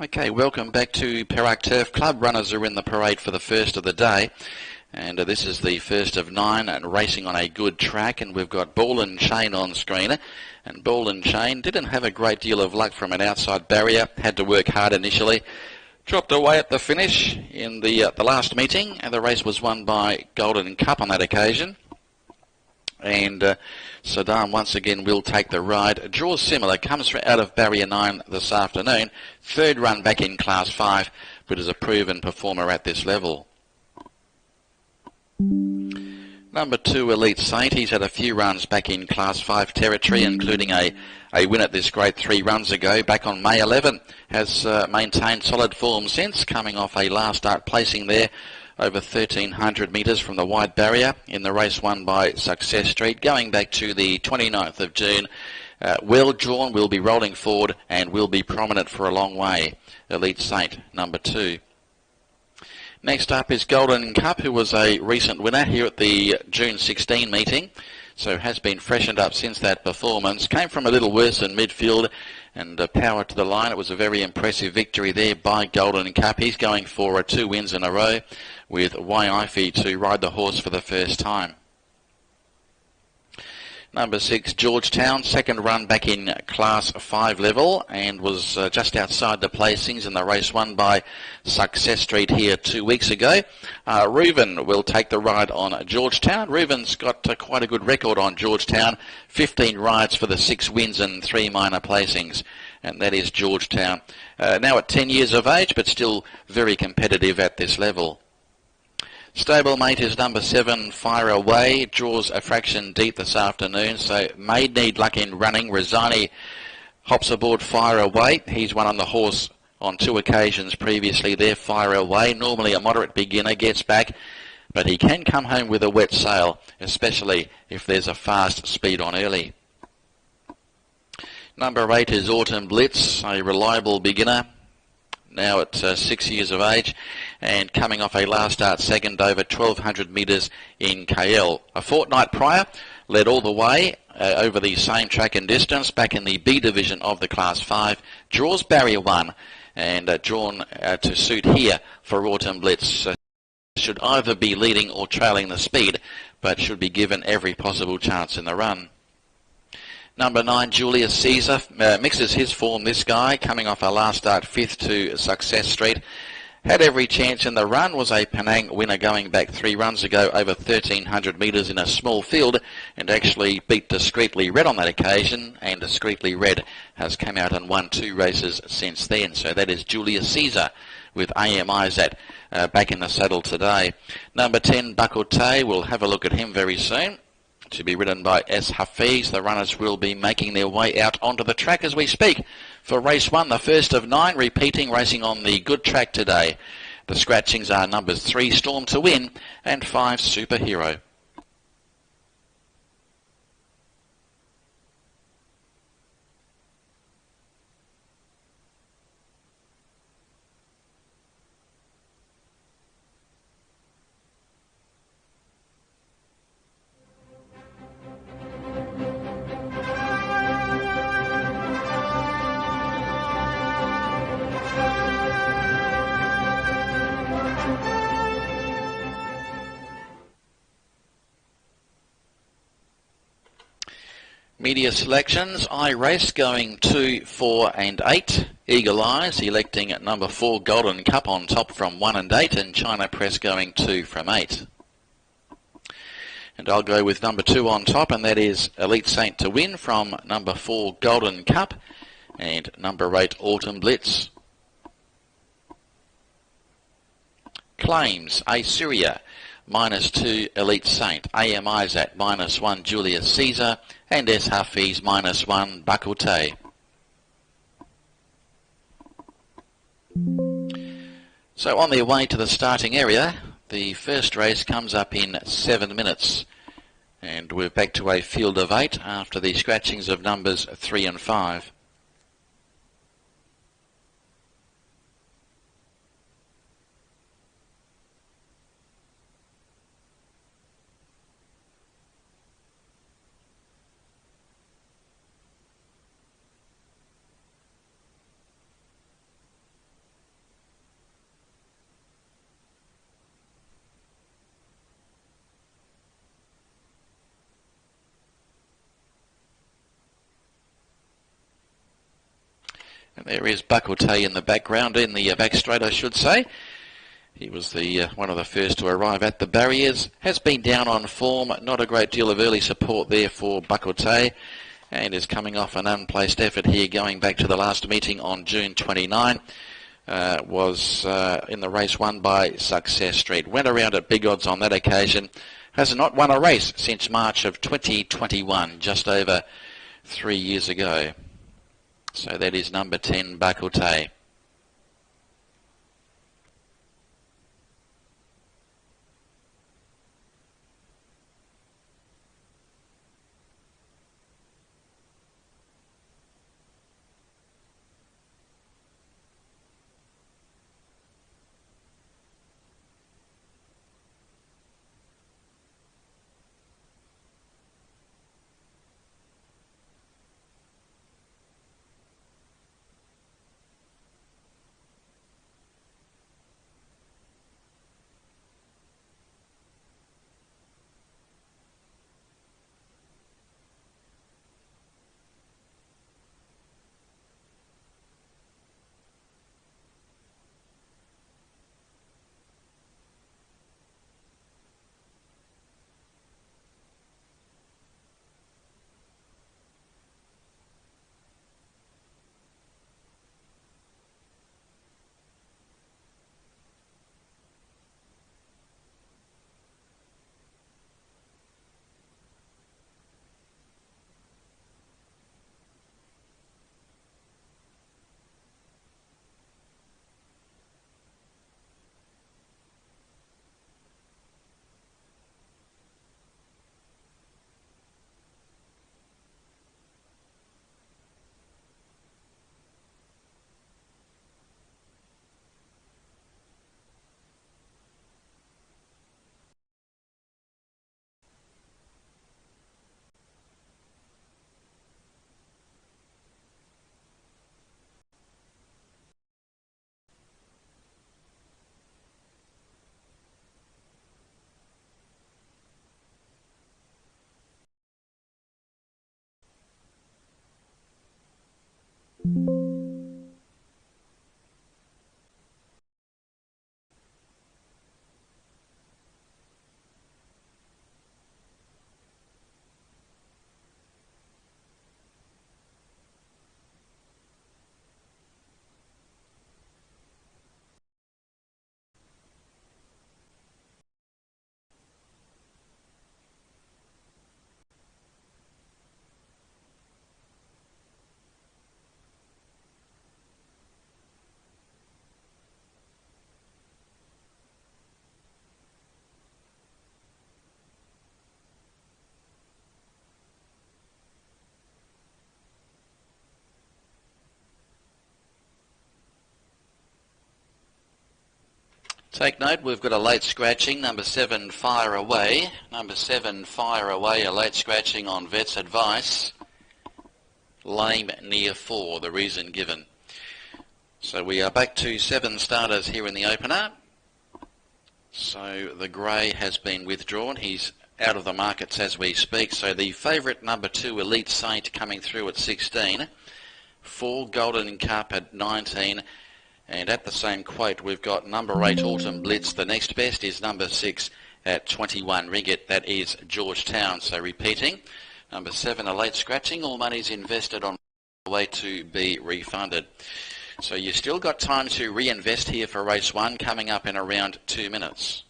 Okay, welcome back to Perak Turf Club. Runners are in the parade for the first of the day. And this is the first of 9 and racing on a good track. And we've got Ball and Chain on screen. And Ball and Chain didn't have a great deal of luck from an outside barrier. Had to work hard initially. Dropped away at the finish in the last meeting. And the race was won by Golden Cup on that occasion. And Saddam once again will take the ride. Draws similar, comes out of barrier 9 this afternoon. Third run back in class 5, but is a proven performer at this level. Number 2, Elite Saint. He's had a few runs back in class 5 territory, including a win at this grade 3 runs ago, back on May 11. Has maintained solid form since, coming off a last start placing there over 1,300 metres from the wide barrier in the race won by Success Street, going back to the 29th of June. Well drawn, will be rolling forward and will be prominent for a long way. Elite Saint, number 2. Next up is Golden Cup, who was a recent winner here at the June 16 meeting. So has been freshened up since that performance. Came from a little worse in midfield and power to the line. It was a very impressive victory there by Golden Cup. He's going for 2 wins in a row with Waiifi to ride the horse for the first time. Number 6, Georgetown, second run back in class 5 level and was just outside the placings in the race won by Success Street here 2 weeks ago. Reuven will take the ride on Georgetown. Reuven's got quite a good record on Georgetown, 15 rides for the 6 wins and 3 minor placings, and that is Georgetown. Now at 10 years of age, but still very competitive at this level. Stablemate is number 7, Fire Away. Draws a fraction deep this afternoon, so may need luck in running. Rosani hops aboard Fire Away. He's won on the horse on 2 occasions previously there, Fire Away. Normally a moderate beginner, gets back, but he can come home with a wet sail, especially if there's a fast speed on early. Number 8 is Autumn Blitz, a reliable beginner, now at 6 years of age, and coming off a last start second over 1,200 metres in KL. A fortnight prior, led all the way over the same track and distance back in the B division of the Class 5. Draws barrier 1 and drawn to suit here for Autumn Blitz. Should either be leading or trailing the speed, but should be given every possible chance in the run. Number 9, Julius Caesar, mixes his form, this guy, coming off a last start 5th to Success Street. Had every chance in the run, was a Penang winner going back 3 runs ago over 1,300 metres in a small field, and actually beat Discreetly Red on that occasion, and Discreetly Red has come out and won 2 races since then. So that is Julius Caesar with AMIs back in the saddle today. Number 10, Bakute, we'll have a look at him very soon, to be ridden by S. Hafiz. The runners will be making their way out onto the track as we speak for race 1, the first of 9, repeating, racing on the good track today. The scratchings are numbers 3, Storm to Win, and 5, Superhero. Media selections, I Race going 2, 4 and 8. Eagle Eyes electing at number 4, Golden Cup on top from 1 and 8, and China Press going 2 from 8. And I'll go with number 2 on top, and that is Elite Saint to Win from number 4, Golden Cup, and number 8, Autumn Blitz. Claims, Assyria, -2, Elite Saint. AMIs at -1, Julius Caesar, and S. Hafiz -1, Bakute. So on their way to the starting area, the first race comes up in 7 minutes. And we're back to a field of 8 after the scratchings of numbers 3 and 5. And there is Buckletay in the background, in the back straight, I should say. He was the one of the first to arrive at the barriers. Has been down on form. Not a great deal of early support there for Buckletay. And is coming off an unplaced effort here going back to the last meeting on June 29. Was in the race won by Success Street. Went around at big odds on that occasion. Has not won a race since March of 2021, just over 3 years ago. So that is number 10, Buckletay. Take note, we've got a late scratching, number 7, Fire Away. Number 7, Fire Away, a late scratching on Vet's advice. Lame near 4, the reason given. So we are back to 7 starters here in the opener. So the grey has been withdrawn. He's out of the markets as we speak. So the favourite number 2, Elite Saint, coming through at 16. 4, Golden Cup at 19. And at the same quote, we've got number 8, Autumn Blitz. The next best is number 6 at 21 ringgit. That is Georgetown. So repeating, number 7, a late scratching. All money's invested on the way to be refunded. So you've still got time to reinvest here for race 1, coming up in around 2 minutes.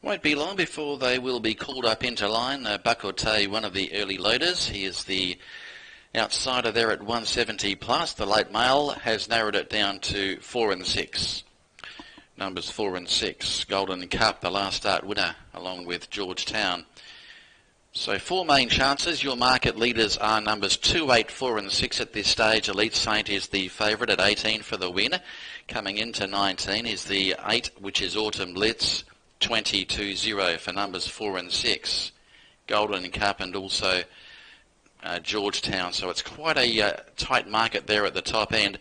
Won't be long before they will be called up into line. Bakote, one of the early loaders. He is the outsider there at 170 plus. The late male has narrowed it down to 4 and 6. Numbers 4 and 6. Golden Cup, the last start winner, along with Georgetown. So 4 main chances. Your market leaders are numbers 2, 8, 4 and 6 at this stage. Elite Saint is the favourite at 18 for the win. Coming into 19 is the 8, which is Autumn Blitz. 20-0 for numbers 4 and 6. Golden Cup and also Georgetown. So it's quite a tight market there at the top end.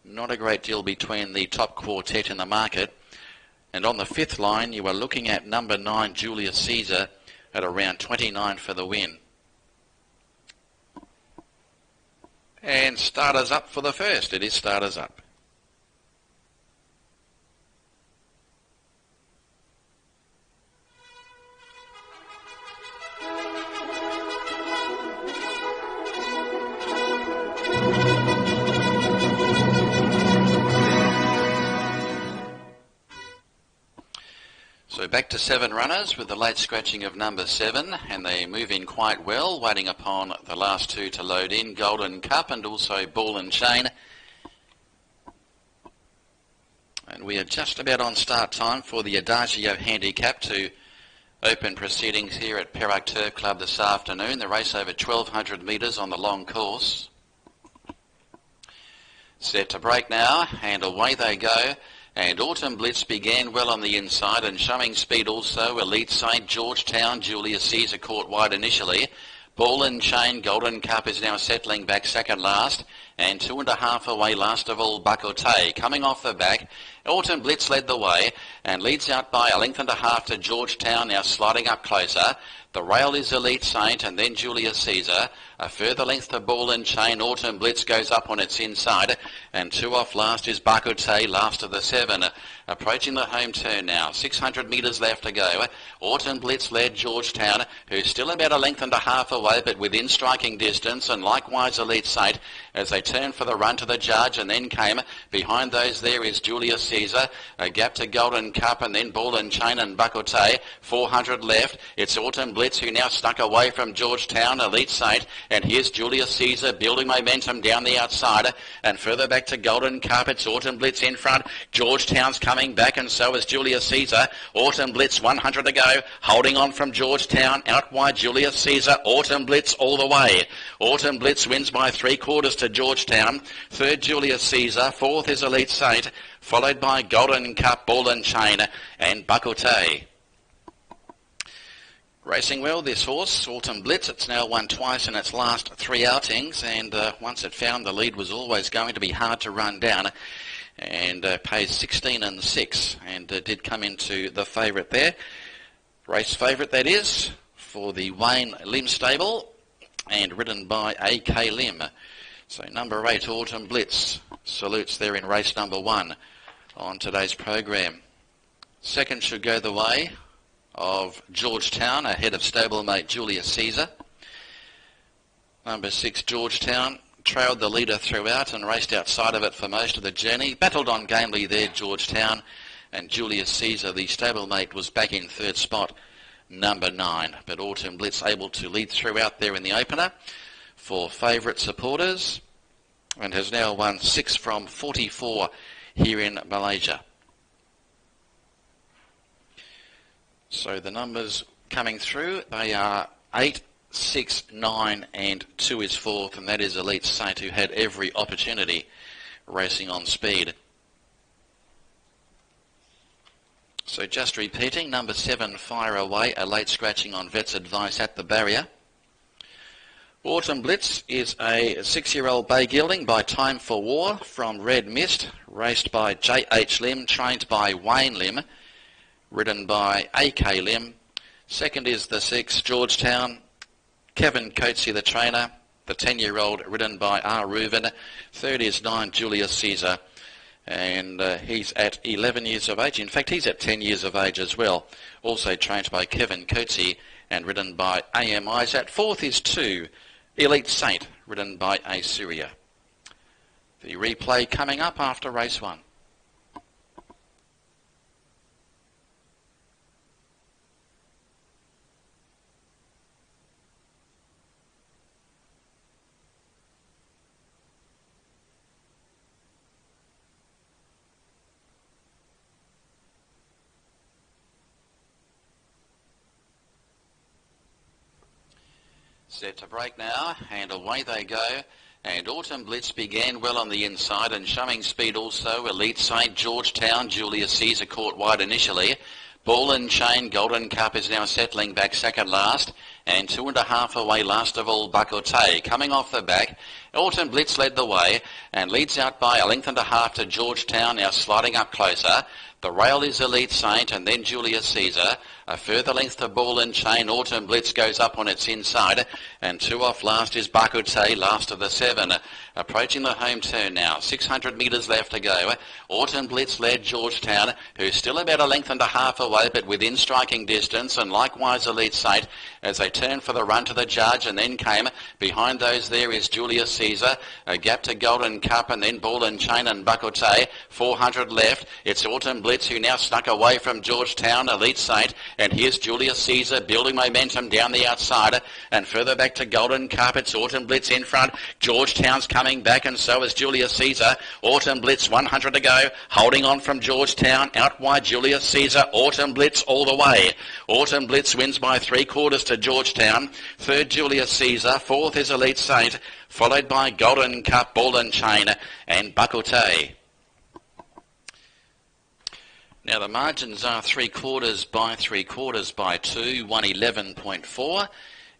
Not a great deal between the top quartet in the market. And on the 5th line, you are looking at number 9, Julius Caesar, at around 29 for the win. And starters up for the first. It is starters up. So back to 7 runners with the late scratching of number 7, and they move in quite well, waiting upon the last 2 to load in, Golden Cup and also Ball and Chain. And we are just about on start time for the Adagio Handicap to open proceedings here at Perak Turf Club this afternoon. The race over 1,200 metres on the long course. Set to break now, and away they go. And Autumn Blitz began well on the inside and showing speed also. Elite Saint, Georgetown, Julius Caesar caught wide initially. Ball and Chain, Golden Cup is now settling back second last. And 2.5 away last of all, Bakote. Coming off the back, Autumn Blitz led the way and leads out by 1.5 lengths to Georgetown, now sliding up closer. The rail is Elite Saint and then Julius Caesar. A further length to Ball and Chain. Autumn Blitz goes up on its inside. And 2 off last is Bakote, last of the 7. Approaching the home turn now. 600 metres left to go. Autumn Blitz led Georgetown, who's still about 1.5 lengths away, but within striking distance. And likewise Elite Saint as they turn for the run to the judge. And then came behind those there is Julius Caesar. A gap to Golden Cup and then Ball and Chain and Bakote. 400 left. It's Autumn Blitz who now stuck away from Georgetown, Elite Saint. And here's Julius Caesar building momentum down the outside. And further back to Golden Cup, it's Autumn Blitz in front. Georgetown's coming back and so is Julius Caesar. Autumn Blitz 100 to go. Holding on from Georgetown. Out wide Julius Caesar. Autumn Blitz all the way. Autumn Blitz wins by 3/4 to Georgetown. 3rd Julius Caesar. 4th is Elite Saint. Followed by Golden Cup, Ball and Chain and Bakote. Racing well, this horse, Autumn Blitz. It's now won twice in its last 3 outings, and once it found the lead was always going to be hard to run down, and pays 16 and 6, and did come into the favourite there. Race favourite, that is, for the Wayne Lim stable, and ridden by A.K. Lim. So number 8, Autumn Blitz, salutes there in race number 1 on today's program. Second should go the way of Georgetown, ahead of stablemate Julius Caesar. Number 6, Georgetown, trailed the leader throughout and raced outside of it for most of the journey. Battled on gamely there, Georgetown, and Julius Caesar, the stablemate, was back in 3rd spot, number 9. But Autumn Blitz able to lead throughout there in the opener for favourite supporters, and has now won 6 from 44 here in Malaysia. So the numbers coming through, they are 8, 6, 9 and 2 is 4th, and that is Elite Saint, who had every opportunity racing on speed. So just repeating, number 7, Fire Away, a late scratching on Vet's advice at the barrier. Autumn Blitz is a 6-year-old bay gelding by Time for War from Red Mist, raced by J.H. Lim, trained by Wayne Lim, ridden by A.K. Lim. Second is the 6, Georgetown, Kevin Coatsey the trainer, the 10-year-old ridden by R. Reuven. Third is 9, Julius Caesar, and he's at 11 years of age. In fact, he's at 10 years of age as well, also trained by Kevin Coatsey and ridden by A.M. Isaac. Fourth is 2, Elite Saint, ridden by A. Syria. The replay coming up after race 1. Set to break now, and away they go. And Autumn Blitz began well on the inside and showing speed also. Elite St. Georgetown, Julius Caesar caught wide initially. Ball and Chain, Golden Cup is now settling back second last. And 2.5 away last of all, Buckote. Coming off the back, Autumn Blitz led the way and leads out by 1.5 lengths to Georgetown, now sliding up closer. The rail is Elite Saint and then Julius Caesar. A further length to Ball and Chain. Autumn Blitz goes up on its inside. And 2 off last is Buckote, last of the 7. Approaching the home turn now. 600 metres left to go. Autumn Blitz led Georgetown, who's still about 1.5 lengths away, but within striking distance. And likewise Elite Saint as they turn for the run to the judge. And then came behind those there is Julius Caesar. A gap to Golden Cup and then Ball and Chain and Buckote. 400 left. It's Autumn Blitz who now snuck away from Georgetown, Elite Saint. And here's Julius Caesar building momentum down the outside. And further back to Golden Cup, it's Autumn Blitz in front. Georgetown's coming back and so is Julius Caesar. Autumn Blitz 100 to go. Holding on from Georgetown. Out wide Julius Caesar. Autumn Blitz all the way. Autumn Blitz wins by 3/4 to Georgetown. Third Julius Caesar. Fourth is Elite Saint. Followed by Golden Cup, Ball and Chain and Buckote. Now the margins are 3/4 by 3/4 by 2. 111.4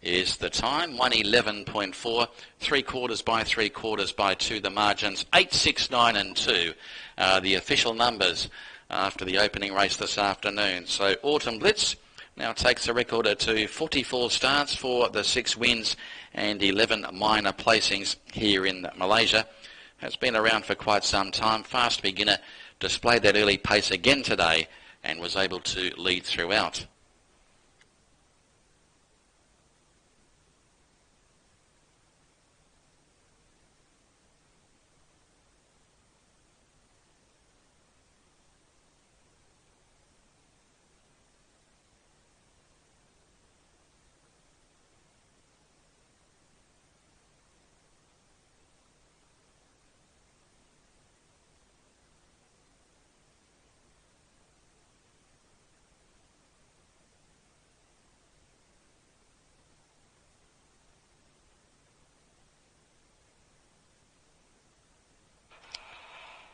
is the time. 111.4. 3/4 by 3/4 by 2. The margins 8, 6, 9 and 2 are the official numbers after the opening race this afternoon. So Autumn Blitz now takes the record to 44 starts for the 6 wins and 11 minor placings here in Malaysia. Has been around for quite some time. Fast beginner. Displayed that early pace again today and was able to lead throughout.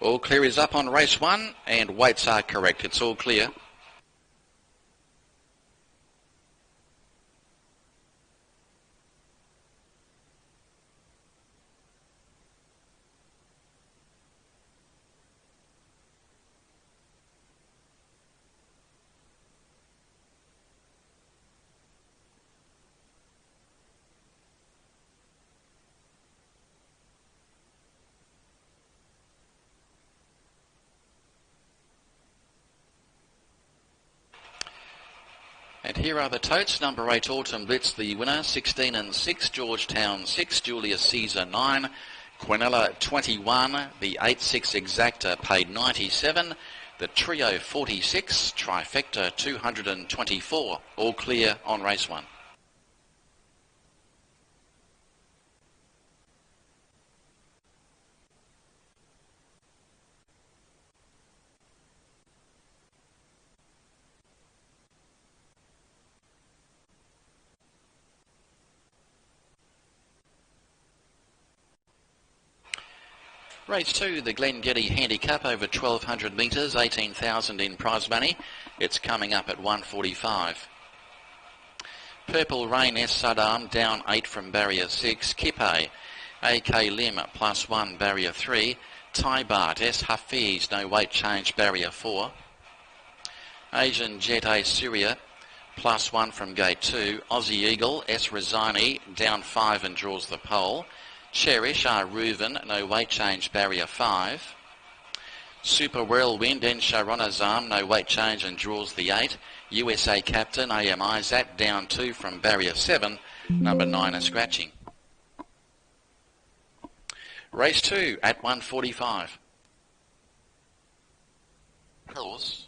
All clear is up on race 1 and weights are correct. It's all clear. And here are the totes. Number 8, Autumn Blitz, the winner. 16 and 6, Georgetown 6, Julius Caesar 9, Quinella 21, the 8-6 Exacta paid 97, the Trio 46, Trifecta 224. All clear on race 1. Race 2, the Glen Handicap over 1,200 metres, 18,000 in prize money. It's coming up at 1:45. Purple Rain S. Saddam down 8 from barrier 6. Kippe, AK Lim +1 barrier 3. Thai Bart S. Hafiz no weight change barrier 4. Asian Jet A. Syria +1 from gate 2. Aussie Eagle S. Razani down 5 and draws the pole. Cherish R. Reuven, no weight change, barrier 5. Super Whirlwind N. Sharonazam, no weight change and draws the 8. USA Captain A.M. Isaac down 2 from barrier 7. Number 9 is scratching. Race 2 at 1:45. Horse.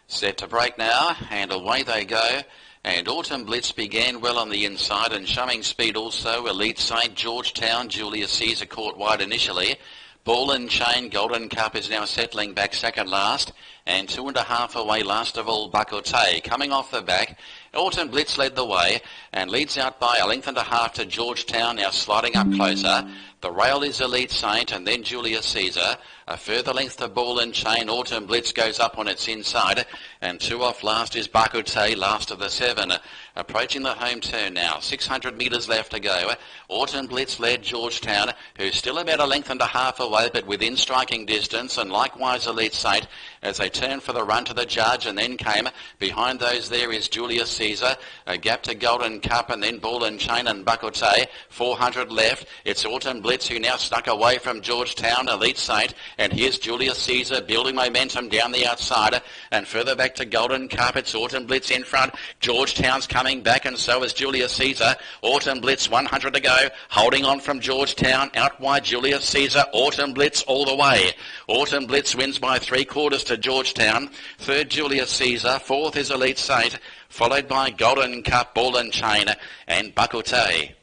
Set to break now and away they go. And Autumn Blitz began well on the inside and showing speed also. Elite St. Georgetown, Julius Caesar caught wide initially. Ball and Chain, Golden Cup is now settling back second last. And 2.5 away last of all, Buckote. Coming off the back, Autumn Blitz led the way and leads out by a length and a half to Georgetown, now sliding up closer. The rail is Elite Saint and then Julius Caesar. A further length to Ball and Chain. Autumn Blitz goes up on its inside. And 2 off last is Bakute, last of the 7. Approaching the home turn now. 600 metres left to go. Autumn Blitz led Georgetown, who's still about a length and a half away, but within striking distance. And likewise Elite Saint as they turn for the run to the judge. And then came behind those there is Julius Caesar. A gap to Golden Cup and then Ball and Chain and Bakute. 400 left. It's Autumn Blitz who now snuck away from Georgetown, Elite Saint. And here's Julius Caesar building momentum down the outside. And further back to Golden Cup. It's Autumn Blitz in front. Georgetown's coming back and so is Julius Caesar. Autumn Blitz 100 to go. Holding on from Georgetown. Out wide Julius Caesar. Autumn Blitz all the way. Autumn Blitz wins by 3/4 to Georgetown. Third Julius Caesar. Fourth is Elite Saint. Followed by Golden Cup, Ball and Chain and Bakute.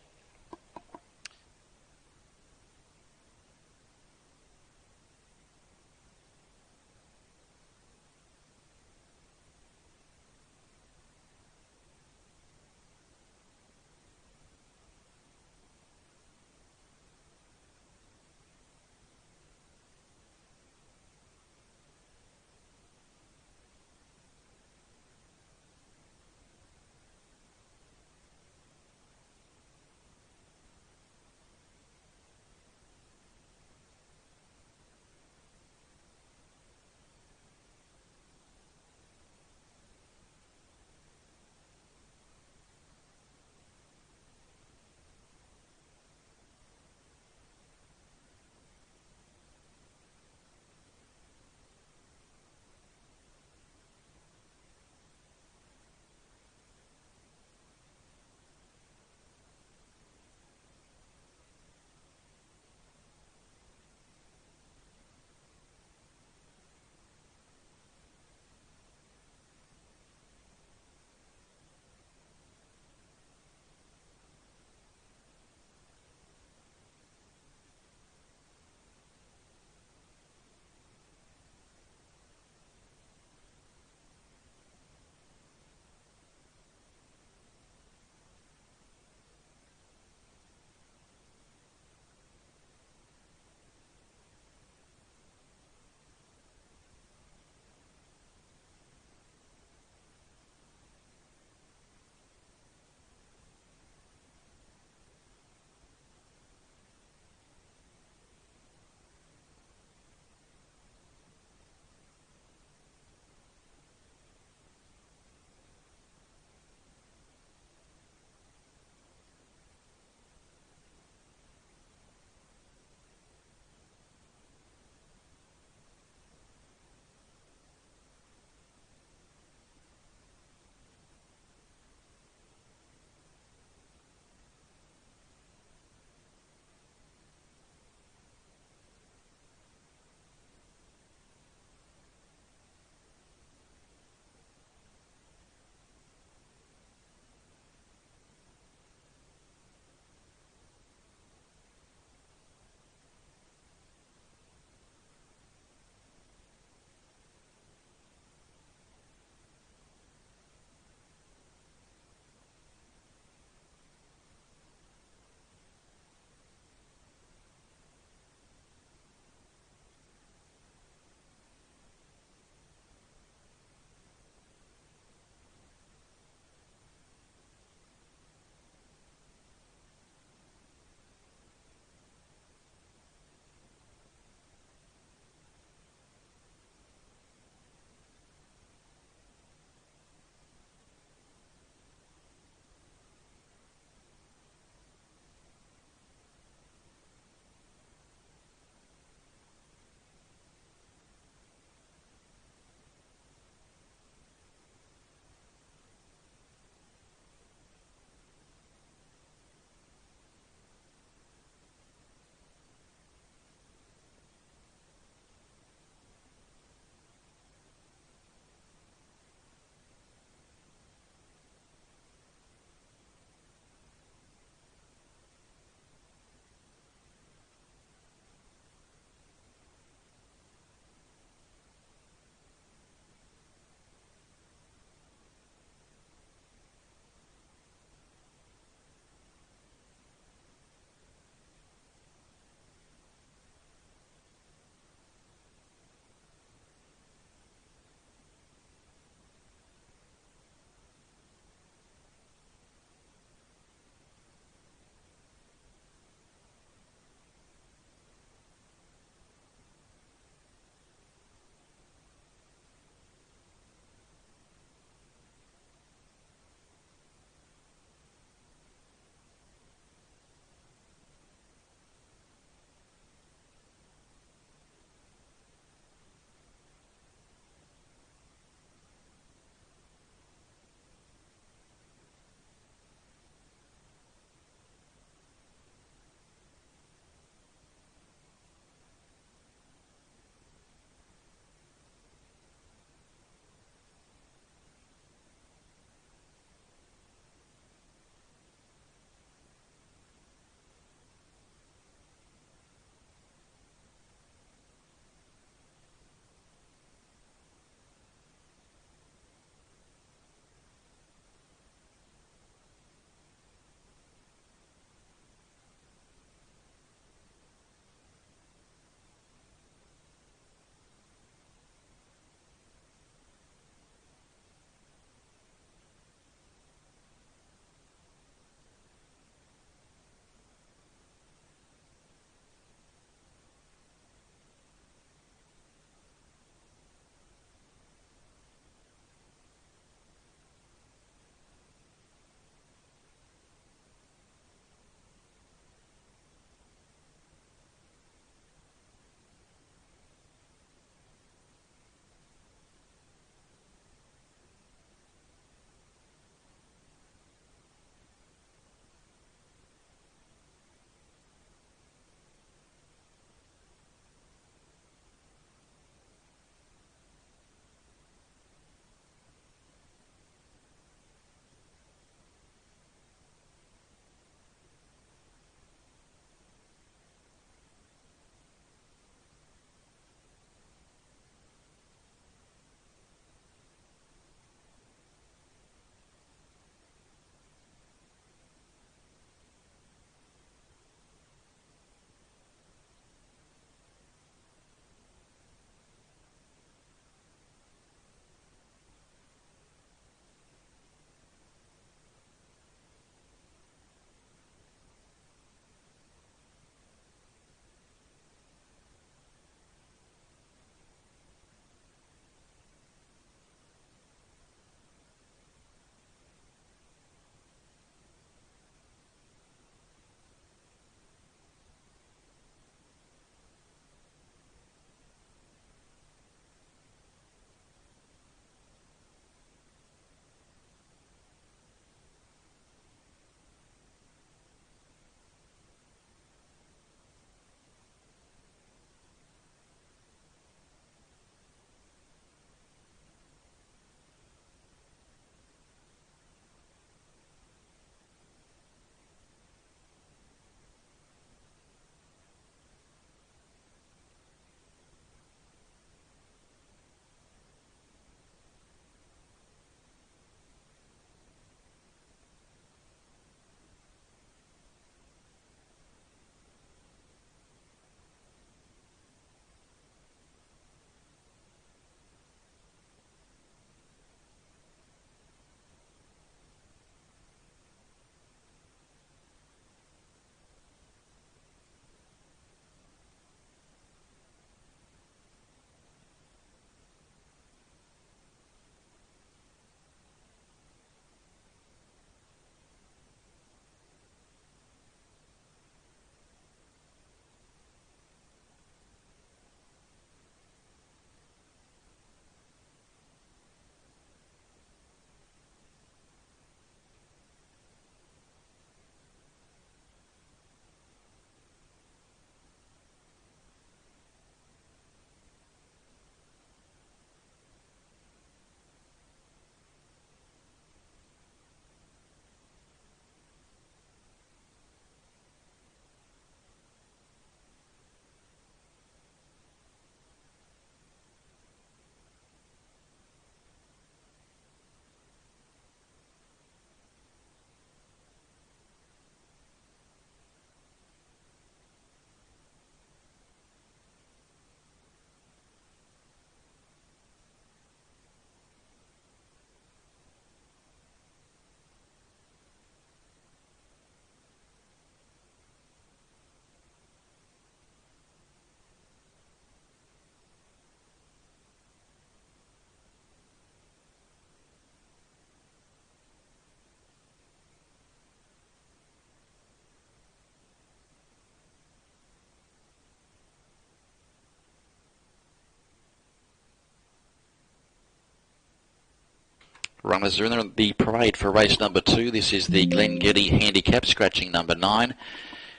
Runners are in the parade for race number 2. This is the Glen Handicap, scratching number 9.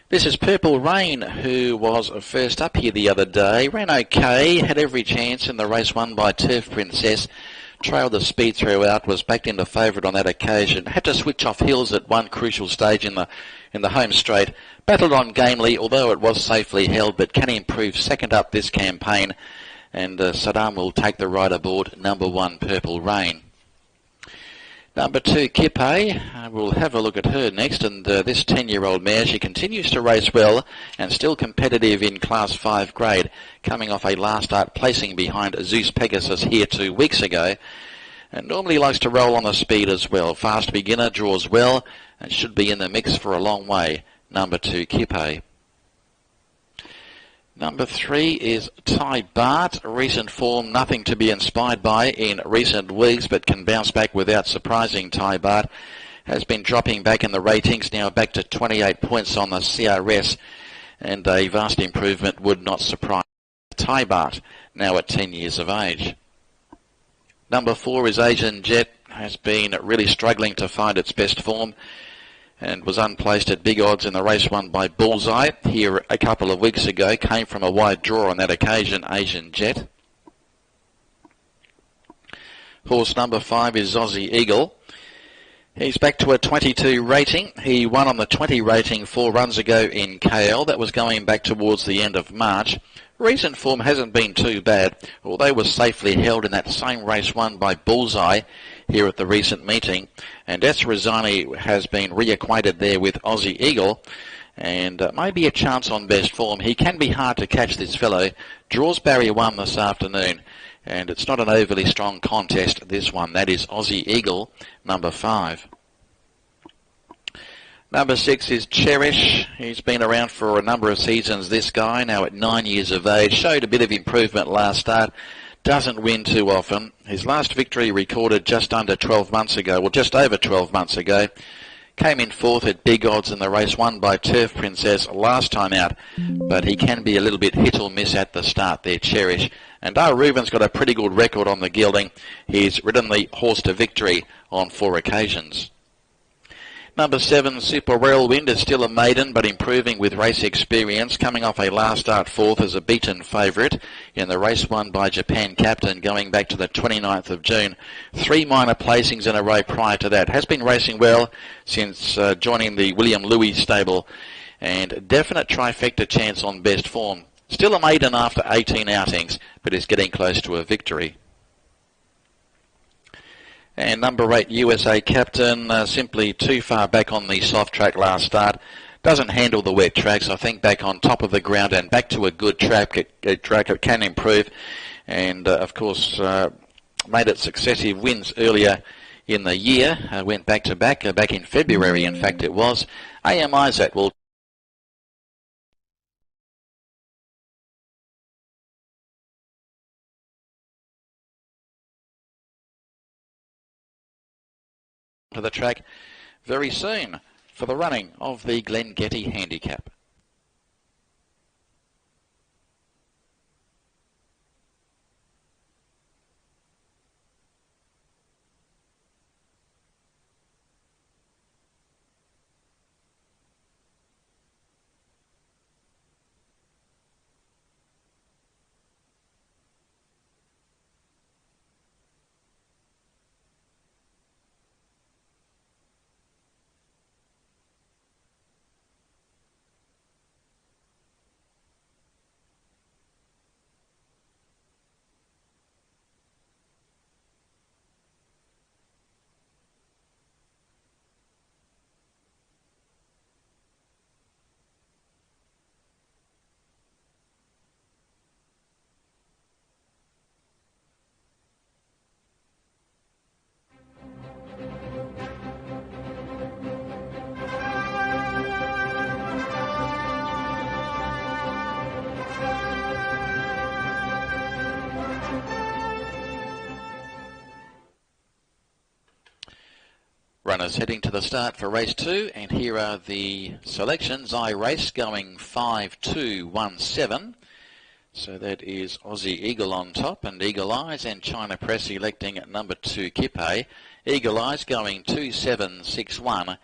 This is Purple Rain, who was first up here the other day. Ran okay, had every chance in the race won by Turf Princess. Trailed the speed throughout, was backed into favourite on that occasion. Had to switch off hills at one crucial stage in the home straight. Battled on gamely, although it was safely held, but can improve second up this campaign. And Saddam will take the ride aboard number 1, Purple Rain. Number 2, Kippe, we'll have a look at her next, and this 10-year-old mare, she continues to race well and still competitive in Class 5 grade, coming off a last start placing behind Zeus Pegasus here 2 weeks ago, and normally likes to roll on the speed as well. Fast beginner, draws well, and should be in the mix for a long way. Number 2, Kippe. Number 3 is Ty Bart. Recent form, nothing to be inspired by in recent weeks, but can bounce back without surprising. Ty Bart has been dropping back in the ratings, now back to 28 points on the CRS, and a vast improvement would not surprise. Ty Bart, now at 10 years of age. Number 4 is Asian Jet, has been really struggling to find its best form, and was unplaced at big odds in the race won by Bullseye here a couple of weeks ago. Came from a wide draw on that occasion, Asian Jet. Horse number 5 is Aussie Eagle. He's back to a 22 rating. He won on the 20 rating 4 runs ago in KL. That was going back towards the end of March. Recent form hasn't been too bad, although was safely held in that same race won by Bullseye here at the recent meeting. And Esrazani has been reacquainted there with Aussie Eagle, and maybe a chance on best form. He can be hard to catch, this fellow. Draws barrier 1 this afternoon, and it's not an overly strong contest, this one. That is Aussie Eagle, number 5. Number 6 is Cherish. He's been around for a number of seasons, this guy, now at 9 years of age. Showed a bit of improvement last start. Doesn't win too often. His last victory recorded just under 12 months ago, well, just over 12 months ago. Came in 4th at big odds in the race won by Turf Princess last time out, but he can be a little bit hit or miss at the start there, Cherish. And Reuben's got a pretty good record on the gelding. He's ridden the horse to victory on 4 occasions. Number 7, Super Whirlwind, is still a maiden, but improving with race experience, coming off a last start 4th as a beaten favourite in the race won by Japan Captain, going back to the 29th of June. 3 minor placings in a row prior to that. Has been racing well since joining the William Louis stable, and definite trifecta chance on best form. Still a maiden after 18 outings, but is getting close to a victory. And number 8, USA Captain, simply too far back on the soft track last start. Doesn't handle the wet tracks. I think back on top of the ground and back to a good track. It can improve. And, of course, made it successive wins earlier in the year. Went back to back in February, in fact it was. A.M. Isaac will to the track very soon for the running of the Glen Handicap. Runners heading to the start for race 2, and here are the selections. I Race going 5-2-1-7. So that is Aussie Eagle on top, and Eagle Eyes and China Press electing at number 2 Kippe. Eagle Eyes going 2761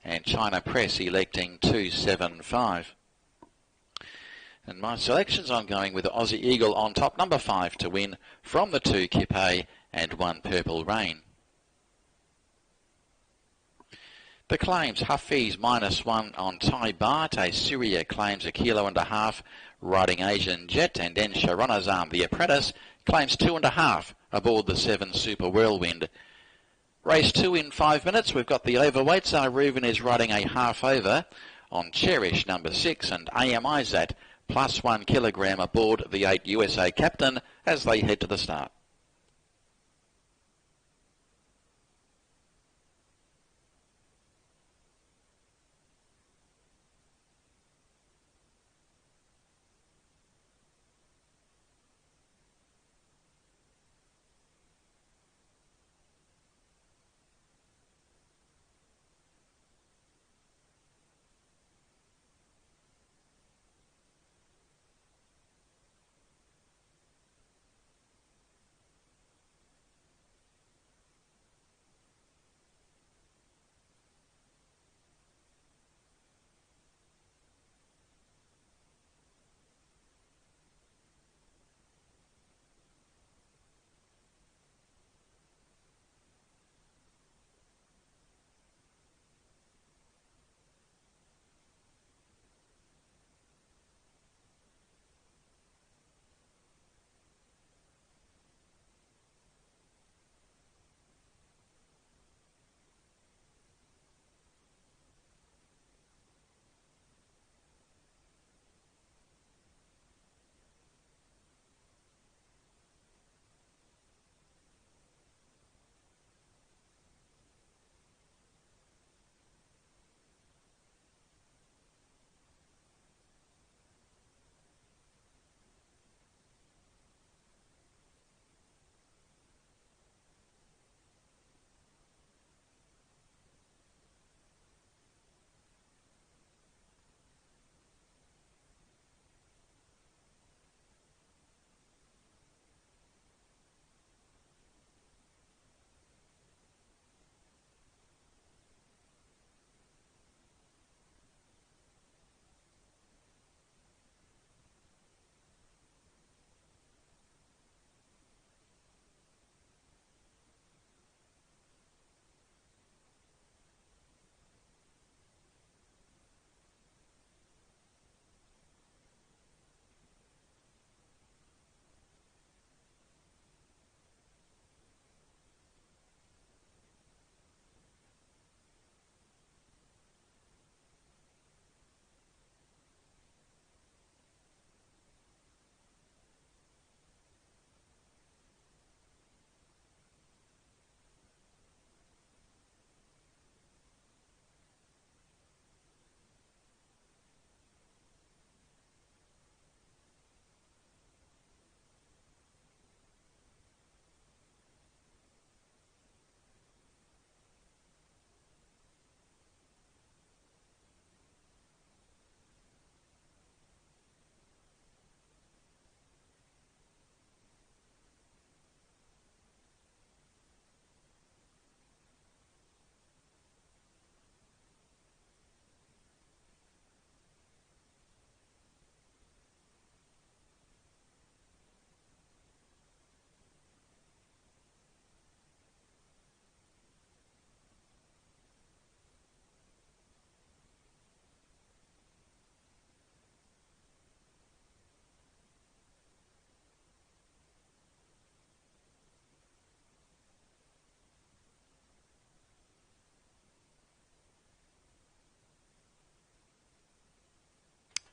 and China Press electing 275. And my selections, I'm going with Aussie Eagle on top, number 5 to win from the 2 Kippe and 1 Purple Rain. The claims, Hafeez -1 on Thai Baht, Syria claims 1.5 kilos, riding Asian Jet, and then Sharonazam, the apprentice, claims 2.5 aboard the 7 Super Whirlwind. Race 2 in 5 minutes. We've got the overweights. Reuven is riding a half over on Cherish, number 6, and AM Izat, +1 kilogram aboard the 8 USA Captain as they head to the start.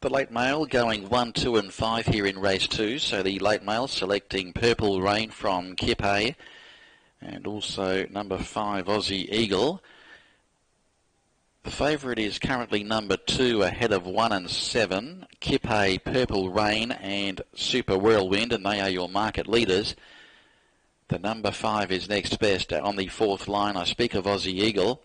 The late mail going 1, 2 and 5 here in race 2. So the late mail selecting Purple Rain from Kippe and also number 5 Aussie Eagle. The favourite is currently number 2 ahead of 1 and 7. Kippe, Purple Rain and Super Whirlwind, and they are your market leaders. The number 5 is next best on the 4th line. I speak of Aussie Eagle.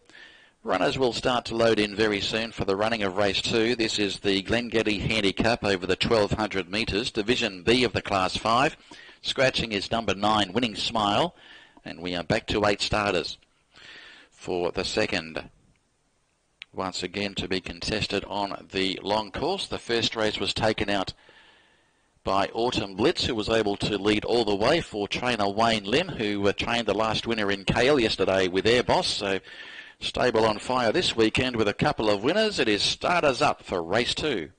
Runners will start to load in very soon for the running of race 2. This is the Glen Handicap over the 1200 metres, Division B of the Class 5. Scratching is number 9, Winning Smile, and we are back to 8 starters for the second. Once again to be contested on the long course. The first race was taken out by Autumn Blitz, who was able to lead all the way for trainer Wayne Lim, who trained the last winner in KL yesterday with Air Boss. So stable on fire this weekend with a couple of winners. It is starters up for race 2.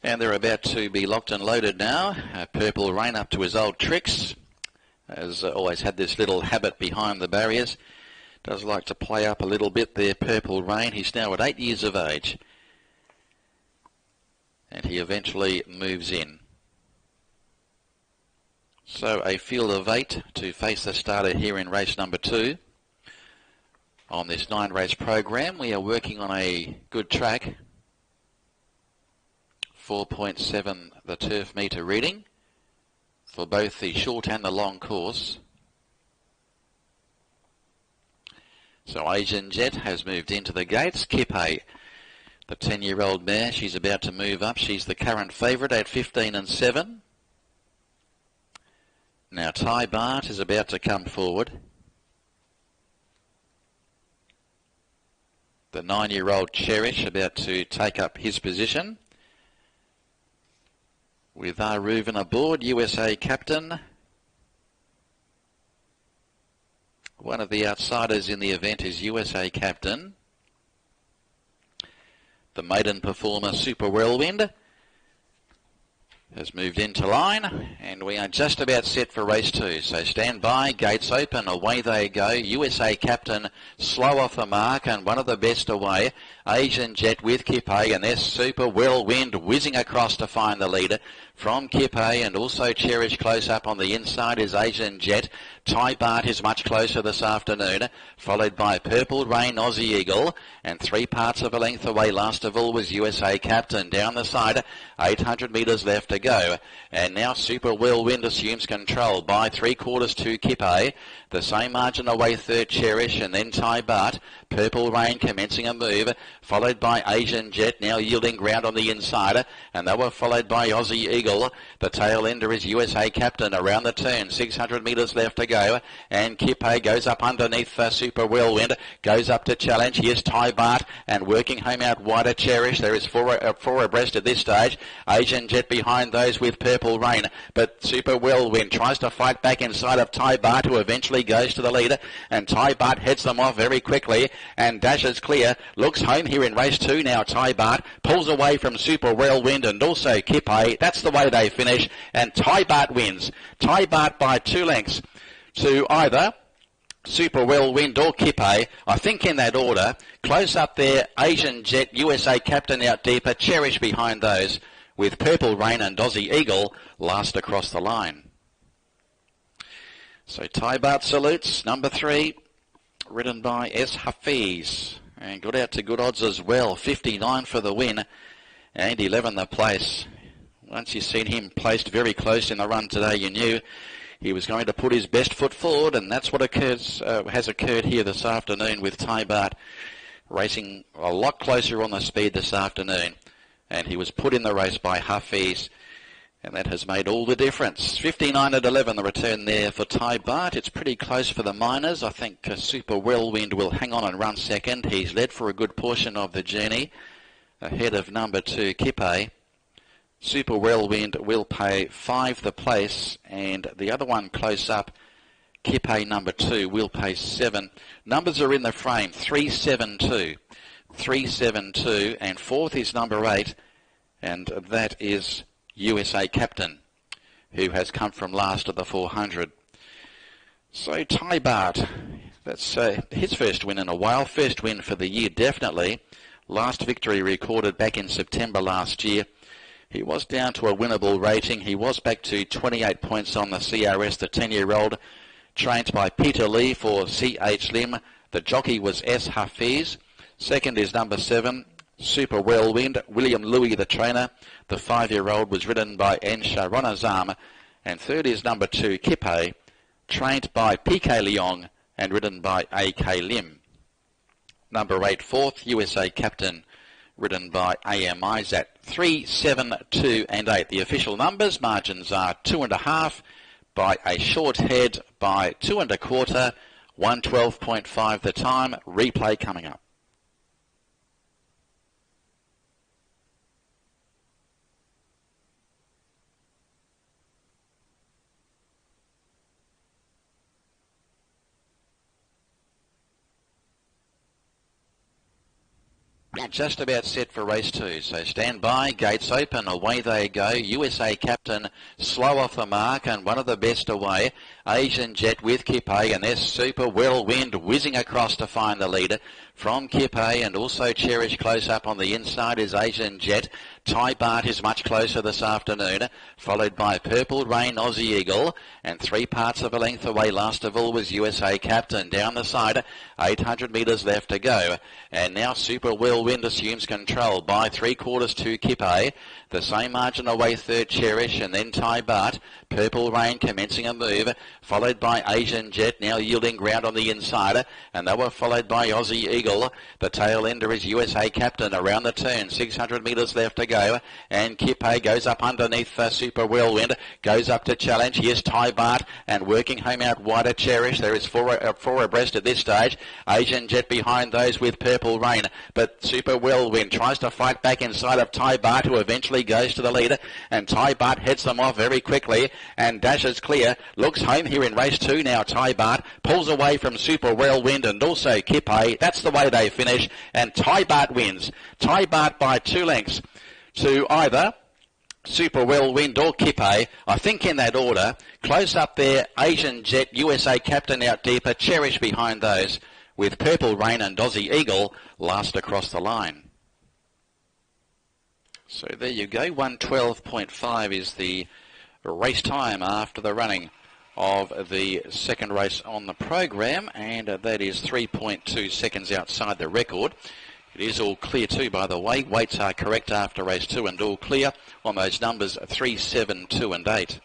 And they're about to be locked and loaded now. Purple Rain up to his old tricks. Has always had this little habit behind the barriers. Does like to play up a little bit there, Purple Rain. He's now at 8 years of age. And he eventually moves in. So a field of 8 to face the starter here in race number 2. On this 9-race program, we are working on a good track. 4.7 the turf metre reading for both the short and the long course. So Asian Jet has moved into the gates. Kippe, the 10-year-old mare, she's about to move up. She's the current favourite at 15 and 7. Now Ty Bart is about to come forward. The 9-year-old Cherish about to take up his position. With Reuven aboard, USA captain. One of the outsiders in the event is USA captain. The maiden performer Super Whirlwind has moved into line, and we are just about set for race 2. So stand by, gates open, away they go. USA captain slow off the mark, and one of the best away. Asian Jet with Kippe, and there's Super Whirlwind whizzing across to find the leader. From Kippe, and also Cherish close up on the inside is Asian Jet. Ty Bart is much closer this afternoon, followed by Purple Rain, Aussie Eagle, and 3 parts of a length away last of all was USA captain. Down the side, 800 metres left to go, and now Super Whirlwind assumes control by 3/4 to Kippe. The same margin away third Cherish, and then Ty Bart. Purple Rain commencing a move, followed by Asian Jet, now yielding ground on the inside, and they were followed by Aussie Eagle. The tail ender is USA captain around the turn, 600 metres left to go, and Kippe goes up underneath Super Whirlwind, goes up to challenge. Here's Ty Bart, and working home out wider Cherish. There is four abreast at this stage. Asian Jet behind those with Purple Rain, but Super Whirlwind tries to fight back inside of Ty Bart, who eventually goes to the leader, and Ty Bart heads them off very quickly and dashes clear. Looks home here in race 2 now. Ty Bart pulls away from Super Whirlwind and also Kippe. That's the way they finish, and Ty Bart wins. Ty Bart by 2 lengths to either Super Whirlwind or Kippe, I think in that order. Close up there, Asian Jet, USA captain out deeper, Cherish behind those, with Purple Rain and Aussie Eagle last across the line. So Ty Bart salutes, number 3, ridden by S. Hafiz, and got out to good odds as well, 59 for the win, and 11 the place. Once you've seen him placed very close in the run today, you knew he was going to put his best foot forward, and that's what has occurred here this afternoon with Ty Bart racing a lot closer on the speed this afternoon. And he was put in the race by Hafiz, and that has made all the difference. 59 at 11, the return there for Ty Bart. It's pretty close for the minors. I think Super Whirlwind will hang on and run second. He's led for a good portion of the journey, ahead of number 2, Kippe. Super Whirlwind will pay 5 the place, and the other one close up, Kippe number 2, will pay 7. Numbers are in the frame, 372, 372, and 4th is number 8, and that is USA captain, who has come from last at the 400. So Ty Bart, that's his first win in a while, first win for the year definitely. Last victory recorded back in September last year. He was down to a winnable rating. He was back to 28 points on the CRS, the 10-year-old, trained by Peter Lee for C.H. Lim. The jockey was S. Hafiz. Second is number 7, Super Whirlwind, William Louis the trainer. The 5-year-old was ridden by N. Sharonazam. And third is number 2, Kippe, trained by P.K. Leong and ridden by A.K. Lim. Number 8, fourth, USA Captain, ridden by A.M. Izat. 3, 7, 2 and 8. The official numbers, margins are 2.5 by a short head by 2 1/4, 112.5 the time. Replay coming up. Just about set for race 2, so stand by, gates open, away they go. USA Captain slow off the mark and one of the best away. Asian Jet with Kippe, and there's Super Whirlwind whizzing across to find the leader from Kippe, and also Cherish close up on the inside is Asian Jet. Ty Bart is much closer this afternoon, followed by Purple Rain, Aussie Eagle, and 3 parts of a length away. Last of all was USA Captain. Down the side, 800 metres left to go, and now Super Whirlwind assumes control by 3/4 to Kippe. The same margin away, third Cherish, and then Ty Bart. Purple Rain commencing a move, followed by Asian Jet, now yielding ground on the inside, and they were followed by Aussie Eagle. The tail ender is USA Captain around the turn, 600 metres left to go, and Kippe goes up underneath Super Whirlwind, goes up to challenge. Here's Ty Bart, and working home out wider Cherish. There is four abreast at this stage. Asian Jet behind those with Purple Rain, but Super Whirlwind tries to fight back inside of Ty Bart, who eventually goes to the lead, and Ty Bart heads them off very quickly and dashes clear. Looks home here in race 2 now. Ty Bart pulls away from Super Whirlwind and also Kippe. That's the way they finish, and Ty Bart wins. Ty Bart by 2 lengths to either Super Whirlwind or Kippe, I think in that order. Close up there, Asian Jet, USA Captain out deeper, Cherish behind those, with Purple Rain and Aussie Eagle last across the line. So there you go, 112.5 is the race time after the running of the second race on the program, and that is 3.2 seconds outside the record. It is all clear too, by the way. Weights are correct after race 2 and all clear on those numbers 3, 7, 2 and 8.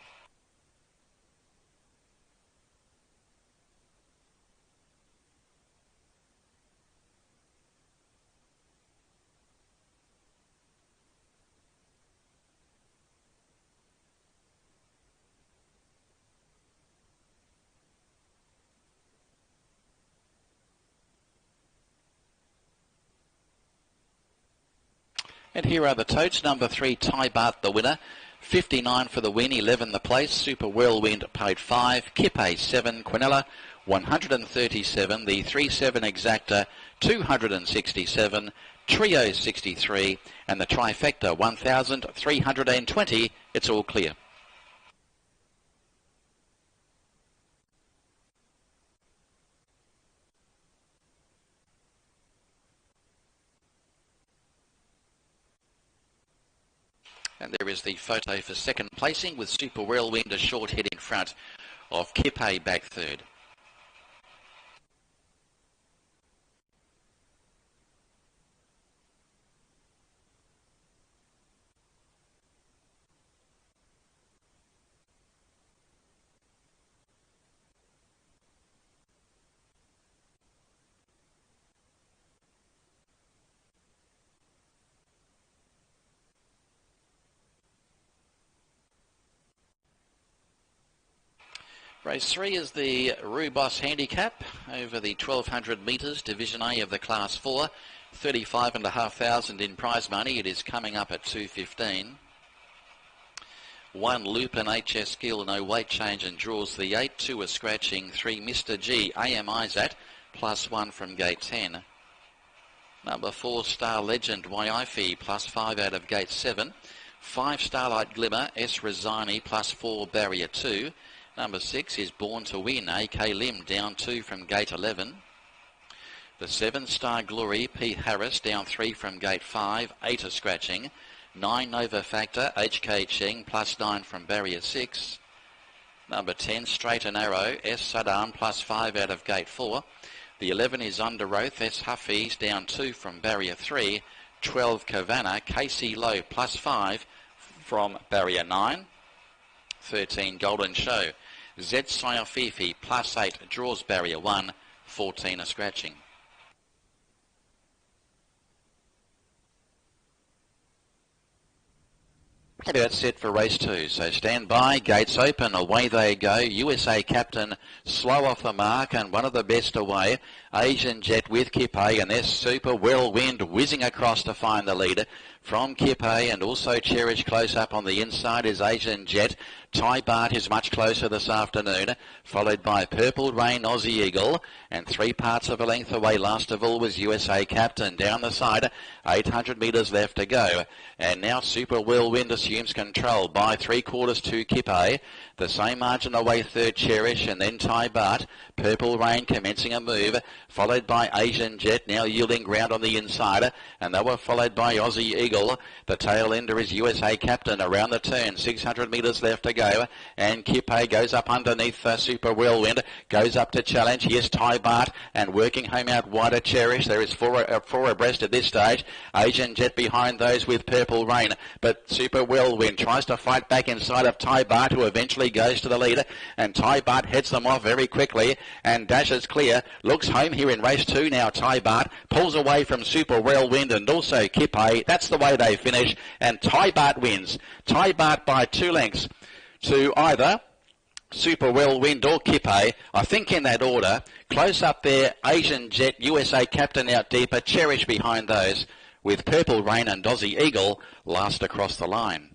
And here are the totes. Number 3, Ty Bart, the winner. 59 for the win, 11 the place. Super Whirlwind paid 5. Kippe 7. Quinella 137. The 3-7 exacta 267. Trio 63. And the trifecta 1,320. It's all clear. And there is the photo for second placing with Super Whirlwind a short head in front of Kippe back third. Race 3 is the Rubos Handicap over the 1200 metres, Division A of the Class 4, 35,500 in prize money. It is coming up at 2:15. 1 Lupin HS Skill, no weight change and draws the 8. 2 a scratching. 3 Mr. G, AM Izat, +1 from gate 10. Number 4 Star Legend, Waifi, +5 out of gate 7. 5 Starlight Glimmer, S. Rosani, +4 barrier 2. Number 6 is Born to Win, A.K. Lim, down 2 from gate 11. The 7 Star Glory, P. Harris, down 3 from gate 5, 8 a scratching. 9 Nova Factor, H.K. Cheng, +9 from barrier 6. Number 10 Straight and Arrow, S. Saddam, +5 out of gate 4. The 11 is Under Oath. That's Huffy's down 2 from barrier 3. 12 Cavanna. Casey Low +5 from barrier 9. 13 Golden Show. Z Syofifi +8 draws barrier 1. 14 a scratching. That's it for race 2. So stand by, gates open, away they go. USA Captain slow off the mark and one of the best away. Asian Jet with Kippe, and there's Super Whirlwind whizzing across to find the leader from Kippe, and also Cherish close up on the inside is Asian Jet. Ty Bart is much closer this afternoon, followed by Purple Rain, Aussie Eagle, and 3 parts of a length away last of all was USA Captain. Down the side, 800 metres left to go, and now Super Whirlwind assumes control by 3/4 to Kippe. The same margin away third Cherish, and then Ty Bart. Purple Rain commencing a move, followed by Asian Jet, now yielding ground on the inside, and they were followed by Aussie Eagle. The tail ender is USA Captain around the turn, 600 metres left to go, and Kippe goes up underneath Super Whirlwind, goes up to challenge. Here's Ty Bart, and working home out wider Cherish. There is four abreast at this stage. Asian Jet behind those with Purple Rain, but Super Whirlwind tries to fight back inside of Ty Bart, who eventually goes to the leader, and Ty Bart heads them off very quickly and dashes clear. Looks home here in race 2 now. Ty Bart pulls away from Super Whirlwind and also Kippe. That's the way they finish, and Ty Bart wins. Ty Bart by 2 lengths to either Super Whirlwind or Kippe, I think in that order. Close up there, Asian Jet, USA Captain out deeper, Cherish behind those, with Purple Rain and Aussie Eagle last across the line.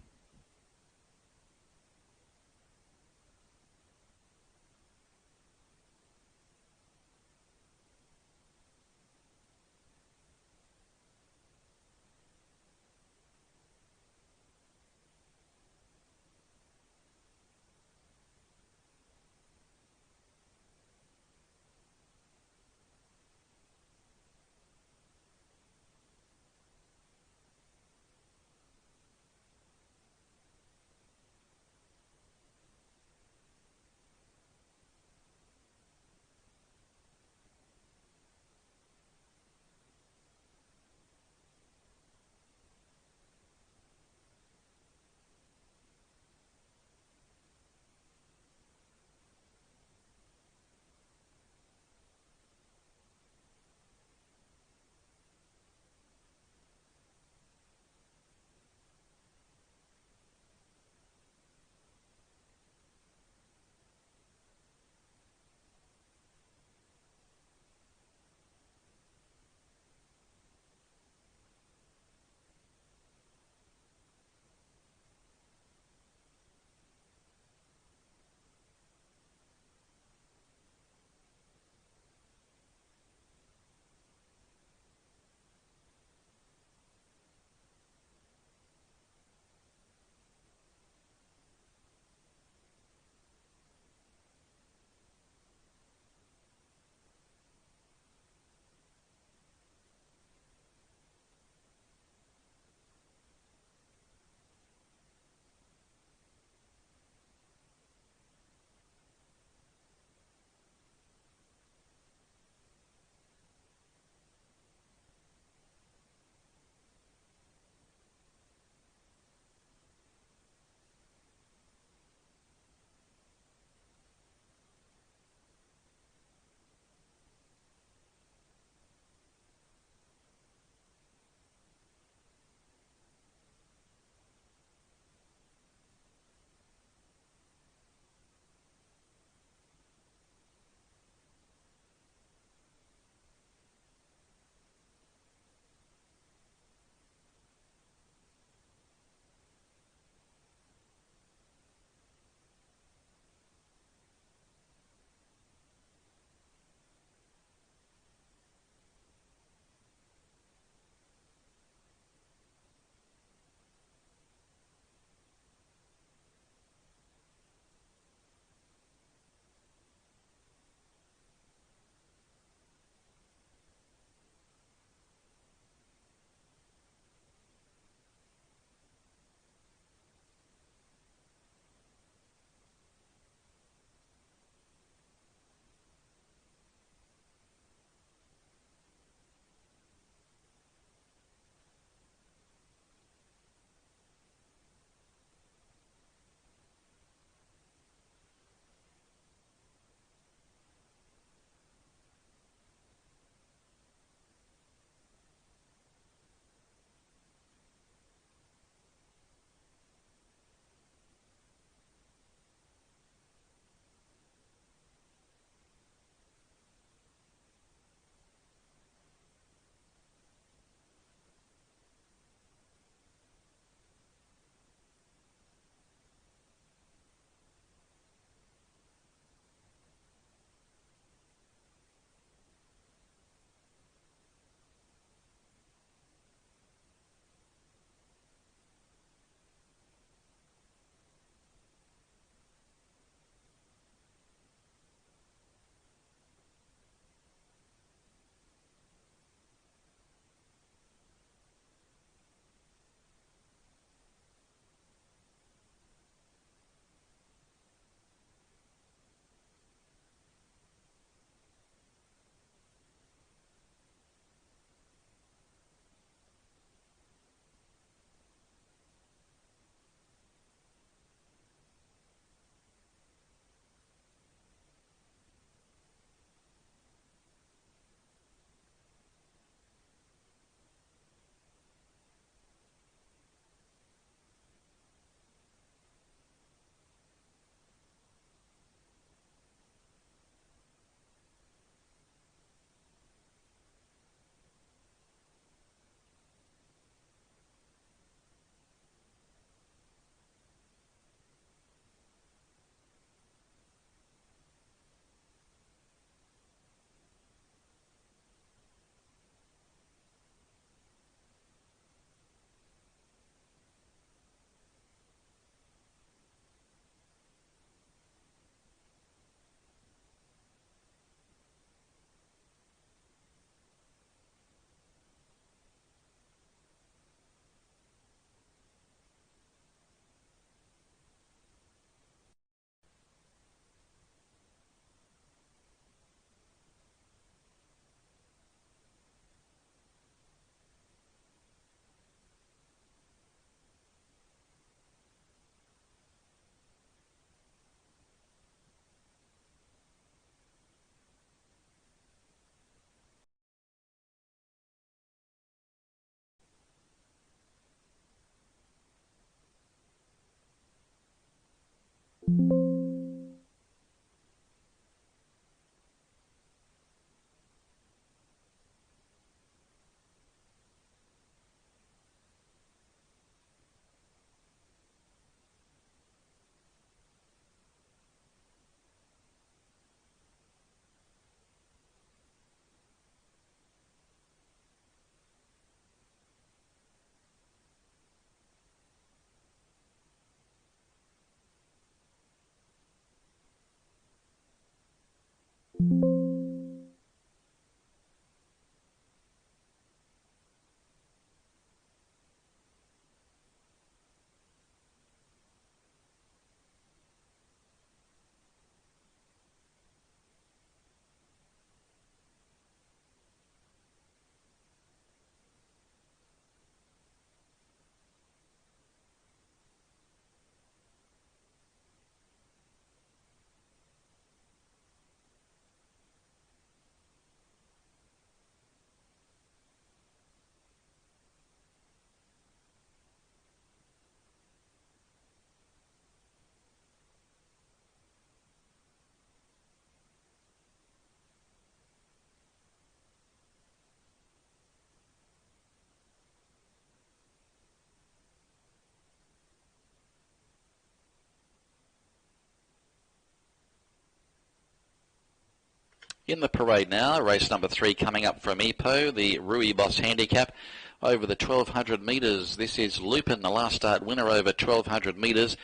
In the parade now, race number 3 coming up from Ipoh, the Rui Boss Handicap. Over the 1200 metres, this is Lupin, the last start winner over 1200 metres.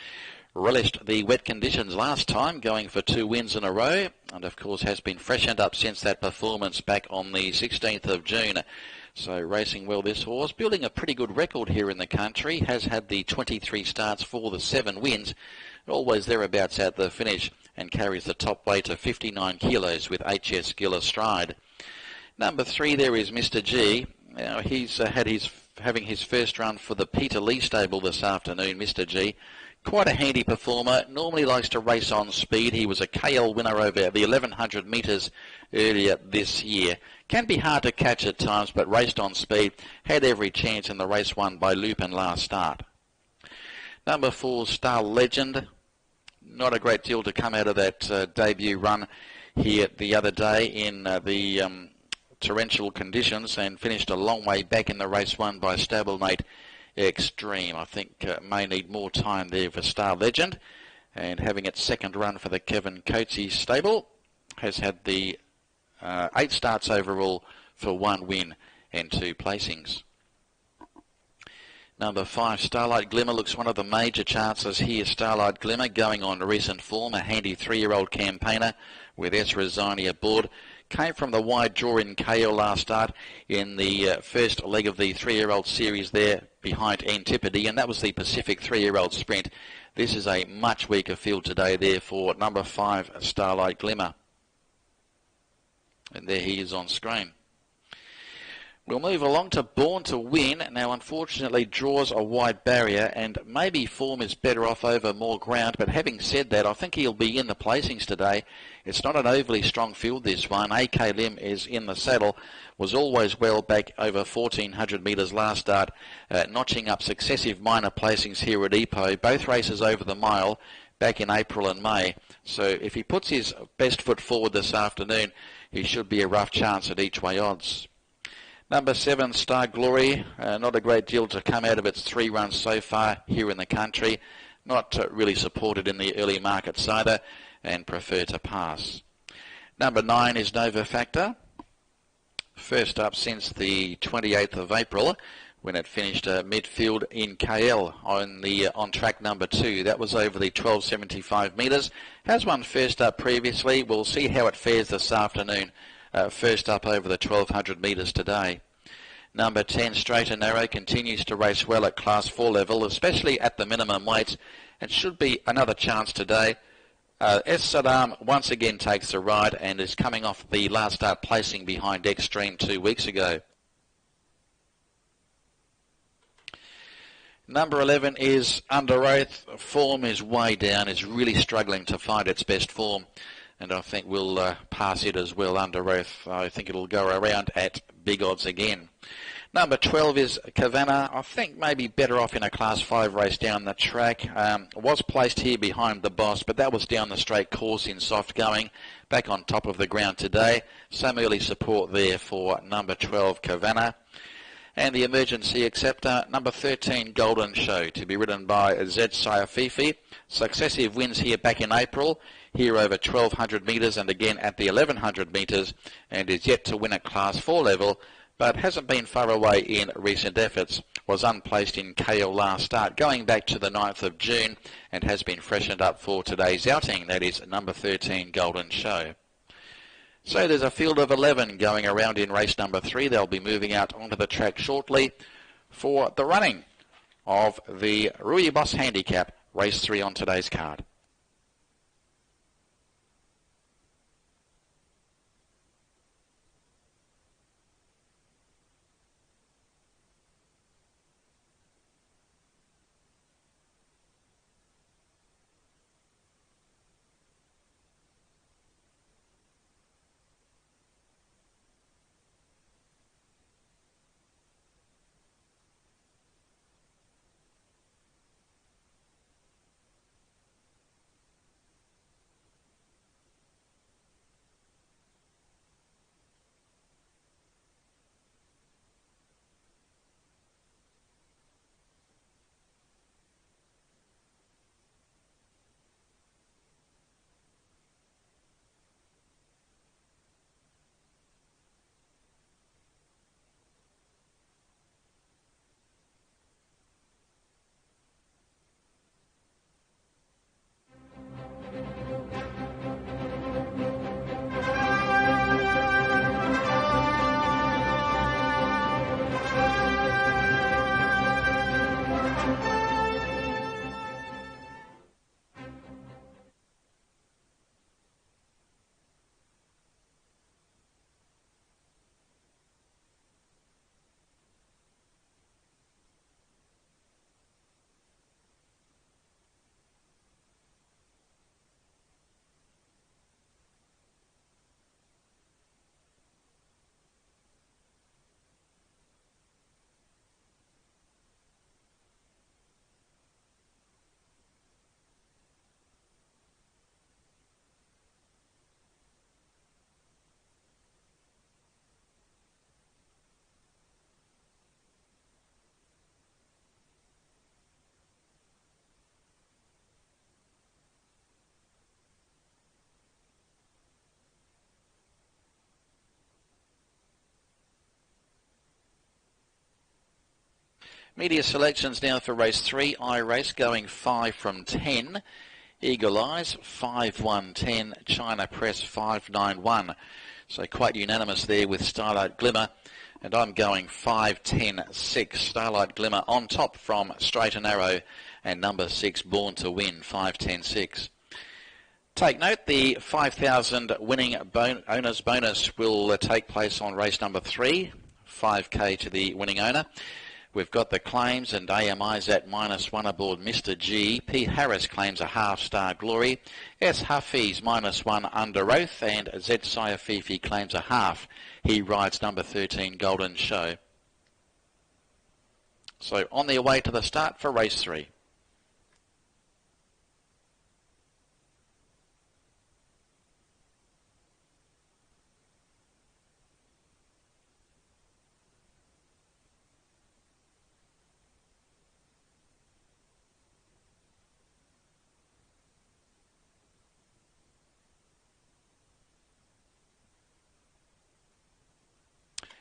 Relished the wet conditions last time, going for 2 wins in a row, and of course has been freshened up since that performance back on the 16th of June. So racing well, this horse, building a pretty good record here in the country, has had the 23 starts for the 7 wins, always thereabouts at the finish, and carries the top weight of 59 kilos with HS Gill astride. Number 3 there is Mr. G. Now he's having his first run for the Peter Lee stable this afternoon, Mr. G. Quite a handy performer, normally likes to race on speed. He was a KL winner over the 1100 metres earlier this year. Can be hard to catch at times, but raced on speed. Had every chance in the race won by Lupin last start. Number 4, Star Legend. Not a great deal to come out of that debut run here the other day in the torrential conditions, and finished a long way back in the race won by Stablemate Extreme. I think may need more time there for Star Legend, and having its second run for the Kevin Coatsey stable, has had the 8 starts overall for 1 win and 2 placings. Number 5, Starlight Glimmer, looks one of the major chances here. Starlight Glimmer going on recent form, a handy 3-year-old campaigner with S. Rosani aboard. Came from the wide draw in KO last start in the first leg of the 3-year-old series there behind Antipode, and that was the Pacific 3-year-old sprint. This is a much weaker field today there for number 5, Starlight Glimmer. And there he is on screen. We'll move along to Born to Win. Now, unfortunately, draws a wide barrier, and maybe form is better off over more ground. But having said that, I think he'll be in the placings today. It's not an overly strong field, this one. AK Lim is in the saddle. Was always well back over 1400 metres last start, notching up successive minor placings here at Ipoh. Both races over the mile back in April and May. So if he puts his best foot forward this afternoon, he should be a rough chance at each way odds. Number 7, Star Glory, not a great deal to come out of its 3 runs so far here in the country. Not really supported in the early markets either, and prefer to pass. Number 9 is Nova Factor. First up since the 28th of April, when it finished midfield in KL on track number 2. That was over the 1275 metres. Has won first up previously. We'll see how it fares this afternoon. First up over the 1200 metres today. Number 10, Straight and Narrow, continues to race well at Class 4 level, especially at the minimum weights, and should be another chance today. S. Saddam once again takes the ride and is coming off the last start placing behind Extreme 2 weeks ago. Number 11 is Under Oath. Form is way down, is really struggling to find its best form, and I think we'll pass it as well. Under Oath, I think it'll go around at big odds again. Number 12 is Cavanna. I think maybe better off in a Class 5 race down the track. Was placed here behind the Boss, but that was down the straight course in soft going. Back on top of the ground today. Some early support there for number 12, Cavanna. And the emergency acceptor, number 13, Golden Show, to be ridden by Zed Saififi. Successive wins here back in April, here over 1200 metres and again at the 1100 metres, and is yet to win at Class 4 level, but hasn't been far away in recent efforts. Was unplaced in KL last start, going back to the 9th of June, and has been freshened up for today's outing. That is number 13, Golden Show. So there's a field of 11 going around in race number 3. They'll be moving out onto the track shortly for the running of the Rui Boss Handicap, race 3 on today's card. Media selections now for race 3. I-Race going 5 from 10. Eagle Eyes 5-1-10. China Press 5-9-1. So quite unanimous there with Starlight Glimmer. And I'm going 5-10-6. Starlight Glimmer on top from Straight and Narrow. And number 6, Born to Win, 5-10-6. Take note, the 5,000 winning owner's bonus will take place on race number 3. 5K to the winning owner. We've got the claims and AMIs at -1 aboard Mr. G. P. Harris claims a half-star glory. S. Huffy's -1 under oath. And Z. Sire Fifi claims a half. He rides number 13 Golden Show. So on their way to the start for race 3.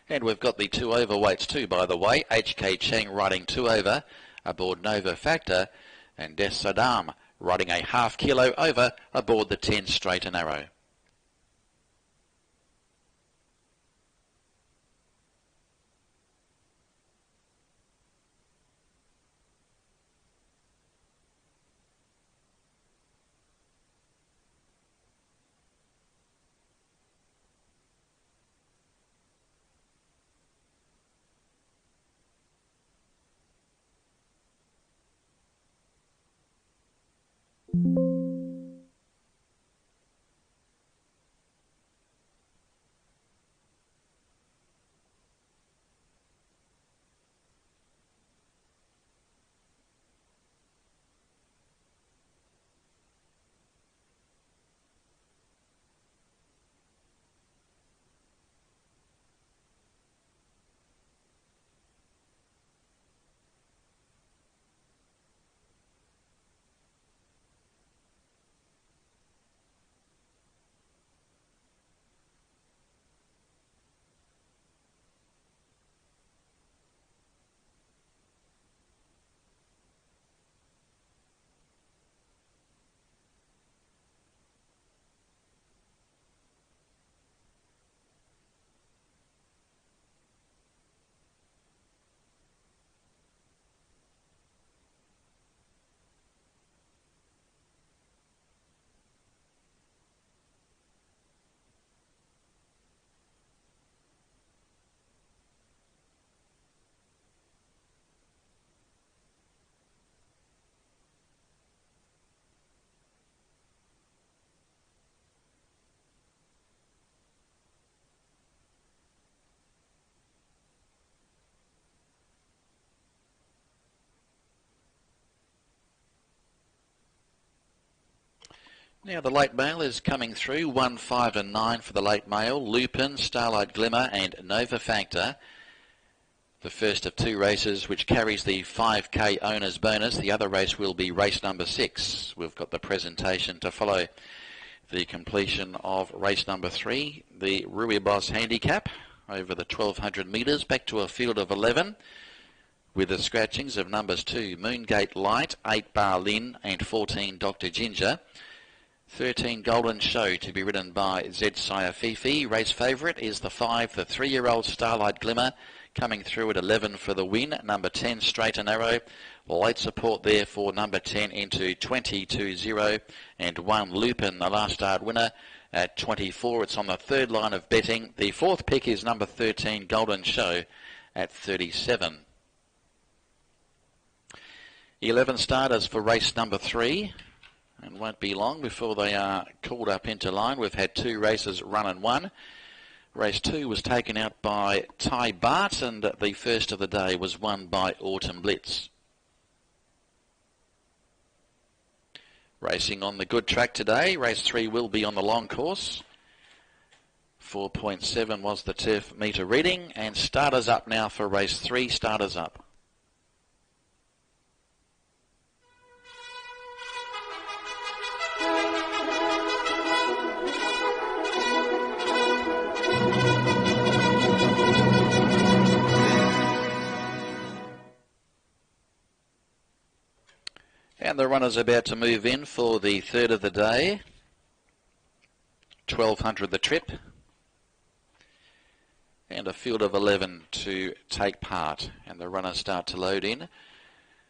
And we've got the 2 overweights too, by the way. HK Cheng riding 2 over aboard Nova Factor, and Des Saddam riding a ½ kilo over aboard the 10 Straight and Narrow. Now the late mail is coming through, 1, 5 and 9 for the late mail. Lupin, Starlight Glimmer and Nova Factor. The first of 2 races which carries the 5K owner's bonus. The other race will be race number 6. We've got the presentation to follow the completion of race number 3. The Ruby Boss Handicap over the 1200 metres back to a field of 11. With the scratchings of numbers 2 Moongate Light, 8 Bar Lin and 14 Dr. Ginger. 13 Golden Show to be ridden by Z Sire Fifi. Race favourite is the 5, the 3-year-old Starlight Glimmer, coming through at 11 for the win. Number 10 Straight and Narrow. Late support there for number 10 into 22-0. And 1 Lupin, the last start winner at 24. It's on the 3rd line of betting. The 4th pick is number 13 Golden Show at 37. 11 starters for race number 3. And won't be long before they are called up into line. We've had 2 races run and won. Race 2 was taken out by Ty Bart, and the first of the day was won by Autumn Blitz. Racing on the good track today. Race 3 will be on the long course. 4.7 was the turf metre reading, and starters up now for race 3. Starters up. And the runner's about to move in for the third of the day. 1200 the trip. And a field of 11 to take part. And the runners start to load in.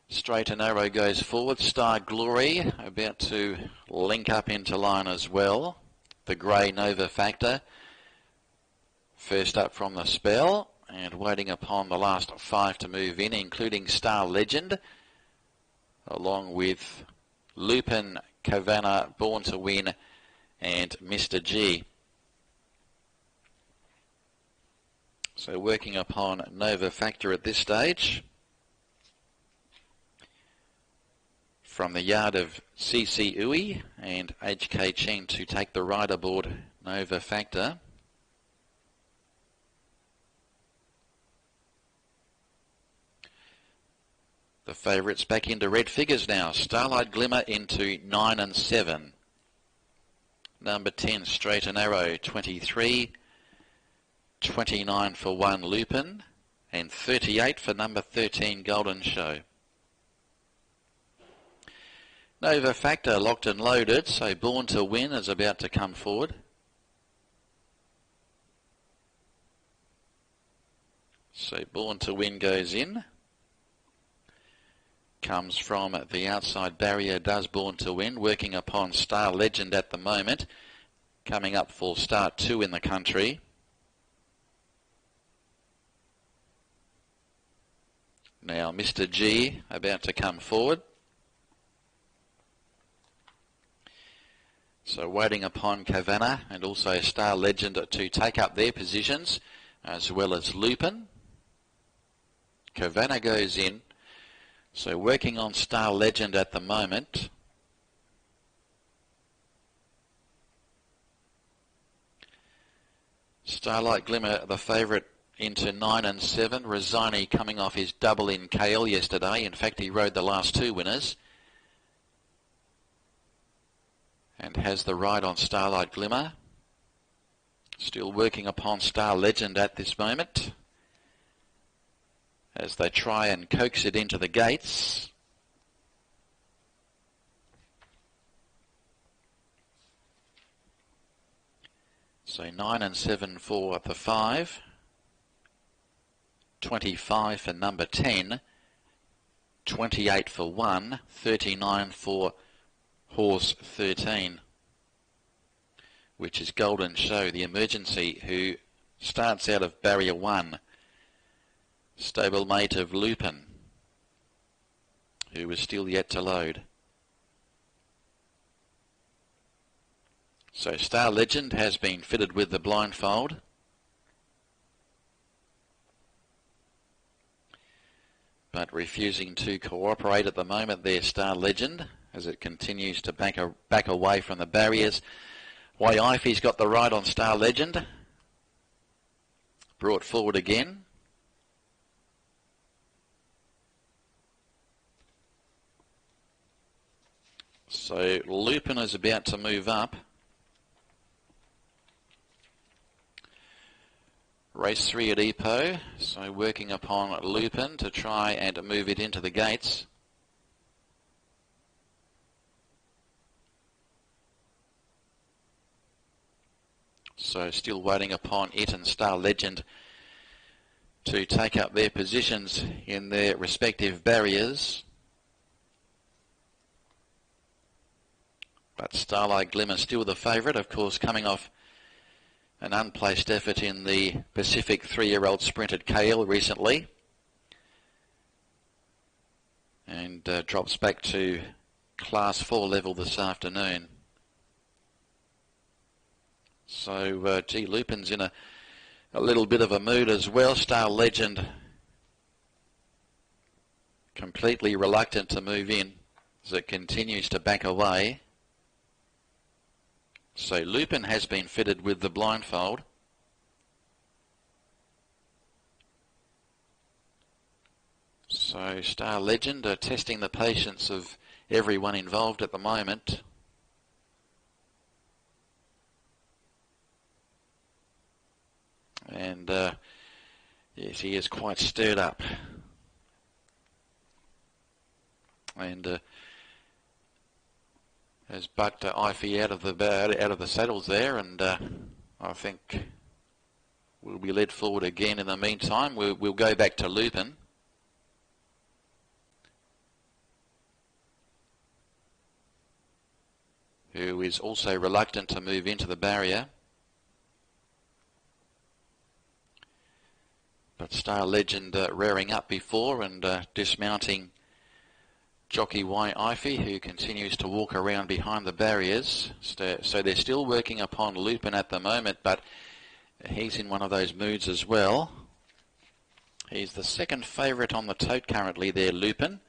Straight and Narrow goes forward. Star Glory about to link up into line as well. The grey Nova Factor first up from the spell and waiting upon the last 5 to move in, including Star Legend, along with Lupin, Cavanna, Born to Win and Mr. G. So working upon Nova Factor at this stage. From the yard of CC Uy and HK Cheng to take the ride aboard Nova Factor. The favourites back into red figures now. Starlight Glimmer into 9 and 7. Number 10 Straight and Arrow 23. 29 for 1 Lupin and 38 for number 13 Golden Show. Nova Factor locked and loaded, so Born to Win is about to come forward. So Born to Win goes in. Comes from the outside barrier, does Born to Win, working upon Star Legend at the moment. Coming up for start 2 in the country. Now Mr. G about to come forward. So waiting upon Cavanna and also Star Legend to take up their positions, as well as Lupin. Cavanna goes in. So working on Star Legend at the moment. Starlight Glimmer, the favourite, into 9 and 7. Rosani coming off his double in KL yesterday. In fact, he rode the last 2 winners. And has the ride on Starlight Glimmer. Still working upon Star Legend at this moment, as they try and coax it into the gates. So 9 and 7 for the 5. 25 for number 10. 28 for 1. 39 for horse 13, which is Golden Show, the emergency, who starts out of barrier 1. Stablemate of Lupin, who was still yet to load. So Star Legend has been fitted with the blindfold. But refusing to cooperate at the moment there, Star Legend, as it continues to back away from the barriers. Waife's got the ride on Star Legend. Brought forward again. So Lupin is about to move up. Race 3 at Ipoh, so working upon Lupin to try and move it into the gates. So still waiting upon it and Star Legend to take up their positions in their respective barriers. But Starlight Glimmer still the favourite, of course, coming off an unplaced effort in the Pacific 3-year-old sprint at KL recently. And drops back to Class 4 level this afternoon. So, gee, Lupin's in a little bit of a mood as well. Star Legend completely reluctant to move in as it continues to back away. So Lupin has been fitted with the blindfold. So Star Legend are testing the patience of everyone involved at the moment. And yes, he is quite stirred up. And has bucked Ify out of the saddles there, and I think we'll be led forward again. In the meantime, we'll go back to Lupin. Who is also reluctant to move into the barrier. But Star Legend rearing up before and dismounting jockey Y Ify, who continues to walk around behind the barriers. So they're still working upon Lupin at the moment, but he's in one of those moods as well. He's the second favourite on the tote currently there, Lupin.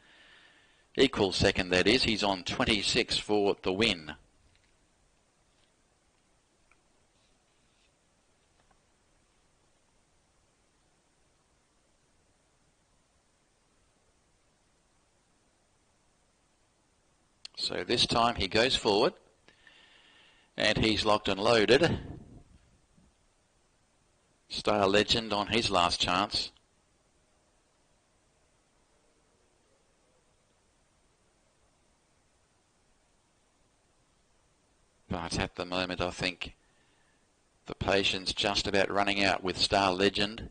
Equal second, that is. He's on 26 for the win. So this time he goes forward, and he's locked and loaded. Star Legend on his last chance. But at the moment I think the patience just about running out with Star Legend.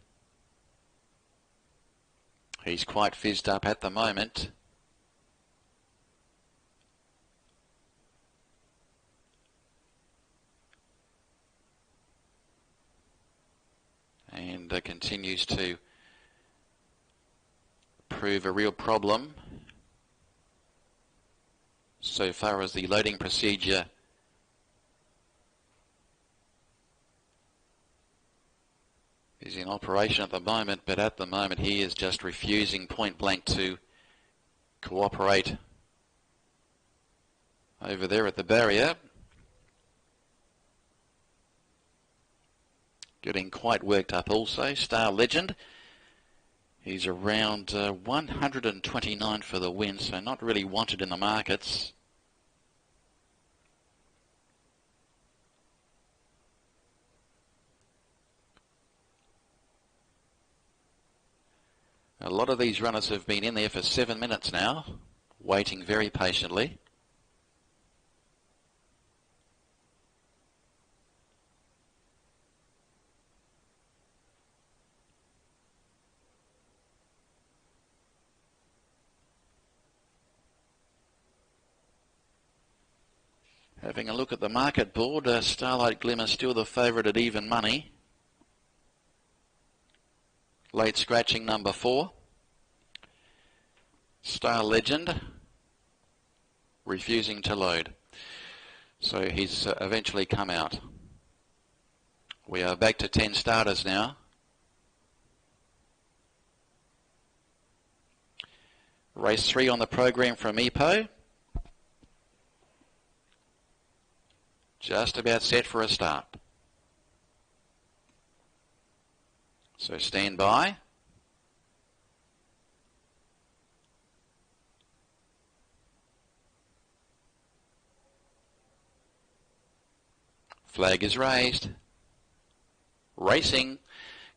He's quite fizzed up at the moment. And continues to prove a real problem so far as the loading procedure is in operation at the moment, but at the moment he is just refusing point blank to cooperate over there at the barrier. Getting quite worked up also. Star Legend. He's around 129 for the win, so not really wanted in the markets. A lot of these runners have been in there for 7 minutes now, waiting very patiently. Having a look at the market board, Starlight Glimmer still the favourite at even money. Late scratching number 4. Star Legend refusing to load. So he's eventually come out. We are back to 10 starters now. Race 3 on the program from EPO. Just about set for a start. So stand by. Flag is raised. Racing.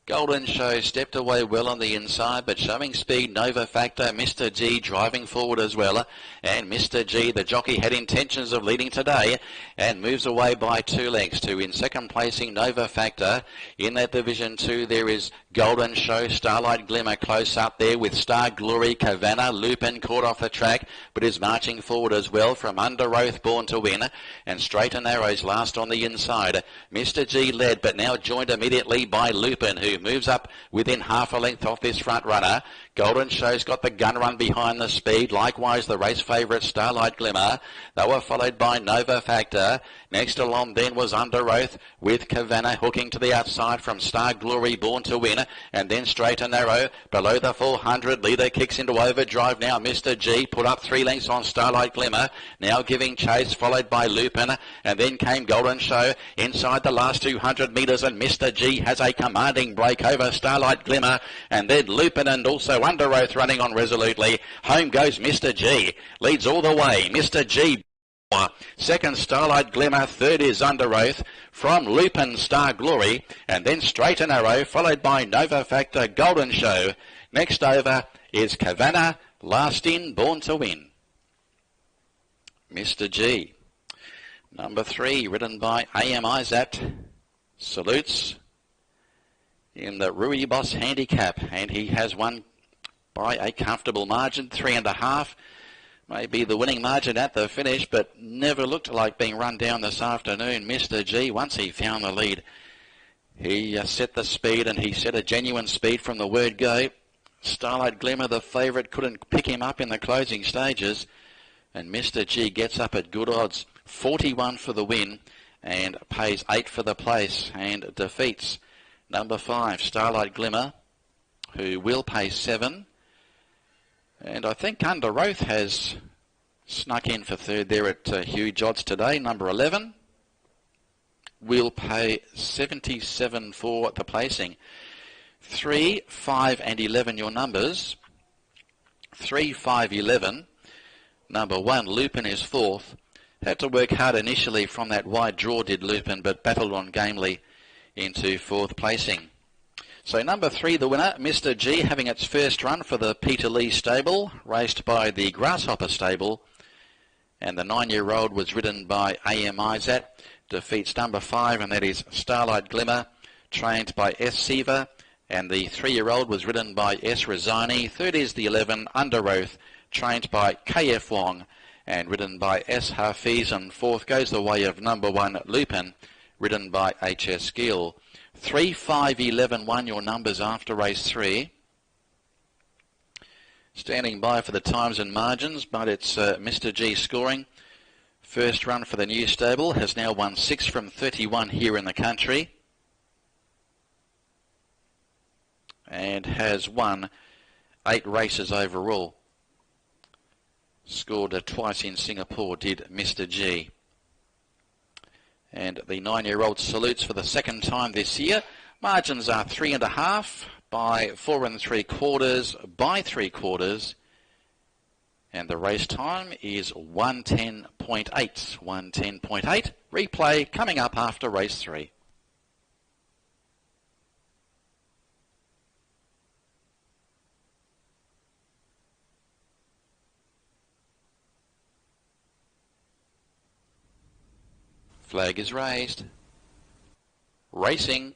Golden Show stepped away well on the inside, but showing speed. Nova Factor, Mr. G driving forward as well. And Mr. G, the jockey, had intentions of leading today and moves away by 2 lengths to in second placing Nova Factor. In that Division 2 there is Golden Show, Starlight Glimmer close up there with Star Glory, Cavanna, Lupin caught off the track but is marching forward as well from Under Oath, Born to Win, and Straight and Arrows last on the inside. Mr. G led but now joined immediately by Lupin, who moves up within half a length off this front runner. Golden Show's got the gun run behind the speed. Likewise the race favourite Starlight Glimmer. They were followed by Nova Factor. Next along then was Under Oath with Cavanna hooking to the outside from Star Glory, Born to Win, and then Straight and Narrow below the 400. Leader kicks into overdrive now. Mr. G put up 3 lengths on Starlight Glimmer, now giving chase, followed by Lupin, and then came Golden Show inside the last 200 metres, and Mr. G has a commanding break over Starlight Glimmer, and then Lupin and also Under Oath running on resolutely. Home goes Mr. G, leads all the way. Mr. G second Starlight Glimmer, third is Under Oath from Lupin, Star Glory, and then Straight and Arrow followed by Nova Factor, Golden Show. Next over is Cavanna, last in Born to Win. Mr. G Number 3, ridden by Izat, Salutes in the Rui Boss Handicap, and he has won by a comfortable margin, 3.5. Maybe the winning margin at the finish, but never looked like being run down this afternoon. Mr. G, once he found the lead, he set the speed, and he set a genuine speed from the word go. Starlight Glimmer, the favourite, couldn't pick him up in the closing stages, and Mr. G gets up at good odds, 41 for the win, and pays 8 for the place, and defeats number 5, Starlight Glimmer, who will pay 7. And I think Under Oath has snuck in for third there at huge odds today. Number 11 will pay 77 for the placing. 3, 5 and 11 your numbers. 3, 5, 11. Number 1, Lupin is 4th. Had to work hard initially from that wide draw, did Lupin, but battled on gamely into 4th placing. So number 3, the winner, Mr. G, having its first run for the Peter Lee stable, raced by the Grasshopper stable, and the 9-year-old was ridden by Izat, defeats number 5, and that is Starlight Glimmer, trained by S. Siva, and the 3-year-old was ridden by S. Razani. Third is the 11, Under Oath, trained by KF Wong, and ridden by S. Hafiz, and 4th goes the way of number 1, Lupin, ridden by H.S. Gill. 3, 5, 11, 1 your numbers after race 3. Standing by for the times and margins, but it's Mr. G scoring. First run for the new stable, has now won 6 from 31 here in the country, and has won 8 races overall. Scored twice in Singapore, did Mr. G. And the 9-year-old Salutes for the second time this year. Margins are 3.5 by 4 3/4 by 3/4. And the race time is 110.8. 110.8. Replay coming up after race 3. Flag is raised. Racing.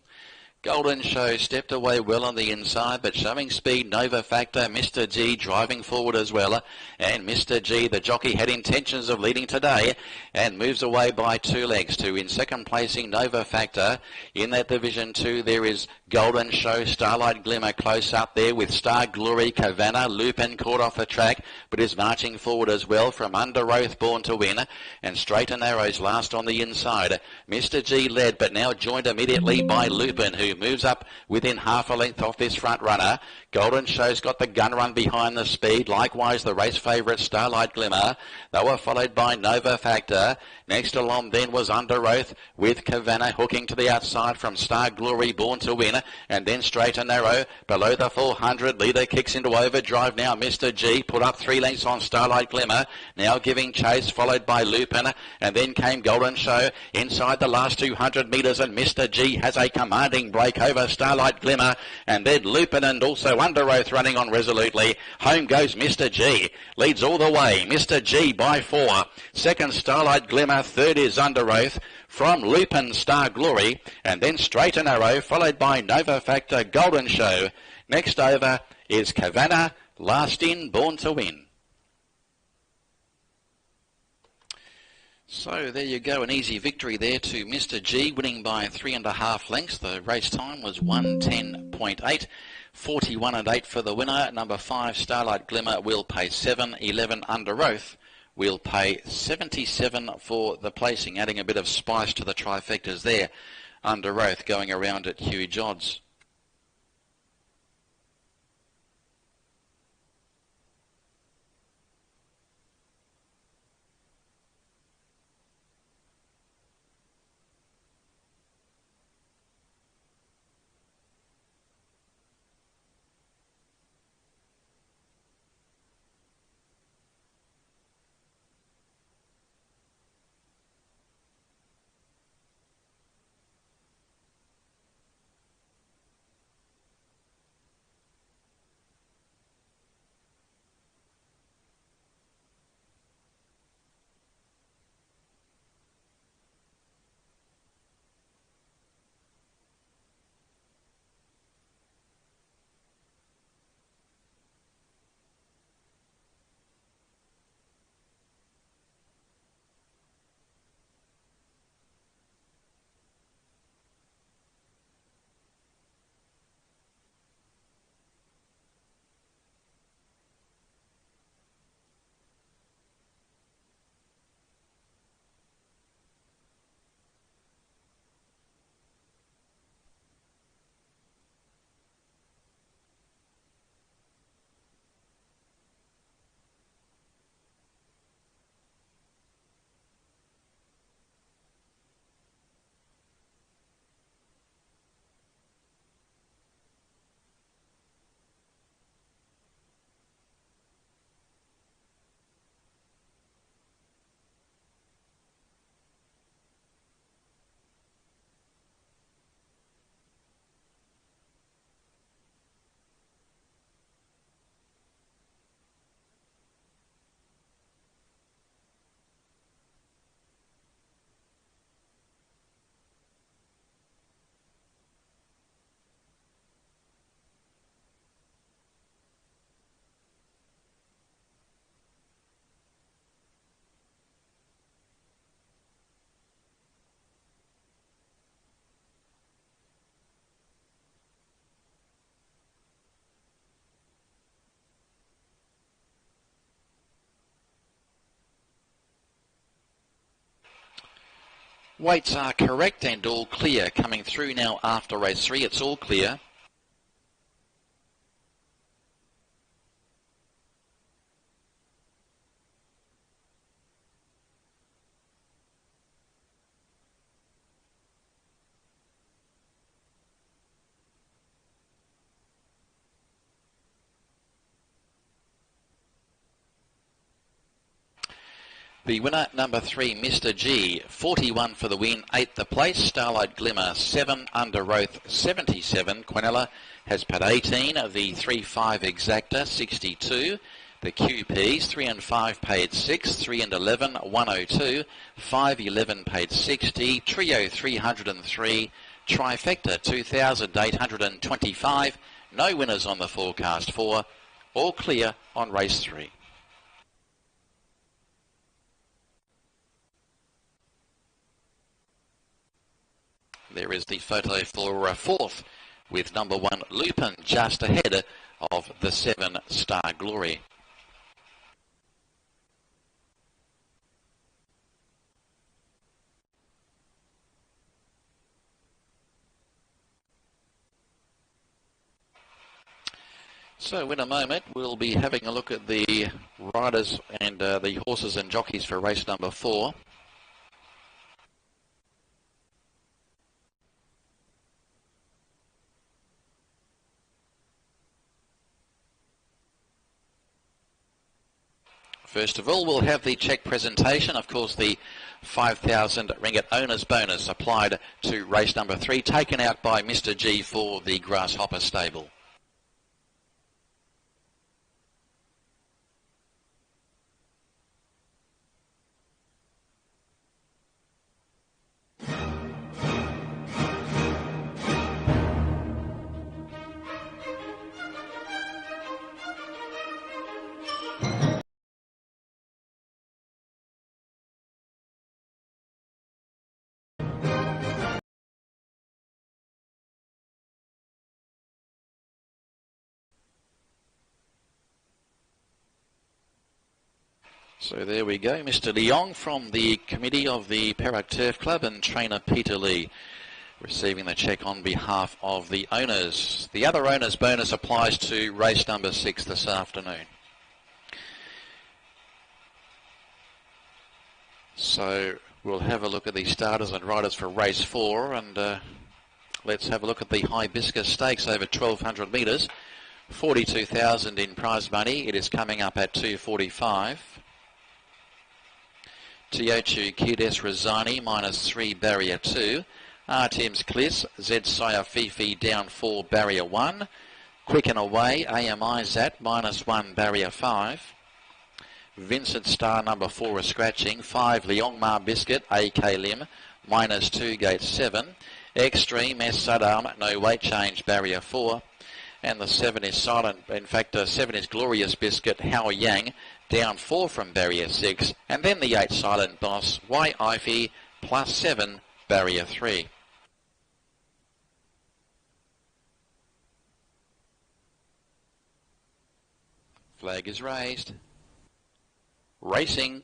Golden Show stepped away well on the inside, but showing speed, Nova Factor, Mr. G driving forward as well. And Mr. G, the jockey, had intentions of leading today and moves away by 2 lengths to in second placing Nova Factor. In that Division 2, there is Golden Show, Starlight Glimmer close up there with Star Glory, Cavanna, Lupin caught off the track, but is marching forward as well from Under Oath, Born to Win, and Straight and Narrows last on the inside. Mr. G led, but now joined immediately by Lupin, who moves up within half a length off this front runner. Golden Show's got the gun run behind the speed. Likewise, the race favourite Starlight Glimmer. They were followed by Nova Factor. Next along then was Under Oath with Cavanna hooking to the outside from Star Glory, Born to Win, and then Straight and Narrow below the 400. Leader kicks into overdrive now. Mr. G put up 3 lengths on Starlight Glimmer, now giving chase, followed by Lupin, and then came Golden Show inside the last 200 metres, and Mr. G has a commanding break over Starlight Glimmer, and then Lupin and also Under Oath running on resolutely. Home goes Mr. G, leads all the way, Mr. G by 4. Second Starlight Glimmer, third is Under Oath from Lupin, Star Glory, and then Straight and Narrow, followed by Nova Factor, Golden Show. Next over is Cavanna, last in, Born to Win. So there you go, an easy victory there to Mr. G, winning by 3.5 lengths. The race time was 110.8. 41 and 8 for the winner. Number 5, Starlight Glimmer, will pay 7. 11, Under Oath, will pay 77 for the placing, adding a bit of spice to the trifectas there. Under Oath going around at huge odds. Weights are correct and all clear. Coming through now after race 3, it's all clear. The winner, number 3, Mr. G, 41 for the win, 8th the place. Starlight Glimmer, 7, Under Oath, 77. Quinella has paid 18. The 3-5 Exacta, 62. The QPs, 3 and 5 paid 6, 3 and 11, 102. 5-11 paid 60. Trio, 303. Trifecta, 2,825. No winners on the forecast 4. All clear on race 3. There is the photo for 4th with number 1 Lupin just ahead of the 7 Star Glory. So in a moment we'll be having a look at the riders and the horses and jockeys for race number 4. First of all, we'll have the check presentation. Of course, the 5,000 ringgit owner's bonus applied to race number 3, taken out by Mr. G for the Grasshopper stable. So there we go, Mr. Leong from the committee of the Perak Turf Club and trainer Peter Lee receiving the cheque on behalf of the owners. The other owner's bonus applies to race number 6 this afternoon. So we'll have a look at the starters and riders for race 4, and let's have a look at the Hibiscus Stakes over 1,200 metres. 42,000 in prize money. It is coming up at 245. Teochu Kides Razani -3 barrier 2. Artem's Kliss, Z Sire Fifi down 4 barrier 1. Quick and Away AMI Zat -1 barrier 5. Vincent Star number 4 is scratching. 5 Leongmar Biscuit AK Lim -2 gate 7. Extreme S Saddam no weight change barrier 4. And the 7 is silent. In fact, 7 is Glorious Biscuit Hao Yang down 4 from barrier 6. And then the 8 Silent Boss Y Ify +7 barrier 3. Flag is raised. Racing.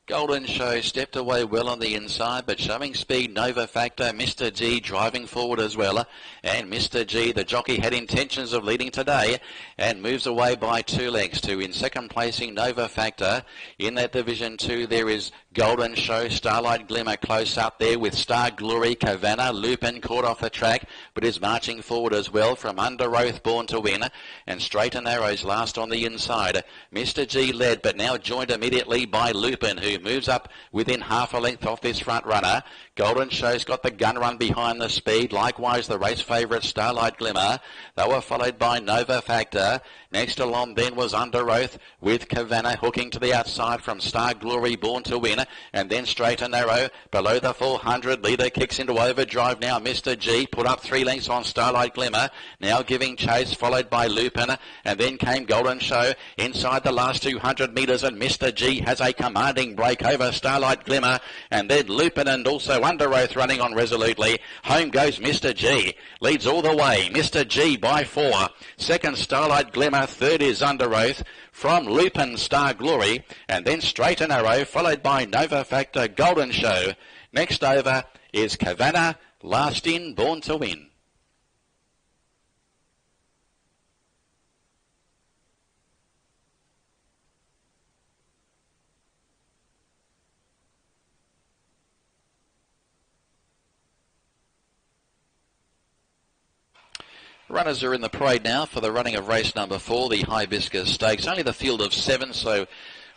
Golden Show stepped away well on the inside, but showing speed, Nova Factor, Mr. G driving forward as well. And Mr. G, the jockey, had intentions of leading today and moves away by 2 lengths to in second placing Nova Factor. In that division 2, there is Golden Show, Starlight Glimmer close up there with Star Glory, Cavanna, Lupin caught off the track, but is marching forward as well from Under Oath, Born to Win, and Straight and Arrows last on the inside. Mr. G led, but now joined immediately by Lupin, who moves up within half a length off this front runner. Golden Show's got the gun run behind the speed. Likewise, the race favourite Starlight Glimmer. They were followed by Nova Factor. Next along then was Under Oath with Cavanna hooking to the outside from Star Glory, Born to Win, and then Straight and Narrow below the 400. Leader kicks into overdrive now. Mr. G put up 3 lengths on Starlight Glimmer, now giving chase, followed by Lupin, and then came Golden Show inside the last 200 metres, and Mr. G has a commanding break over Starlight Glimmer, and then Lupin and also Under Oath running on resolutely. Home goes Mr. G, leads all the way. Mr. G by 4. Second Starlight Glimmer runner. Third is Under Oath from Lupin Star Glory, and then Straight and Arrow, followed by Nova Factor Golden Show. Next over is Cavana, Last In, Born to Win. Runners are in the parade now for the running of race number 4, the Hibiscus Stakes. Only the field of 7, so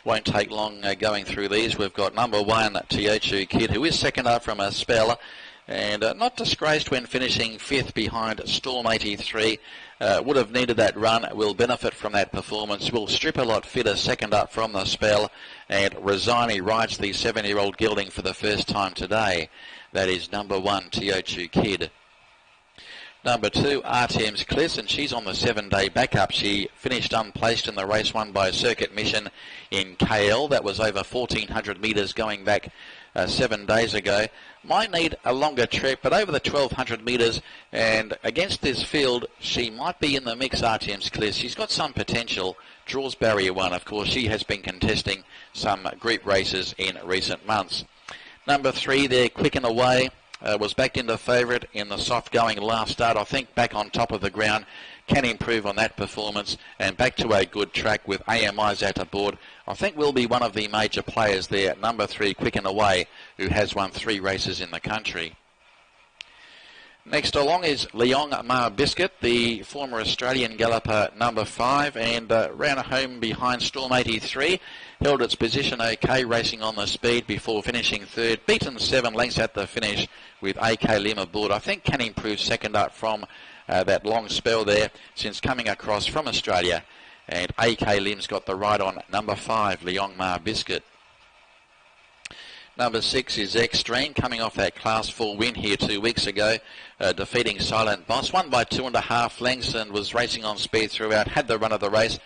won't take long going through these. We've got number 1, Teochu Kid, who is second up from a spell, and not disgraced when finishing 5th behind Storm 83. Would have needed that run, will benefit from that performance, will strip a lot fitter second up from the spell, and Rosani rides the 7-year-old gelding for the first time today. That is number 1, Teochu Kid. Number 2, Artem's Cliss, and she's on the 7-day backup. She finished unplaced in the race won by Circuit Mission in KL. That was over 1,400 metres going back 7 days ago. Might need a longer trip, but over the 1,200 metres, and against this field, she might be in the mix, Artem's Cliss. She's got some potential. Draws barrier 1, of course. She has been contesting some group races in recent months. Number 3 there, Quick and Away. Was backed into favourite in the soft-going last start. I think back on top of the ground, can improve on that performance, and back to a good track with AMI's at aboard. I think will be one of the major players there. Number 3, Quick and Away, who has won 3 races in the country. Next along is Leong Ma Biscuit, the former Australian galloper, number 5, and ran home behind Storm 83. Held its position okay, racing on the speed before finishing 3rd. Beaten 7 lengths at the finish with AK Lim aboard. I think can improve second up from that long spell there since coming across from Australia. And AK Lim's got the ride on number 5, Leong Ma Biscuit. Number 6 is Extreme, coming off that Class 4 win here 2 weeks ago, defeating Silent Boss. Won by 2.5 lengths and was racing on speed throughout, had the run of the race.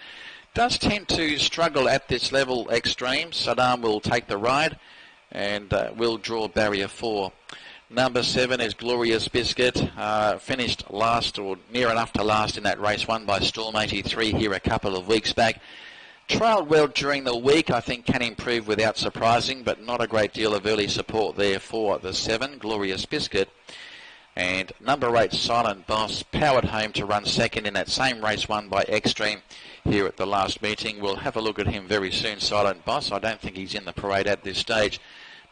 Does tend to struggle at this level, Extreme. Saddam will take the ride and will draw barrier 4. Number 7 is Glorious Biscuit, finished last or near enough to last in that race, won by Storm 83 here a couple of weeks back. Trailed well during the week, I think can improve without surprising, but not a great deal of early support there for the 7, Glorious Biscuit. And number 8, Silent Boss, powered home to run second in that same race won by Extreme here at the last meeting. We'll have a look at him very soon, Silent Boss. I don't think he's in the parade at this stage,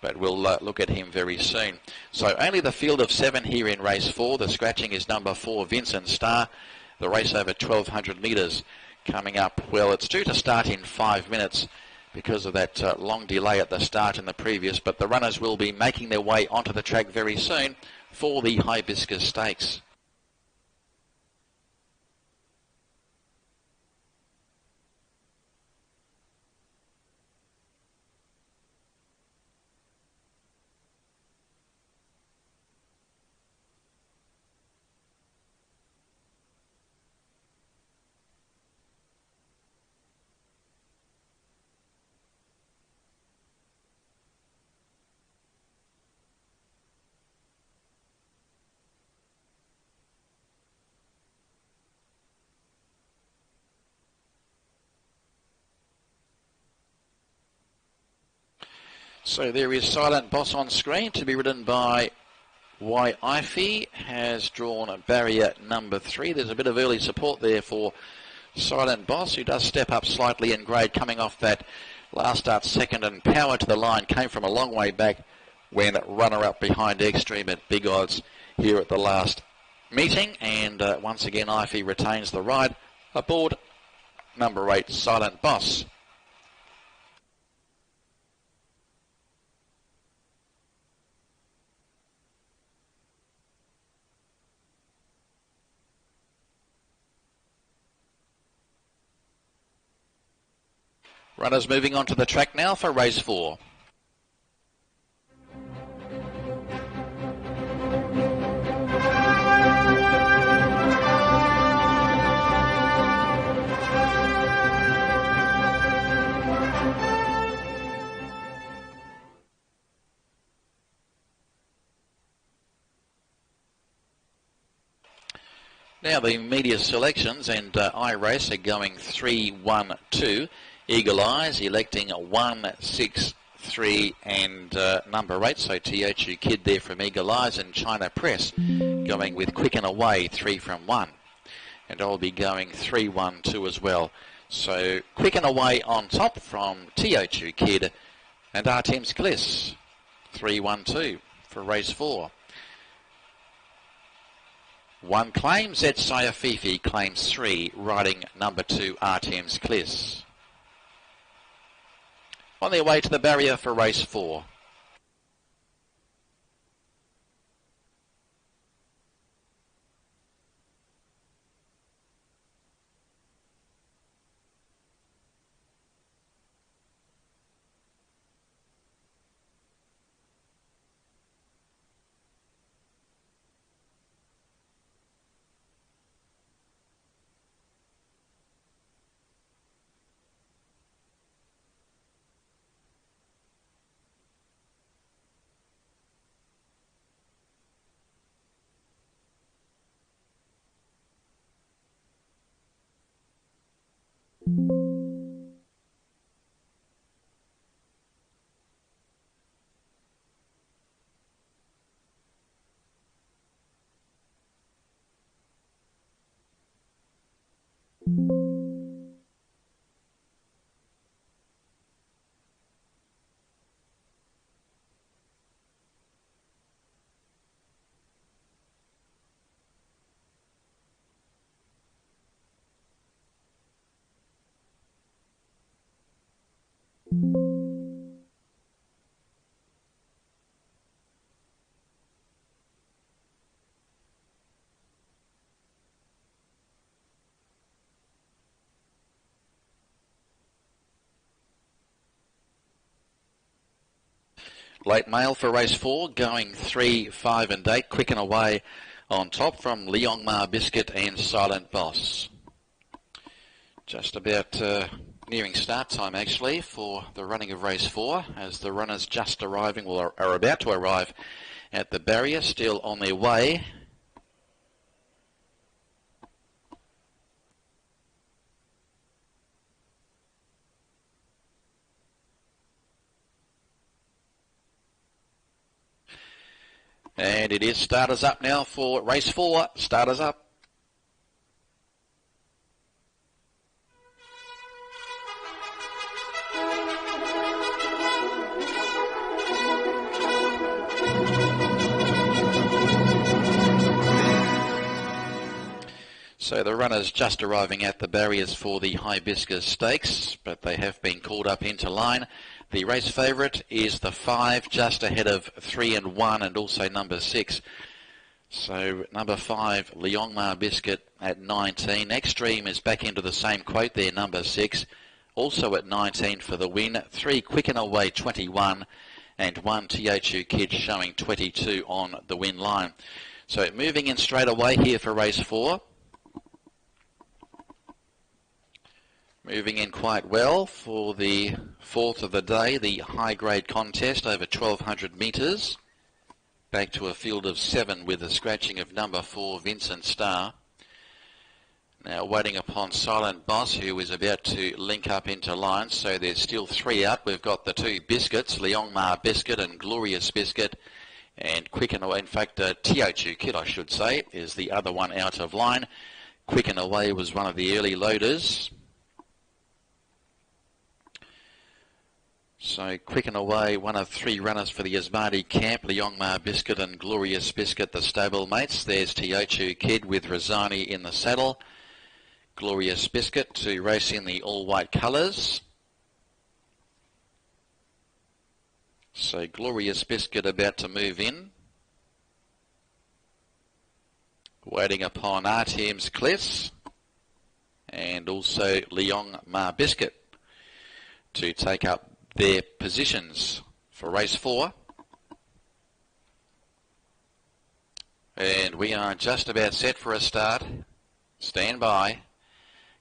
but we'll look at him very soon. So only the field of 7 here in race 4. The scratching is number 4, Vincent Star. The race over 1,200 metres. Coming up, well, it's due to start in 5 minutes because of that long delay at the start in the previous, but the runners will be making their way onto the track very soon for the Hibiscus Stakes. So there is Silent Boss on screen to be ridden by Y. Ify, has drawn a barrier number 3. There's a bit of early support there for Silent Boss, who does step up slightly in grade, coming off that last start second, and power to the line. Came from a long way back when runner-up behind Extreme at big odds here at the last meeting. And once again, Ify retains the ride aboard number 8, Silent Boss. Runners moving on to the track now for race 4. Now the media selections, and I Race are going 3-1-2. Eagle Eyes electing 1, 6, 3 and number 8. So THU Kid there from Eagle Eyes, and China Press going with Quick and Away 3 from 1. And I'll be going 3-1-2 as well. So Quick and Away on top from THU Kid, and Artem's Kliss 3-1-2 for race 4. One claim, Zetsaya Fifi claims 3, riding number 2 Artem's Kliss. On their way to the barrier for race 4. Late mail for race 4, going 3, 5 and 8. Quick and Away on top from Liongma Biscuit and Silent Boss. Just about nearing start time actually for the running of race 4, as the runners just arriving, or are about to arrive at the barrier, still on their way. And it is starters up now for race 4. Starters up. So the runners just arriving at the barriers for the Hibiscus Stakes, but they have been called up into line. The race favourite is the 5, just ahead of 3 and 1, and also number 6. So number 5, Liongma Biscuit at 19. Extreme is back into the same quote there, number 6. Also at 19 for the win. 3, Quick and Away 21, and 1, THU Kid showing 22 on the win line. So moving in straight away here for race 4. Moving in quite well for the 4th of the day, the high-grade contest over 1,200 metres. Back to a field of 7 with the scratching of number 4, Vincent Starr. Now waiting upon Silent Boss, who is about to link up into line. So there's still 3 out. We've got the 2 biscuits, Liongma Biscuit and Glorious Biscuit. And Quick and Away, in fact, THU Kid, I should say, is the other one out of line. Quick and Away was one of the early loaders. So Quick and Away, one of 3 runners for the Asmadi camp, Liongma Biscuit and Glorious Biscuit, the stable mates. There's THU Kid with Razani in the saddle. Glorious Biscuit to race in the all-white colours. So Glorious Biscuit about to move in. Waiting upon Artem's Kliss and also Liongma Biscuit to take up their positions for race 4. And we are just about set for a start. Stand by.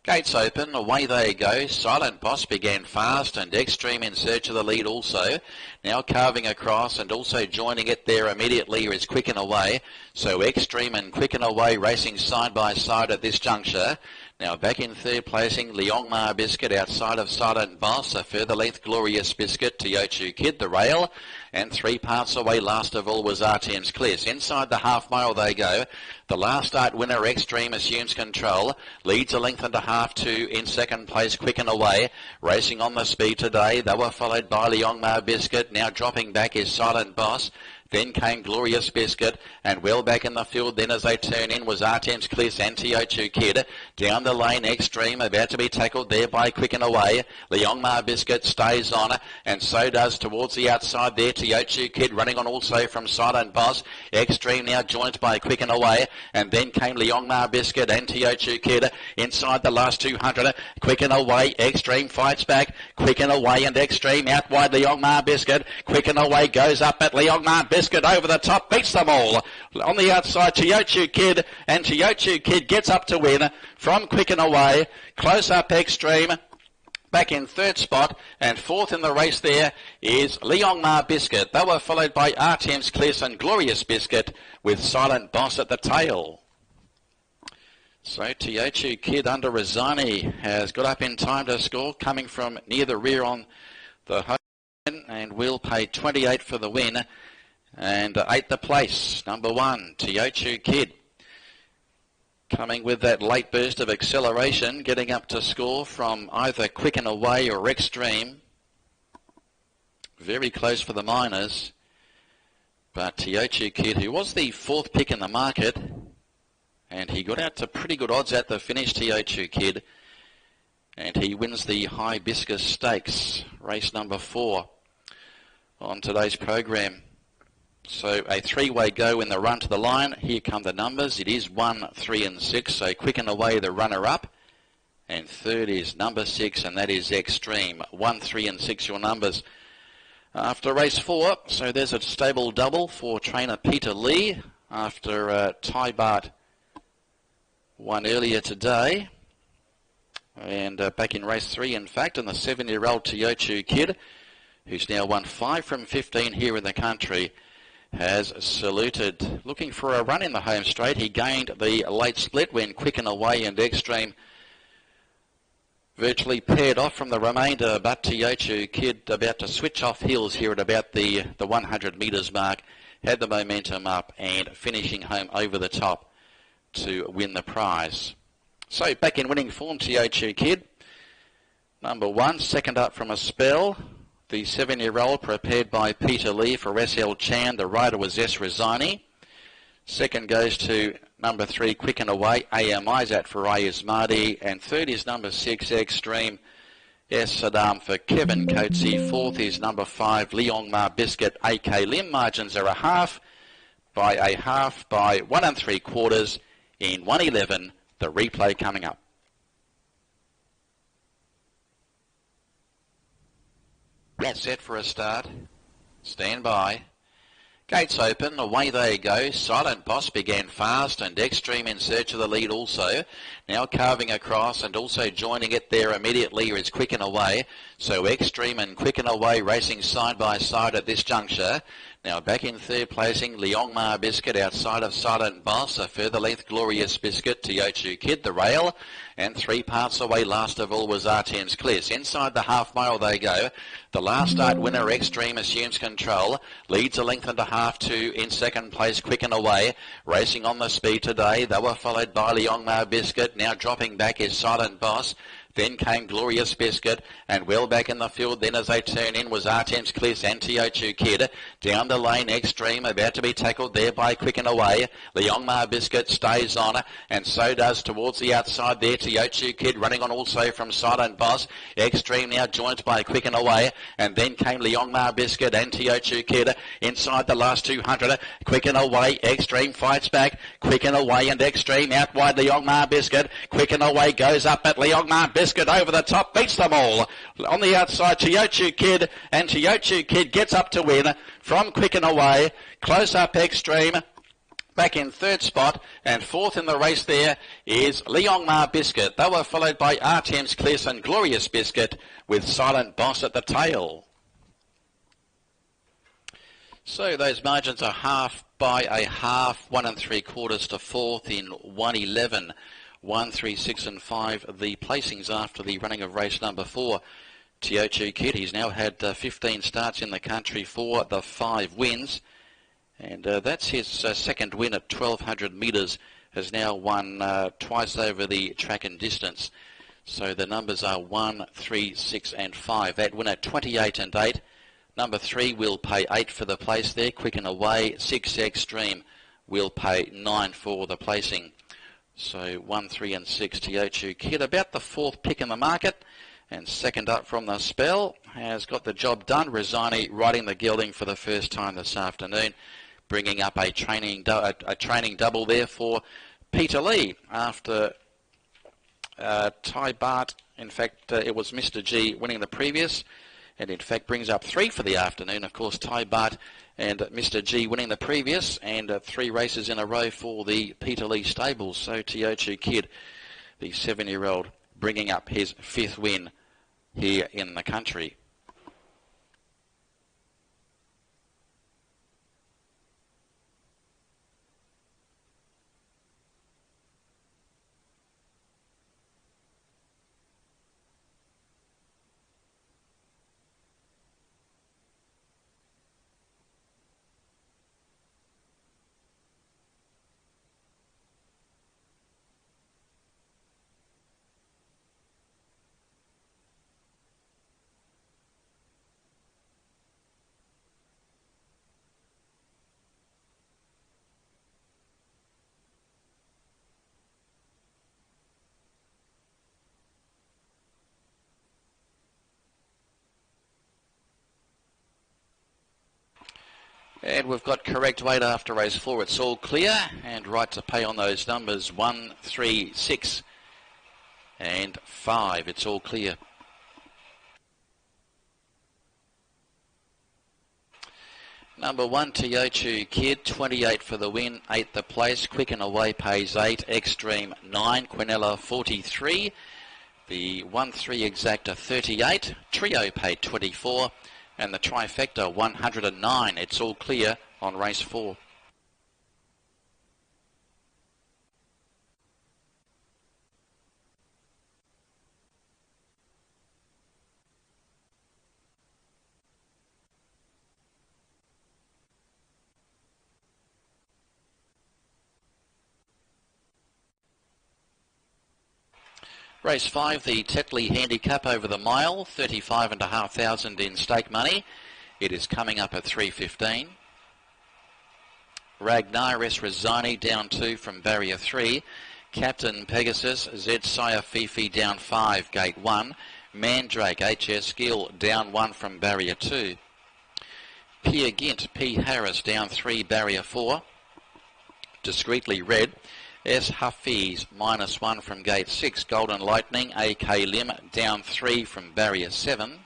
Gates open, away they go. Silent Boss began fast and Extreme in search of the lead also. Now carving across and also joining it there immediately is Quick and Away. So Extreme and Quick and Away racing side by side at this juncture. Now back in third placing, Leongmar Biscuit outside of Silent Boss. A further length, Glorious Biscuit, Teochu Kid, the rail. And 3 parts away, last of all, was Artem's Cliss. Inside the half mile they go. The last start winner, Extreme, assumes control. Leads a length and a half to in second place, Quick and Away. Racing on the speed today. They were followed by Leongmar Biscuit. Now dropping back is Silent Boss. Then came Glorious Biscuit, and well back in the field then as they turn in was Artem's Cliss and Teochu Kid. Down the lane, Extreme, about to be tackled there by Quick and Away. Leongmar Biscuit stays on, and so does towards the outside there Teochu Kid, running on also from Silent Boss. Extreme now joined by Quick and Away, and then came Leongmar Biscuit and Teochu Kid inside the last 200. Quick and Away, Extreme fights back. Quick and Away and Extreme out wide Leongmar Biscuit. Quick and Away goes up at Leongmar Biscuit. Over the top, beats them all. On the outside, Teochu Kid, and Teochu Kid gets up to win from Quick and Away. Close up, Extreme. Back in third spot, and fourth in the race there is Leongmar Biscuit. They were followed by Artem's Cliss and Glorious Biscuit with Silent Boss at the tail. So Teochu Kid under Rosani has got up in time to score, coming from near the rear on the home, and will pay 28 for the win. And 8th the place, number 1, Teochu Kid. Coming with that late burst of acceleration, getting up to score from either Quick and Away or Extreme. Very close for the minors. But Teochu Kid, who was the 4th pick in the market, and he got out to pretty good odds at the finish, Teochu Kid. And he wins the Hibiscus Stakes, race number 4 on today's program. So a 3-way go in the run to the line. Here come the numbers. It is 1, 3 and 6. So Quick and Away the runner-up. And third is number 6, and that is Extreme. 1, 3 and 6 your numbers. After race 4, so there's a stable double for trainer Peter Lee after Ty Bart won earlier today. And back in race 3, in fact, and the 7-year-old Teochu Kid, who's now won 5 from 15 here in the country, has saluted. Looking for a run in the home straight. He gained the late split when Quick and Away and Extreme virtually paired off from the remainder, but Teochu Kid about to switch off heels here at about the 100 metres mark, had the momentum up and finishing home over the top to win the prize. So back in winning form, Teochu Kid, number 1, second up from a spell. The 7-year-old prepared by Peter Lee for S.L. Chan. The rider was S. Rosani. Second goes to number 3, Quick and Away. AMI's at for Ayaz Mahdi. And third is number 6, Extreme. S. Saddam for Kevin Coatsey. Fourth is number 5, Leongmar Biscuit. AK Lim. Margins are a half by 1 3/4 in 1:11. The replay coming up. That's set for a start. Stand by. Gates open, away they go. Silent Boss began fast and Extreme in search of the lead also. Now carving across and also joining it there immediately is Quick and Away. So Extreme and Quick and Away racing side by side at this juncture. Now back in third placing, Leongmar Biscuit outside of Silent Boss. A further length, Glorious Biscuit, Teochu Kid, the rail. And 3 parts away, last of all, was Artem's Cliss. Inside the half mile they go. The last start winner, Extreme, assumes control. Leads a length and a half to in second place, Quick and Away. Racing on the speed today. They were followed by Leongmar Biscuit. Now dropping back is Silent Boss. Then came Glorious Biscuit, and well back in the field then as they turn in was Artem's Cliss and Teochu Kid. Down the lane, Extreme, about to be tackled there by Quick and Away. Leongmar Biscuit stays on, and so does towards the outside there Teochu Kid, running on also from Silent Boss. Extreme now joined by Quick and Away, and then came Leongmar Biscuit and Teochu Kid inside the last 200. Quick and Away, Extreme fights back. Quick and Away and Extreme out wide Leongmar Biscuit. Quick and Away goes up at Leongmar Biscuit. Over the top, beats them all. On the outside, Teochu Kid, and Teochu Kid gets up to win from Quick and Away. Close up, Extreme. Back in third spot, and fourth in the race there is Liongmar Biscuit. They were followed by Artem's Cliss and Glorious Biscuit with Silent Boss at the tail. So those margins are half by a half, 1 3/4 to fourth in 1:11, 1, 3, 6 and 5. The placings after the running of race number 4. Teochew Kid, he's now had 15 starts in the country for the 5 wins. And that's his second win at 1,200 metres. Has now won twice over the track and distance. So the numbers are 1, 3, 6 and 5. That winner 28 and 8. Number 3 will pay 8 for the place there. Quick and Away. 6 Extreme will pay 9 for the placing. So 1, 3 and 6 Teochew Kid. About the fourth pick in the market. And second up from the spell has got the job done. Rosani riding the gelding for the first time this afternoon. Bringing up a training double there for Peter Lee after Ty Bart. In fact, it was Mr. G winning the previous, and in fact brings up 3 for the afternoon. Of course, Ty Bart and Mr. G winning the previous, and 3 races in a row for the Peter Lee stables. So Teochew Kid, the 7-year-old, bringing up his 5th win here in the country. And we've got correct weight after race 4. It's all clear, and right to pay on those numbers 1, 3, 6 and 5. It's all clear. Number 1, Teochew Kid, 28 for the win, 8 the place. Quick and Away pays 8, Extreme 9, Quinella 43. The 1-3 exacta 38, Trio paid 24. And the trifecta 109. It's all clear on race 4. Race 5, the Tetley Handicap over the mile, 35,500 in stake money. It is coming up at 3:15. Ragnaris Rosani down 2 from barrier 3. Captain Pegasus, Z Sire Fifi down 5, gate 1. Mandrake HS Gill down 1 from barrier 2. Peer Gint P Harris down 3, barrier 4. Discreetly Red. S. Hafiz -1 from gate 6. Golden Lightning AK Lim down 3 from barrier 7.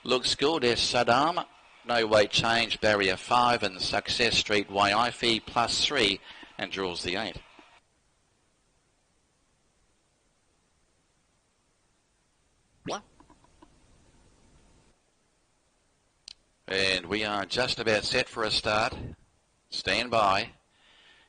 Looks Good S. Saddam, no weight change, barrier 5, and Success Street YIFI +3 and draws the 8. And we are just about set for a start. Stand by.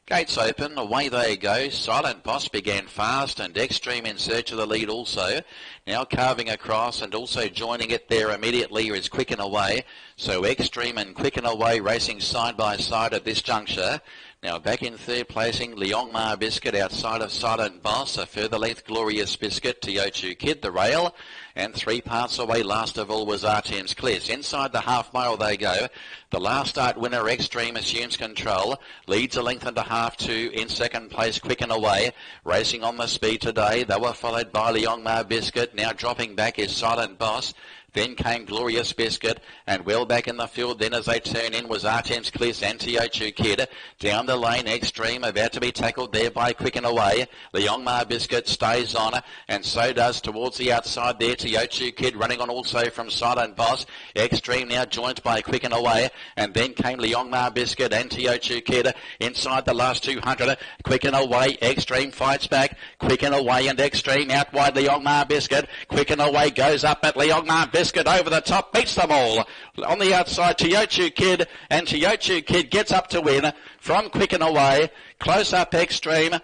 Gates open, away they go. Silent Boss began fast, and Extreme in search of the lead also. Now carving across, and also joining it there immediately is Quick and Away. So Extreme and Quick and Away racing side by side at this juncture. Now back in third placing, Liongmar Biscuit outside of Silent Boss. A further length, Glorious Biscuit, Teochew Kid, the rail. And 3 parts away, last of all, was Artem's Cliss. Inside the half mile they go. The last start winner, Extreme, assumes control. Leads a length and a half to in second place, Quick and Away. Racing on the speed today. They were followed by Liongmar Biscuit. Now dropping back is Silent Boss. Then came Glorious Biscuit, and well back in the field then as they turn in was Artem's Cliss and Tiochu Kid. Down the lane, Extreme, about to be tackled there by Quick and Away. The Yongma Biscuit stays on, and so does towards the outside there Tiochu Kid, running on also from Silent Boss. Extreme now joined by Quick and Away, and then came the Yongma Biscuit and Tiochu Kid inside the last 200. Quick and Away, Extreme fights back. Quick and Away and Extreme out wide the Yongma Biscuit. Quick and Away goes up at the Yongma Biscuit over the top, beats them all. On the outside, Tiochu Kid, and Tiochu Kid gets up to win from Quick and Away. Close up Extreme,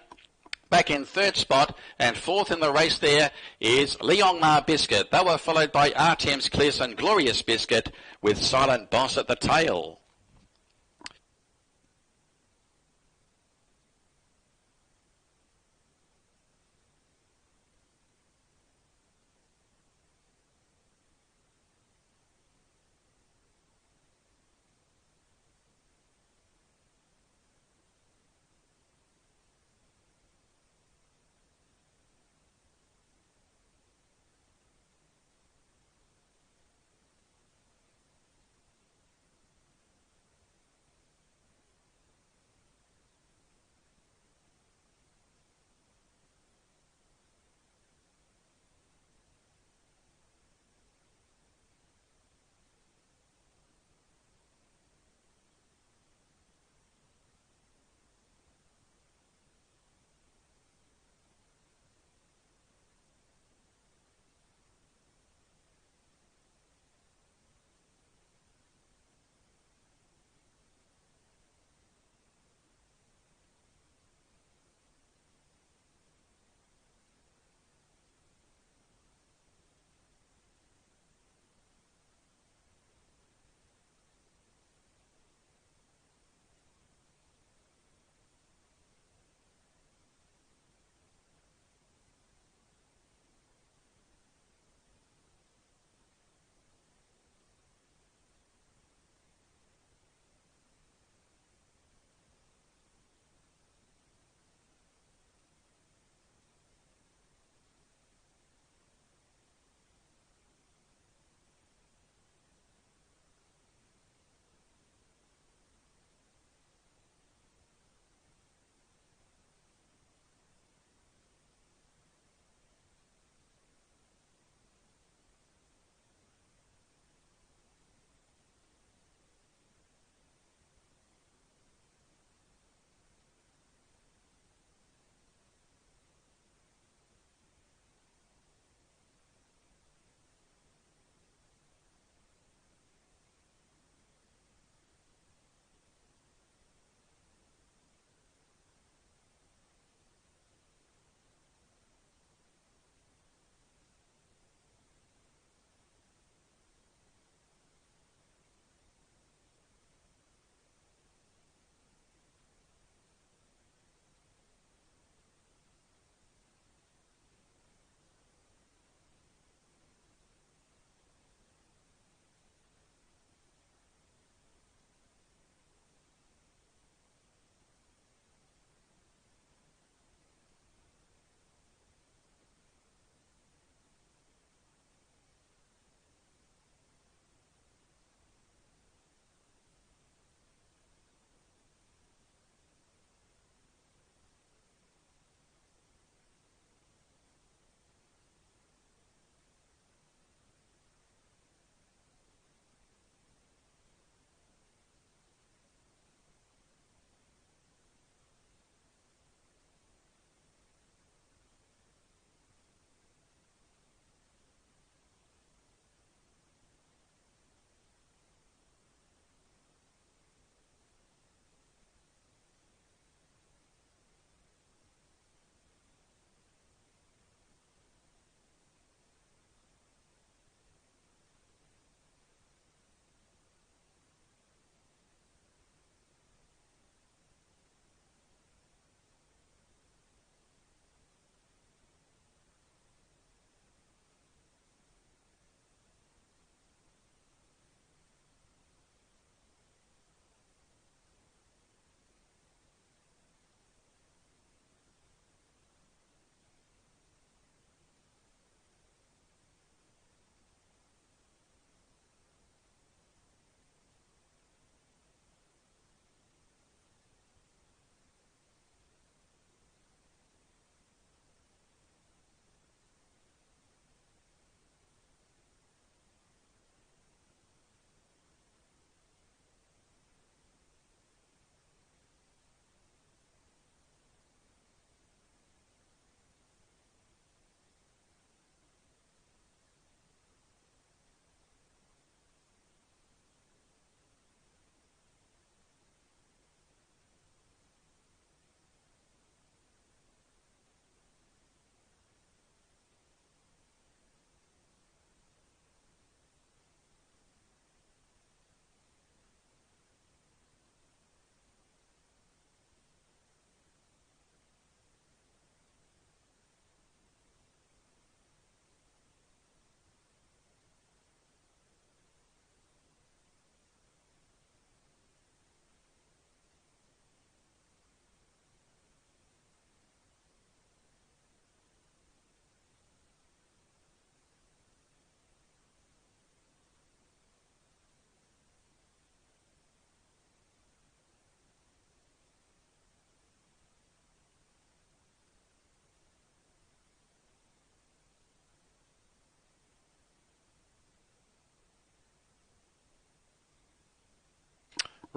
back in third spot, and fourth in the race there is Leongma Biscuit. They were followed by Artem's Cliss and Glorious Biscuit with Silent Boss at the tail.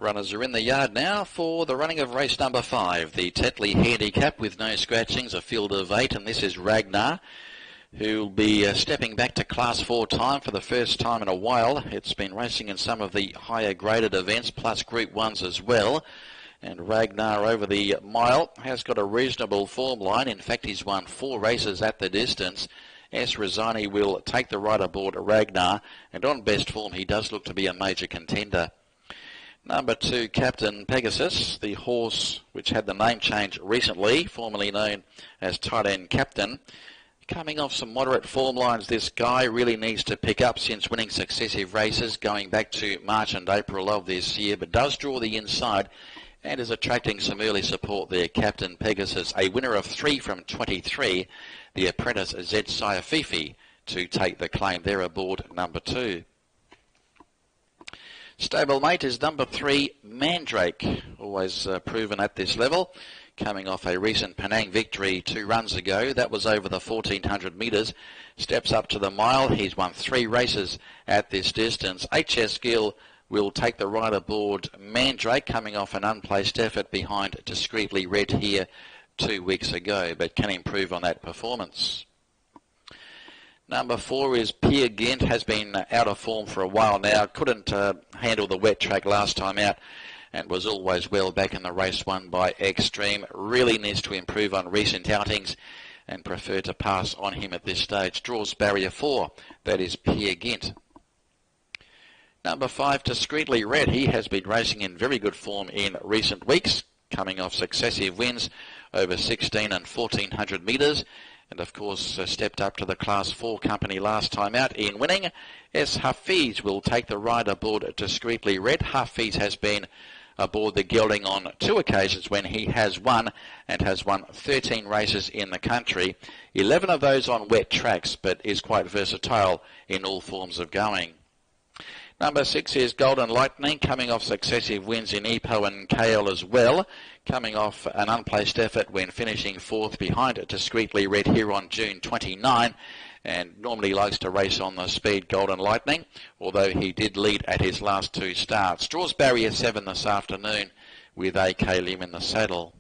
Runners are in the yard now for the running of race number 5, the Tetley Handicap with no scratchings, a field of 8, and this is Ragnar, who'll be stepping back to Class 4 time for the first time in a while. It's been racing in some of the higher graded events, plus Group 1s as well. And Ragnar over the mile has got a reasonable form line. In fact, he's won 4 races at the distance. S. Rosani will take the ride aboard Ragnar, and on best form he does look to be a major contender. Number 2, Captain Pegasus, the horse which had the name change recently, formerly known as Tight End Captain. Coming off some moderate form lines, this guy really needs to pick up since winning successive races going back to March and April of this year, but does draw the inside and is attracting some early support there. Captain Pegasus, a winner of 3 from 23, the apprentice Zed Fifi to take the claim there aboard number 2. Stablemate is number 3, Mandrake, always proven at this level. Coming off a recent Penang victory 2 runs ago, that was over the 1400 metres. Steps up to the mile. He's won 3 races at this distance. HS Gill will take the ride aboard Mandrake, coming off an unplaced effort behind Discreetly Red here 2 weeks ago, but can improve on that performance. Number 4 is Peer Gent, has been out of form for a while now. Couldn't handle the wet track last time out and was always well back in the race won by Extreme. Really needs to improve on recent outings and prefer to pass on him at this stage. Draws barrier 4, that is Peer Gent. Number 5, Discreetly Red. He has been racing in very good form in recent weeks, coming off successive wins over 16 and 1400 metres. And of course stepped up to the Class 4 company last time out in winning. S. Hafiz will take the ride aboard Discreetly Red. Hafiz has been aboard the gelding on 2 occasions when he has won, and has won 13 races in the country, 11 of those on wet tracks, but is quite versatile in all forms of going. Number 6 is Golden Lightning, coming off successive wins in EPO and KL as well, coming off an unplaced effort when finishing 4th behind Discreetly Red here on June 29, and normally likes to race on the speed Golden Lightning, although he did lead at his last 2 starts. Draws barrier 7 this afternoon with AK Lim in the saddle.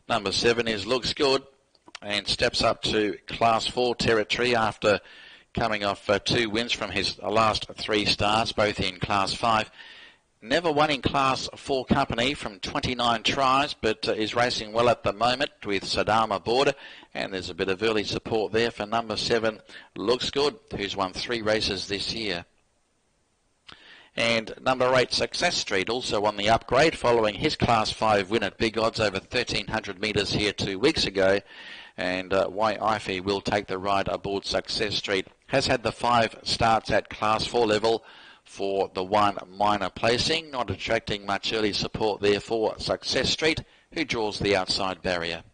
Number 7 is Looks Good, and steps up to Class 4 territory after coming off 2 wins from his last 3 starts, both in Class 5. Never won in Class 4 company from 29 tries, but is racing well at the moment with Saddam aboard, and there's a bit of early support there for number 7, Looks Good, who's won 3 races this year. And number 8, Success Street, also on the upgrade following his Class 5 win at big odds over 1300 metres here 2 weeks ago. And YIFE will take the ride aboard Success Street. Has had the 5 starts at Class 4 level for the 1 minor placing, not attracting much early support there for Success Street, who draws the outside barrier.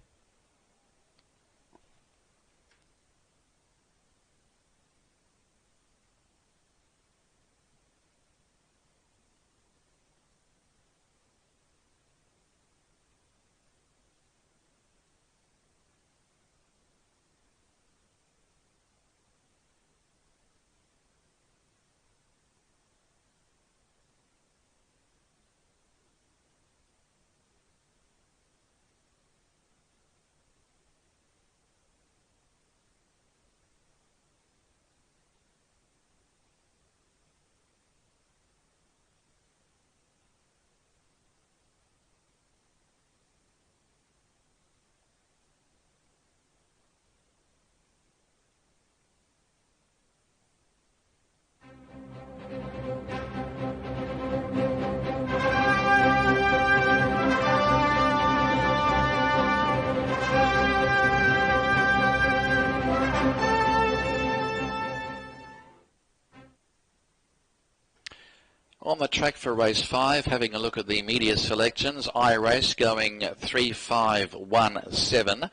On the track for race 5, having a look at the media selections, iRace going 3-5-1-7.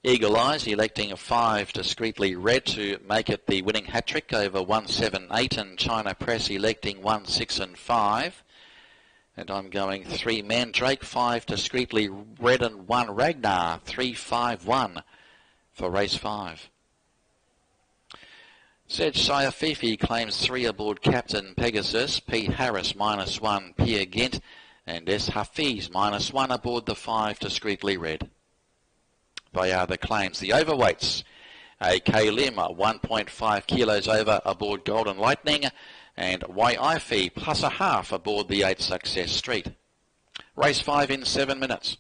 Eagle Eyes electing 5 Discreetly Red to make it the winning hat-trick over 1-7-8, and China Press electing 1-6-5. And I'm going 3 Mandrake, 5 Discreetly Red and 1 Ragnar, 3-5-1 for race 5. Said Shire Fifi claims 3 aboard Captain Pegasus, P. Harris -1, Pierre Ghent, and S. Hafiz -1 aboard the 5 Discreetly Red. They are the claims. The overweights. A.K. Lim 1.5 kilos over aboard Golden Lightning, and Y.I.F.I. plus a half aboard the 8 Success Street. Race 5 in 7 minutes.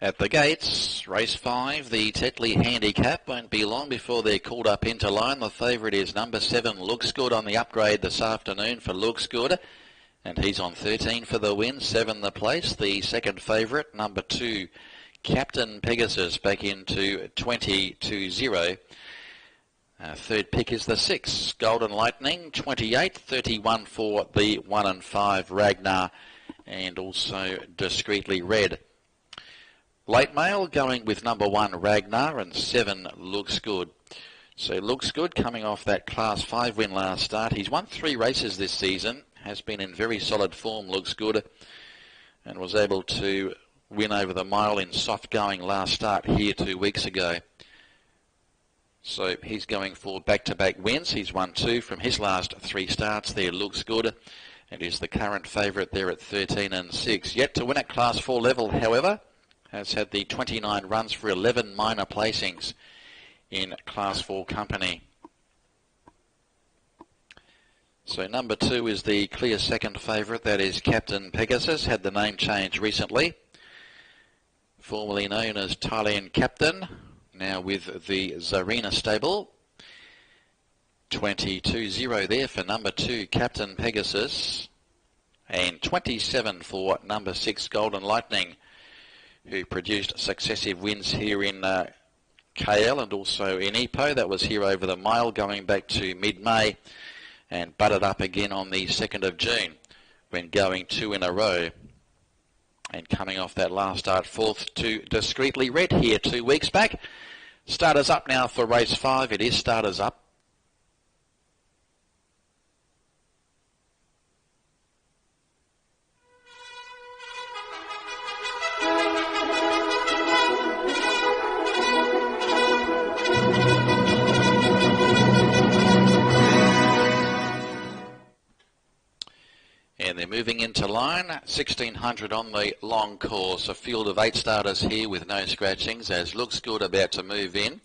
At the gates, race 5, the Tetley Handicap. Won't be long before they're called up into line. The favourite is number 7, Looks Good, on the upgrade this afternoon for Looks Good. And he's on 13 for the win, 7 the place. The second favourite, number 2, Captain Pegasus, back into 20-0. Third pick is the 6, Golden Lightning, 28, 31 for the 1 and 5, Ragnar, and also Discreetly Red. Late mail going with number 1, Ragnar, and 7, Looks Good. So Looks Good coming off that Class 5 win last start. He's won 3 races this season, has been in very solid form, Looks Good, and was able to win over the mile in soft going last start here 2 weeks ago. So he's going for back-to-back wins. He's won 2 from his last 3 starts there, Looks Good, and is the current favourite there at 13 and 6. Yet to win at Class 4 level, however, has had the 29 runs for 11 minor placings in Class 4 company. So number 2 is the clear second favourite. That is Captain Pegasus. Had the name change recently. Formerly known as Thailand Captain. Now with the Zarina stable. 22-0 there for number 2, Captain Pegasus. And 27 for number 6, Golden Lightning, who produced successive wins here in KL and also in Ipoh. That was here over the mile going back to mid-May, and butted up again on the 2nd of June when going 2 in a row. And coming off that last start, 4th to Discreetly Red here 2 weeks back. Starters up now for race 5. It is starters up. And they're moving into line, 1600 on the long course. A field of 8 starters here with no scratchings, as Looks Good about to move in.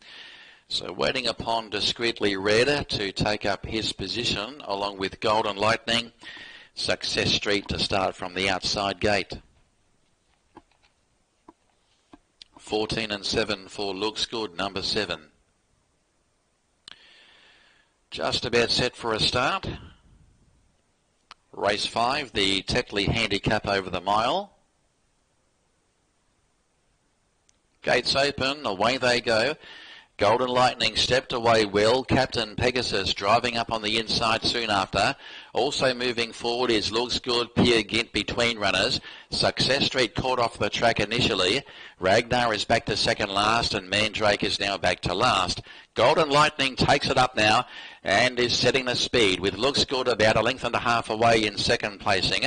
So waiting upon Discreetly Red to take up his position, along with Golden Lightning. Success Street to start from the outside gate. 14 and 7 for Looks Good, number 7. Just about set for a start. Race 5, the Tetley Handicap over the mile. Gates open, away they go. Golden Lightning stepped away well. Captain Pegasus driving up on the inside soon after. Also moving forward is Looks Good, Peer Gynt between runners. Success Street caught off the track initially. Ragnar is back to second last, and Mandrake is now back to last. Golden Lightning takes it up now and is setting the speed with Looks Good about 1.5 lengths away in second placing.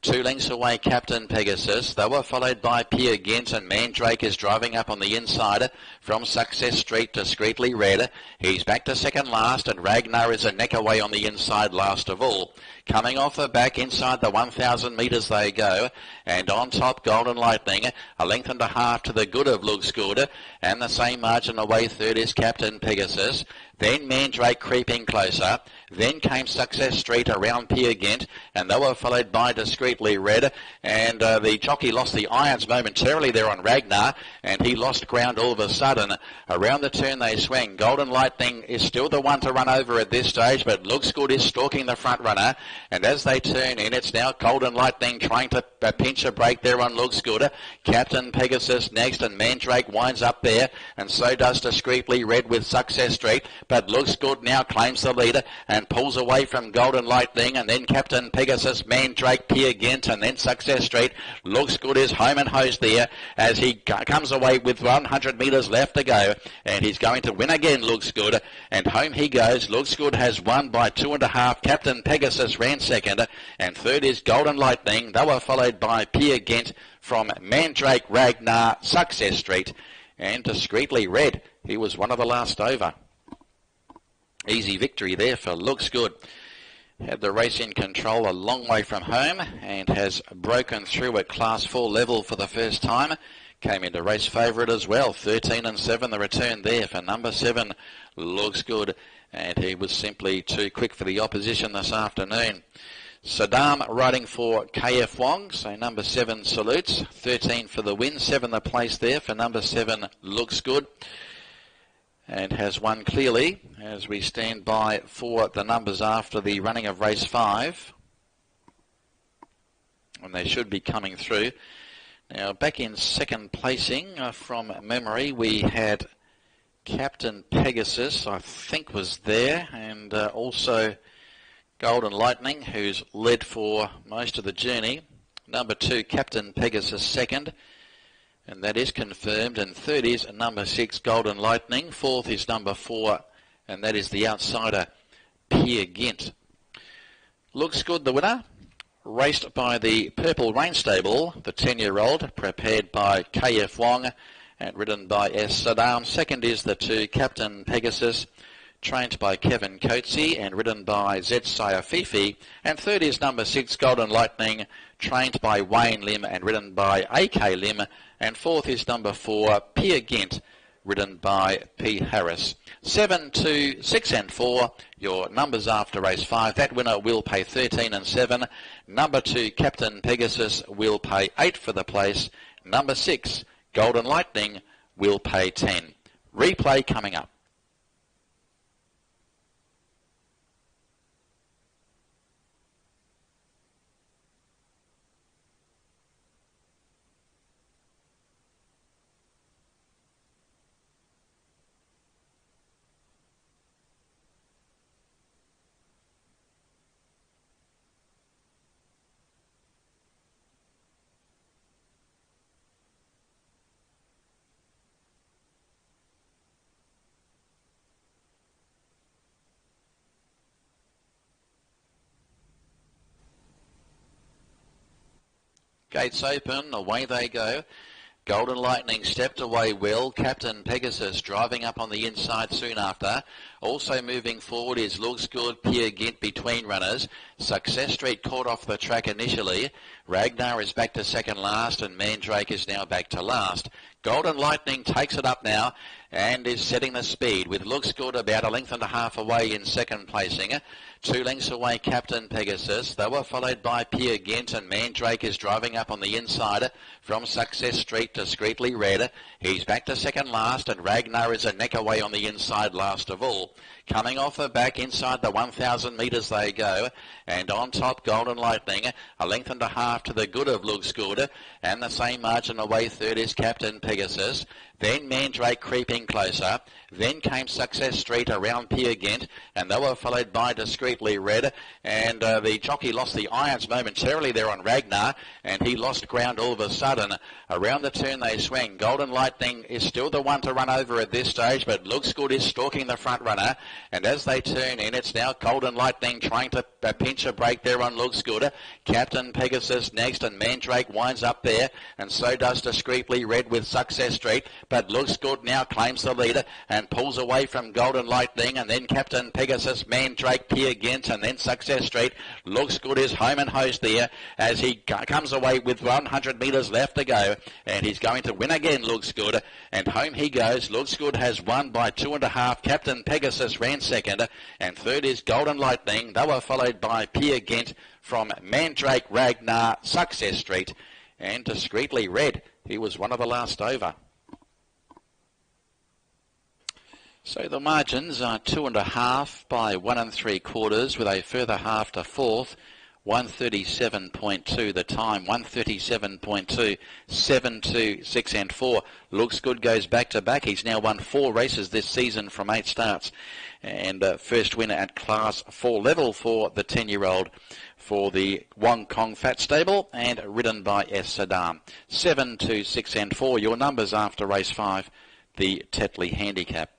2 lengths away, Captain Pegasus. They were followed by Peer Gynt, and Mandrake is driving up on the inside from Success Street, Discreetly Red. He's back to second last, and Ragnar is a neck away on the inside last of all. Coming off the back inside the 1,000 metres they go, and on top Golden Lightning, 1.5 lengths to the good of Looks Good, and the same margin away third is Captain Pegasus. Then Mandrake creeping closer. Then came Success Street around Peer Gynt, and they were followed by Discreetly Red. And the jockey lost the irons momentarily there on Ragnar, and he lost ground all of a sudden. Around the turn they swing. Golden Lightning is still the one to run over at this stage, but Looks Good is stalking the front runner. And as they turn in, it's now Golden Lightning trying to pinch a break there on Looks Good. Captain Pegasus next, and Mandrake winds up there, and so does Discreetly Red with Success Street. But Looks Good now claims the leader and pulls away from Golden Lightning, and then Captain Pegasus, Mandrake, Peer Gynt, and then Success Street. Looks Good is home and hosed there as he comes away with 100 metres left to go, and he's going to win again, Looks Good, and home he goes. Looks Good has won by 2.5. Captain Pegasus ran second, and third is Golden Lightning. They were followed by Peer Gynt from Mandrake, Ragnar, Success Street, and Discreetly Red. He was one of the last over. Easy victory there for Looks Good. Had the race in control a long way from home and has broken through at Class 4 level for the first time. Came into race favourite as well. 13 and 7 the return there for number 7, Looks Good. And he was simply too quick for the opposition this afternoon. Saddam riding for KF Wong, so number 7 salutes. 13 for the win, 7 the place there for number 7 Looks Good. And has won clearly as we stand by for the numbers after the running of race 5. And they should be coming through. Now back in second placing from memory we had Captain Pegasus, I think was there, and also Golden Lightning, who's led for most of the journey. Number 2, Captain Pegasus second, and that is confirmed. And third is number 6, Golden Lightning. Fourth is number 4, and that is the outsider, Peer Gynt. Looks Good, the winner. Raced by the Purple Rain Stable, the 10-year-old, prepared by KF Wong and ridden by S. Saddam. Second is the 2, Captain Pegasus, trained by Kevin Coetzee and ridden by Z. Sire Fifi. And third is number 6, Golden Lightning, trained by Wayne Lim and ridden by A.K. Lim. And fourth is number 4, Peer Gynt, ridden by P. Harris. 7, 2, 6 and 4, your numbers after race 5. That winner will pay 13 and 7. Number 2, Captain Pegasus, will pay 8 for the place. Number 6, Golden Lightning, will pay 10. Replay coming up. Gates open, away they go. Golden Lightning stepped away well. Captain Pegasus driving up on the inside soon after. Also moving forward is Looks Good, Peer Gynt between runners. Success Street caught off the track initially. Ragnar is back to second last and Mandrake is now back to last. Golden Lightning takes it up now and is setting the speed with Looks Good about a length and a half away in second placing. 2 lengths away, Captain Pegasus. They were followed by Peer Gynt, and Mandrake is driving up on the inside from Success Street, discreetly red. He's back to second last, and Ragnar is a neck away on the inside last of all. Coming off the back inside the 1,000 metres they go, and on top Golden Lightning, a length and a half to the good of Looks Good, and the same margin away third is Captain Pegasus. Then Mandrake creeping closer. Then came Success Street around Peer Gynt, and they were followed by Discreetly Red. And the jockey lost the irons momentarily there on Ragnar, and he lost ground all of a sudden. Around the turn they swing. Golden Lightning is still the one to run over at this stage, but Looks Good is stalking the front runner. And as they turn in, it's now Golden Lightning trying to pinch a break there on Looks Good. Captain Pegasus next, and Mandrake winds up there, and so does Discreetly Red with Success Street. But Looks Good now claims the leader and pulls away from Golden Lightning, and then Captain Pegasus, Mandrake, Peer Gynt, and then Success Street. Looks Good is home and host there as he comes away with 100 metres left to go, and he's going to win again, Looks Good, and home he goes. Looks Good has won by 2.5. Captain Pegasus ran second, and third is Golden Lightning. They were followed by Peer Gynt from Mandrake, Ragnar, Success Street, and Discreetly Red. He was one of the last over. So the margins are 2.5 by 1 3/4, with a further half to fourth. 137.2 the time, 137.2, 7, 2, 6 and 4. Looks Good goes back to back. He's now won 4 races this season from 8 starts. And first winner at Class 4 level for the 10-year-old for the Wong Kong Fat Stable, and ridden by S. Saddam. 7, 2, 6 and 4, your numbers after race 5, the Tetley Handicap.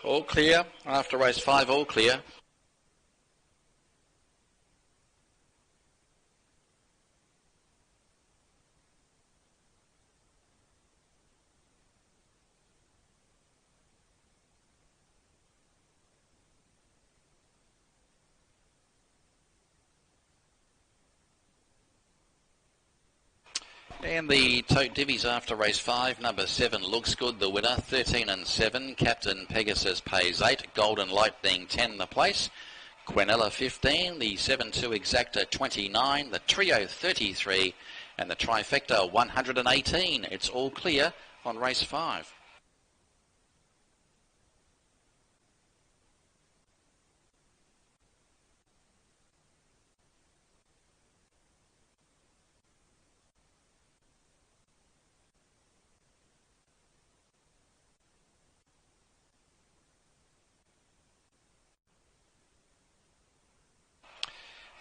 All clear. After race 5, all clear. And the tote divvies after race 5, number 7 Looks Good, the winner, 13 and 7. Captain Pegasus pays 8, Golden Lightning 10 the place. Quinella 15, the 7-2 Exacta 29, the Trio 33, and the Trifecta 118. It's all clear on race 5.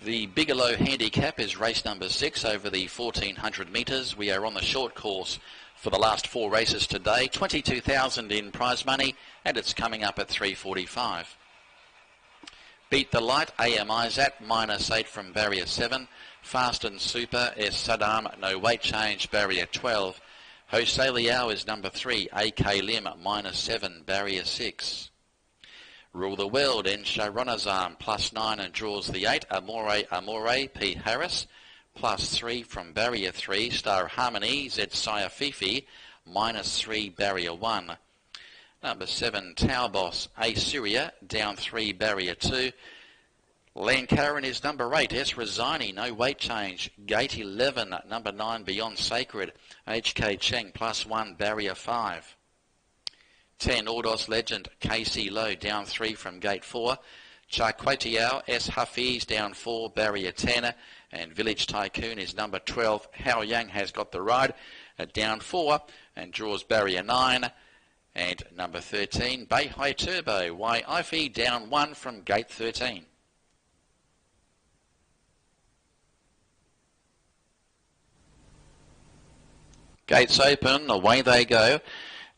The Bigalow Handicap is race number 6 over the 1400 metres. We are on the short course for the last 4 races today. 22,000 in prize money, and it's coming up at 3:45. Beat the Light, AMI's at -8 from barrier 7. Fast and Super, S Saddam, no weight change, barrier 12. Jose Liao is number 3, AK Lim, -7, barrier 6. Rule the World, En Sharonazam, +9 and draws the 8. Amore, P. Harris, +3 from barrier 3. Star Harmony, Z. Sire Fifi, -3, barrier 1. Number 7, Tower Boss, A. Syria, down 3, barrier 2. Lankaran is number 8, S. Resigni, no weight change. Gate 11, number 9, Beyond Sacred, HK Cheng, +1, barrier 5. 10, Ordos Legend, KC Low, down 3 from gate 4. Charquetiao, S. Hafiz, down 4, barrier 10. And Village Tycoon is number 12. Hao Yang has got the ride, down 4 and draws barrier 9. And number 13, Bay High Turbo, YIFE, down 1 from gate 13. Gates open, away they go.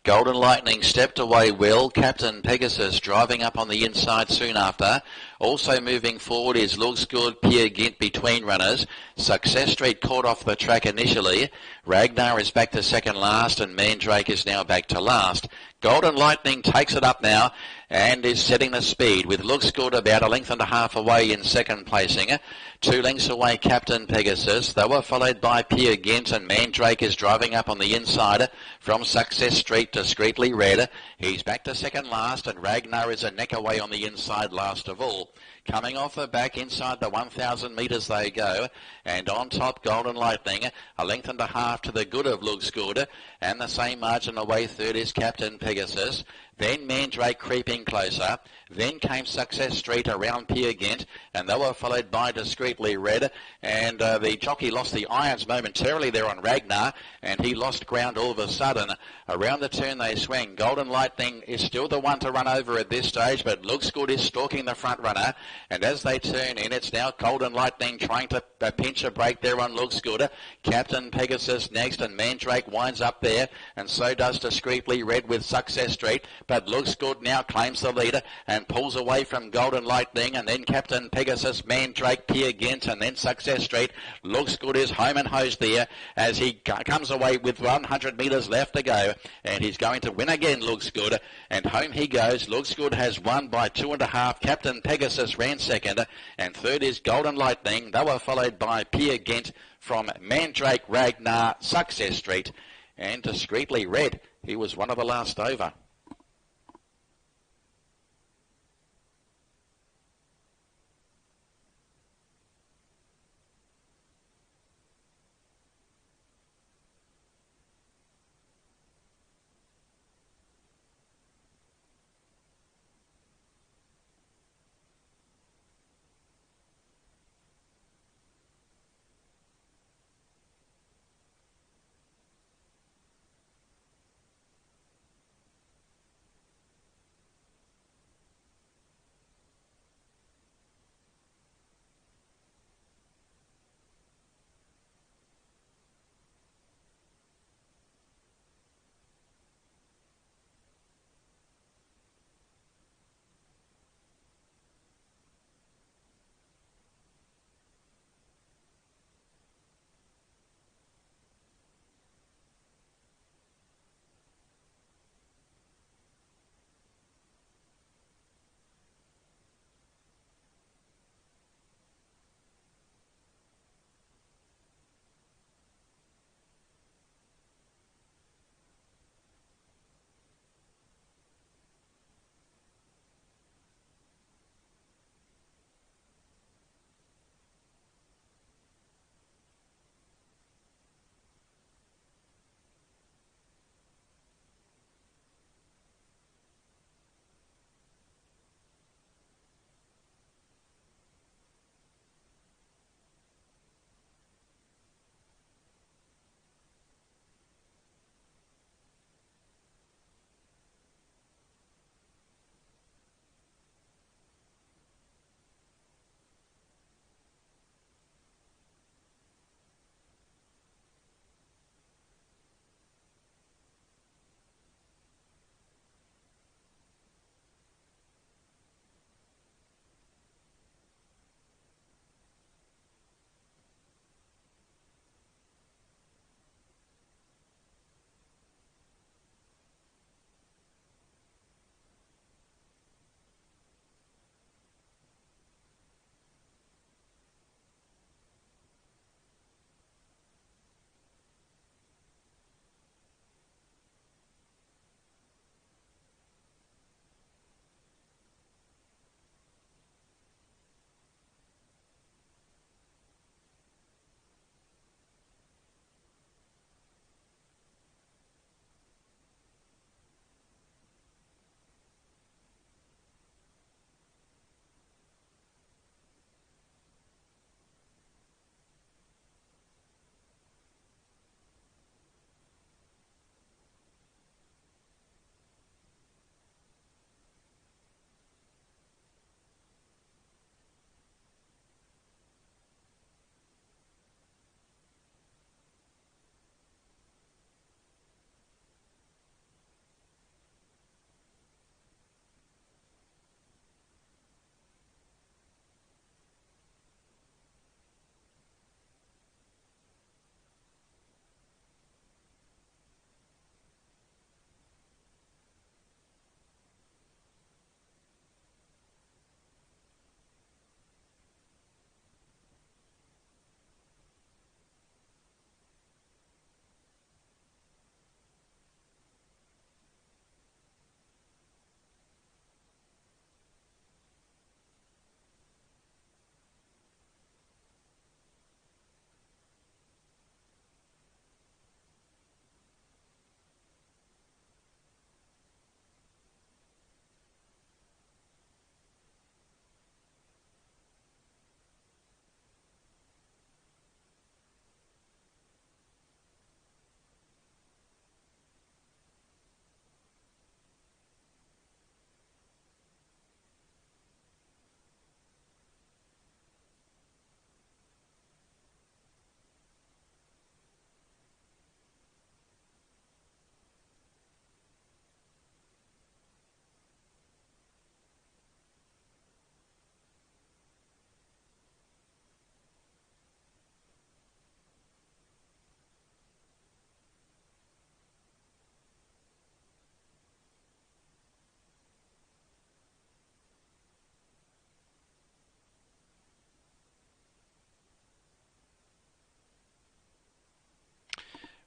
Golden Lightning stepped away well. Captain Pegasus driving up on the inside soon after. Also moving forward is Looks Good, Peer Gint between runners. Success Street caught off the track initially. Ragnar is back to second last and Mandrake is now back to last. Golden Lightning takes it up now and is setting the speed with Looks Good about 1.5 lengths away in second placing. 2 lengths away Captain Pegasus. They were followed by Peer Gint and Mandrake is driving up on the inside from Success Street discreetly red. He's back to second last and Ragnar is a neck away on the inside last of all. Coming off the back inside the 1,000 metres they go, and on top Golden Lightning, 1.5 lengths to the good of Looks Good, and the same margin away third is Captain Pegasus. Then Mandrake creeping closer. Then came Success Street around Peer Gint, and they were followed by Discreetly Red. And the jockey lost the irons momentarily there on Ragnar, and he lost ground all of a sudden. Around the turn they swing. Golden Lightning is still the one to run over at this stage, but Looks Good is stalking the front runner. And as they turn in, it's now Golden Lightning trying to pinch a break there on Looks Good. Captain Pegasus next, and Mandrake winds up there, and so does Discreetly Red with Success Street. But Looks Good now claims the leader and pulls away from Golden Lightning, and then Captain Pegasus, Mandrake, Peer Gint, and then Success Street. Looks Good is home and hosed there as he comes away with 100 metres left to go, and he's going to win again, Looks Good, and home he goes. Looks Good has won by 2.5. Captain Pegasus ran second, and third is Golden Lightning. They were followed by Peer Gint from Mandrake, Ragnar, Success Street, and Discreetly Red. He was one of the last over.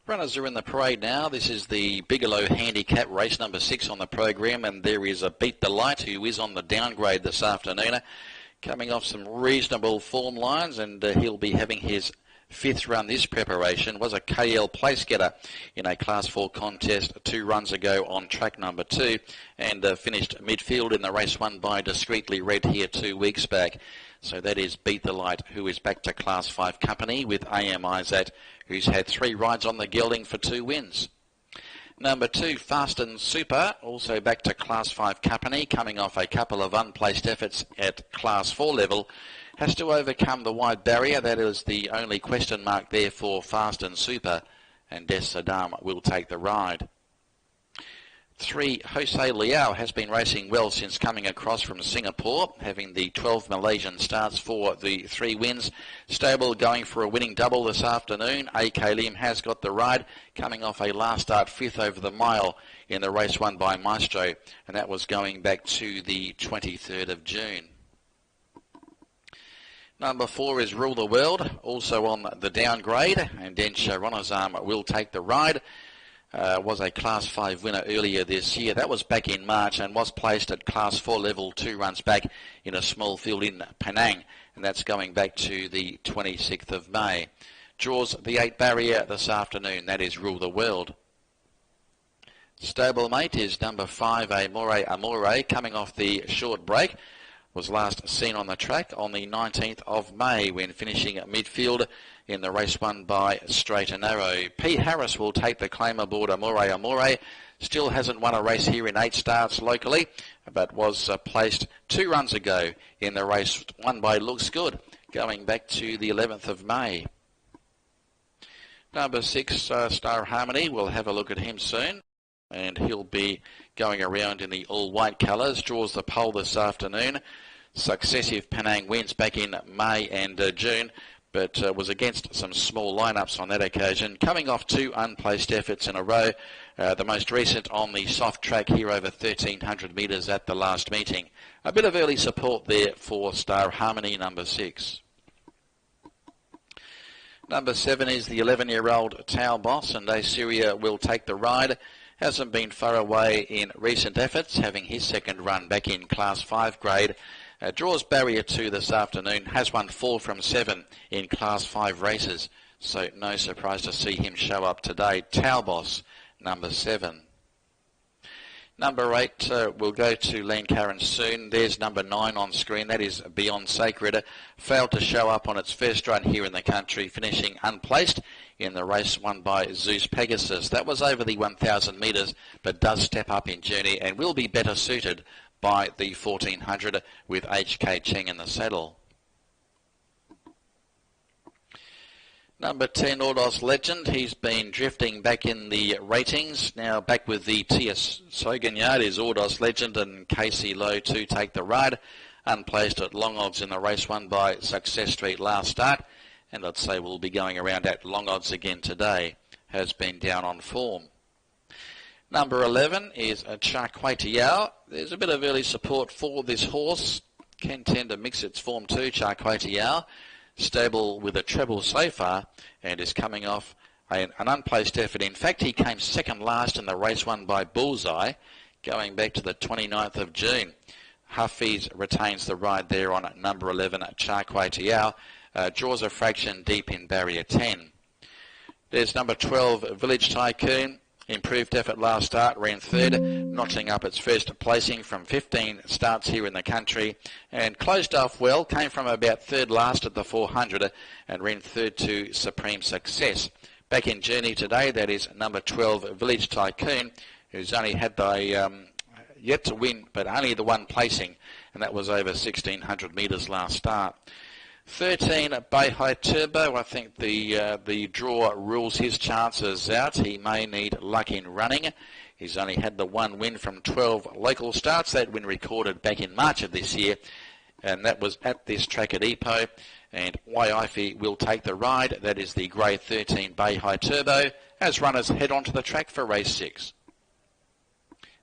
Runners are in the parade now. This is the Bigalow Handicap, race number 6 on the program, and there is a Beat the Light who is on the downgrade this afternoon, coming off some reasonable form lines, and he'll be having his 5th run this preparation. Was a KL place getter in a Class 4 contest 2 runs ago on track number 2, and finished midfield in the race won by Discreetly Red here 2 weeks back. So that is Beat the Light, who is back to Class 5 company with AM Isat, who's had 3 rides on the gelding for 2 wins. Number 2, Fast and Super, also back to Class 5 company, coming off a couple of unplaced efforts at Class 4 level. Has to overcome the wide barrier. That is the only question mark there for Fast and Super, and Des Saddam will take the ride. 3, Jose Liao has been racing well since coming across from Singapore, having the 12 Malaysian starts for the 3 wins. Stable going for a winning double this afternoon. AK Lim has got the ride, coming off a last start 5th over the mile in the race won by Maestro, and that was going back to the 23rd of June. Number 4 is Rule the World, also on the downgrade, and Den Sharonazam will take the ride. Was a Class 5 winner earlier this year. That was back in March and was placed at Class 4 level 2 runs back in a small field in Penang, and that's going back to the 26th of May. Draws the 8 barrier this afternoon. That is Rule the World. Stablemate is number 5, Amore, coming off the short break. Was last seen on the track on the 19th of May when finishing at midfield in the race won by Straight and Narrow. P. Harris will take the claim aboard Amore. Still hasn't won a race here in 8 starts locally, but was placed 2 runs ago in the race won by Looks Good, going back to the 11th of May. Number 6, Star Harmony, we'll have a look at him soon, and he'll be going around in the all-white colours. Draws the pole this afternoon. Successive Penang wins back in May and June, but was against some small lineups on that occasion. Coming off 2 unplaced efforts in a row, the most recent on the soft track here over 1,300 metres at the last meeting. A bit of early support there for Star Harmony, number 6. Number 7 is the 11-year-old Tau Boss, and Assyria will take the ride. Hasn't been far away in recent efforts, having his 2nd run back in Class 5 grade. Draws barrier 2 this afternoon, has won 4 from 7 in Class 5 races, so no surprise to see him show up today. Tau Boss, number 7. Number 8 will go to Lankaran soon. There's number 9 on screen. That is Beyond Sacred. Failed to show up on its first run here in the country, finishing unplaced in the race won by Zeus Pegasus. That was over the 1,000 metres, but does step up in journey and will be better suited by the 1,400 with HK Cheng in the saddle. Number 10, Ordos Legend. He's been drifting back in the ratings. Now back with the TS Sogan yard is Ordos Legend and Casey Lowe to take the ride. Unplaced at long odds in the race won by Success Street last start. And I'd say we'll be going around at long odds again today. Has been down on form. Number 11 is Charquete Yao. There's a bit of early support for this horse. Can tend to mix its form too, Charquete Yao. Stable with a treble so far and is coming off an unplaced effort. In fact, he came 2nd last in the race won by Bullseye, going back to the 29th of June. Huffies retains the ride there on number 11, Charquete Yao. Draws a fraction deep in barrier 10. There's number 12, Village Tycoon. Improved effort last start, ran 3rd, notching up its first placing from 15 starts here in the country, and closed off well, came from about 3rd last at the 400 and ran 3rd to Supreme Success. Back in journey today, that is number 12, Village Tycoon, who's only had the yet to win, but only the 1 placing, and that was over 1,600 metres last start. 13, Beihai Turbo. I think the draw rules his chances out. He may need luck in running. He's only had the 1 win from 12 local starts. That win recorded back in March of this year, and that was at this track at Ipoh. And Waiifi will take the ride. That is the grade 13 Beihai Turbo as runners head onto the track for race 6.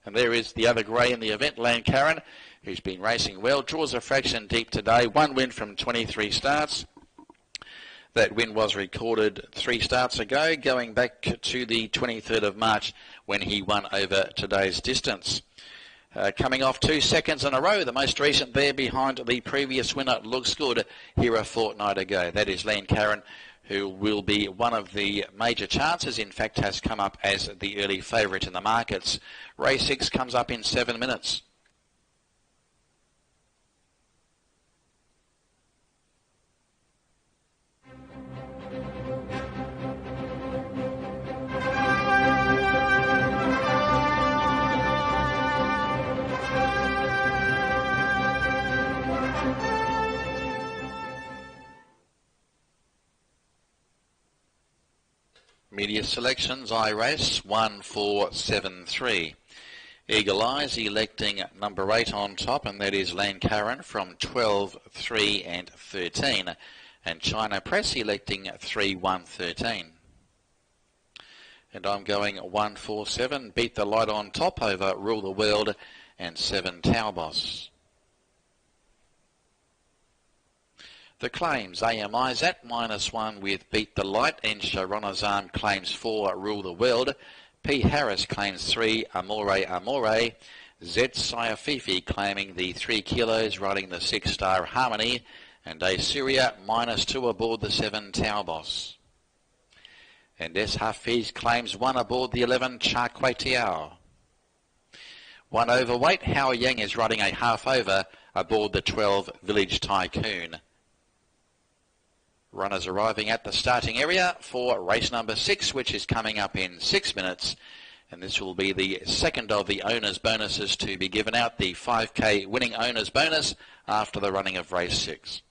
And there is the other grey in the event, Lankaran, who's been racing well. Draws a fraction deep today. 1 win from 23 starts. That win was recorded 3 starts ago, going back to the 23rd of March when he won over today's distance. Coming off 2 seconds in a row, the most recent there behind the previous winner looks good here a fortnight ago. That is Lancaran, who will be one of the major chances. In fact, has come up as the early favourite in the markets. Race 6 comes up in 7 minutes. Media selections, I race 1, 4, 7, 3. Eagle Eyes electing number 8 on top, and that is Lancaran from 12, 3 and 13. And China Press electing 3, 1, 13. And I'm going 1, 4, 7, Beat the Light on top over Rule the World, and 7 Taubos. The claims, AMI's at -1 with Beat the Light, and Sharona's Arm claims 4, Rule the World. P. Harris claims 3, Amore Amore. Z. Fifi claiming the 3 kilos, riding the 6-star Harmony. And A. Syria -2 aboard the 7 Taubos. And S. Hafiz claims 1 aboard the 11 Chakwetiao. 1 overweight, Hao Yang is riding a half over aboard the 12 Village Tycoon. Runners arriving at the starting area for race number 6, which is coming up in 6 minutes. And this will be the second of the owners' bonuses to be given out, the 5K winning owners' bonus after the running of race 6.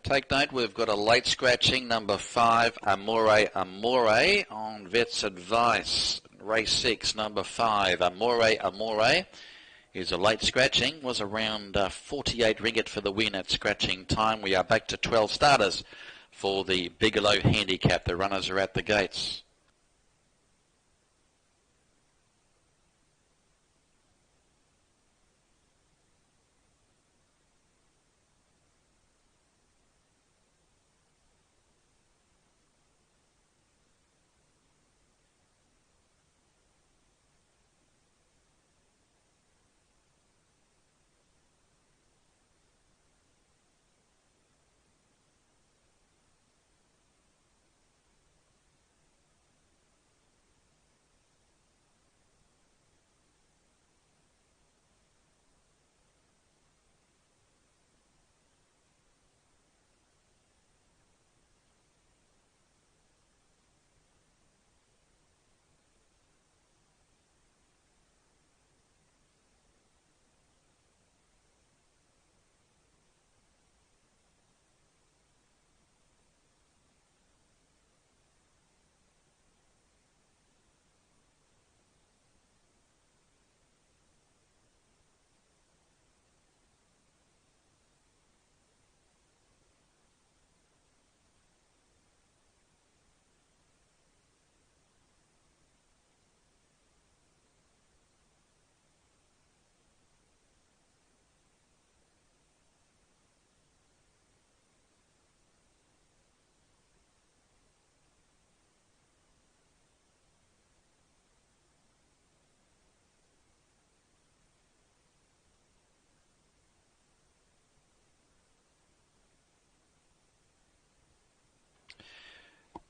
Take note, we've got a late scratching, number 5, Amore Amore, on Vet's advice. Race 6, number 5, Amore Amore, is a late scratching. Was around 48 ringgit for the win at scratching time. We are back to 12 starters for the Bigalow Handicap. The runners are at the gates.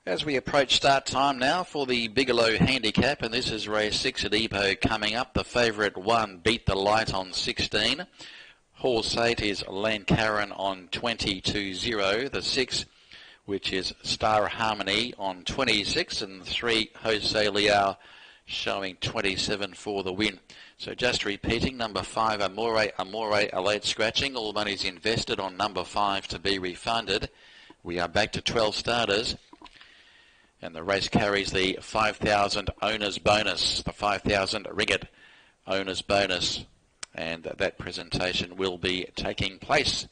As we approach start time now for the Bigalow Handicap, and this is race 6 at Epo coming up. The favourite 1, Beat the Light on 16. Horse 8 is Lankaran on 20-0. The 6, which is Star Harmony, on 26. And 3, Jose Liao, showing 27 for the win. So just repeating, number 5, Amore, a late scratching. All money's invested on number 5 to be refunded. We are back to 12 starters. And the race carries the 5,000 owners bonus, the 5,000 ringgit owners bonus. And that presentation will be taking place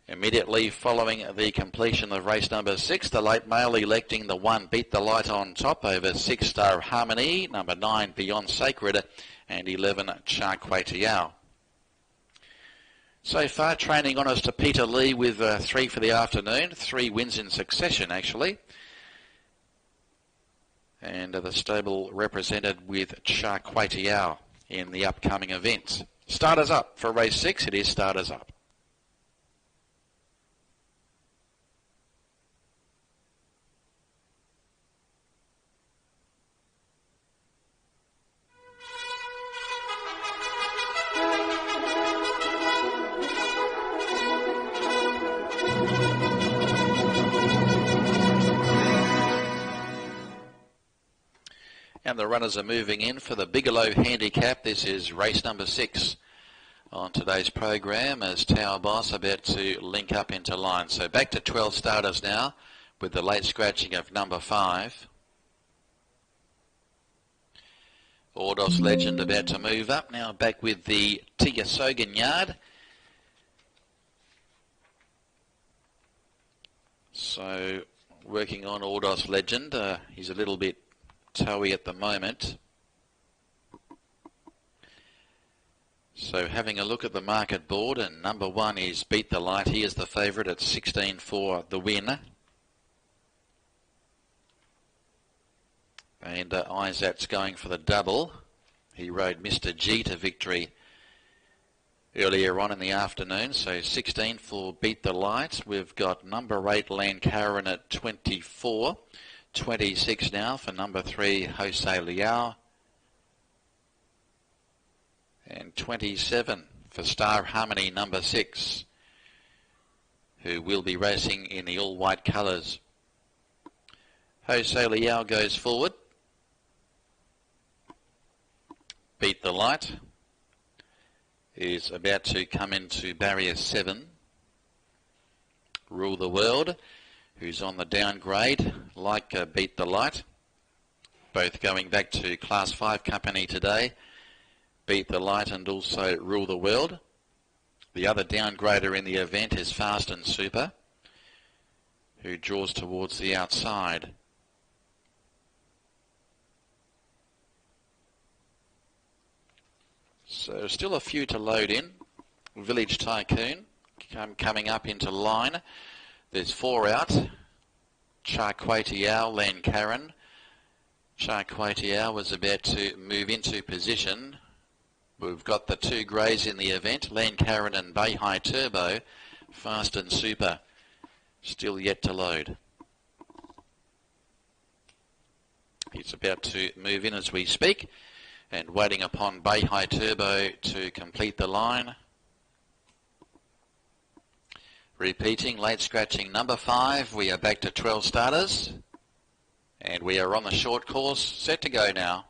immediately following the completion of race number 6. The late male electing the 1, Beat the Light on top over 6, Star Harmony, number 9, Beyond Sacred, and 11, Cha Kway Tiao. So far, training honours to Peter Lee with 3 for the afternoon, 3 wins in succession actually. And the stable represented with Cha Kway Tiao in the upcoming events. Starters up for race 6. It is starters up. And the runners are moving in for the Bigalow Handicap. This is race number 6 on today's program as Tower Boss about to link up into line. So back to 12 starters now with the late scratching of number 5. Ordos Legend about to move up. Now back with the Tiasogan Yard. So working on Ordos Legend. He's a little bit toey at the moment. So having a look at the market board, and number 1 is Beat the Light. He is the favourite at 16 for the win. And Isaac's going for the double. He rode Mr. G to victory earlier on in the afternoon. So 16 for Beat the Light. We've got number 8 Lankaran at 24. 26 now for number 3 Jose Liao. And 27 for Star Harmony, number 6, who will be racing in the all-white colours. Jose Liao goes forward. Beat the Light is about to come into barrier 7. Rule the World, who's on the downgrade, like Beat the Light. Both going back to Class 5 company today. Beat the Light and also Rule the World. The other downgrader in the event is Fast and Super, who draws towards the outside. So still a few to load in. Village Tycoon coming up into line. There's 4 out. Cha Kway Tiao, Lankaran. Cha Kway Tiao was about to move into position. We've got the 2 greys in the event, Lankaran and Bay High Turbo. Fast and Super still yet to load. He's about to move in as we speak, and waiting upon Bay High Turbo to complete the line. Repeating, late scratching number 5. We are back to 12 starters. And we are on the short course, set to go now.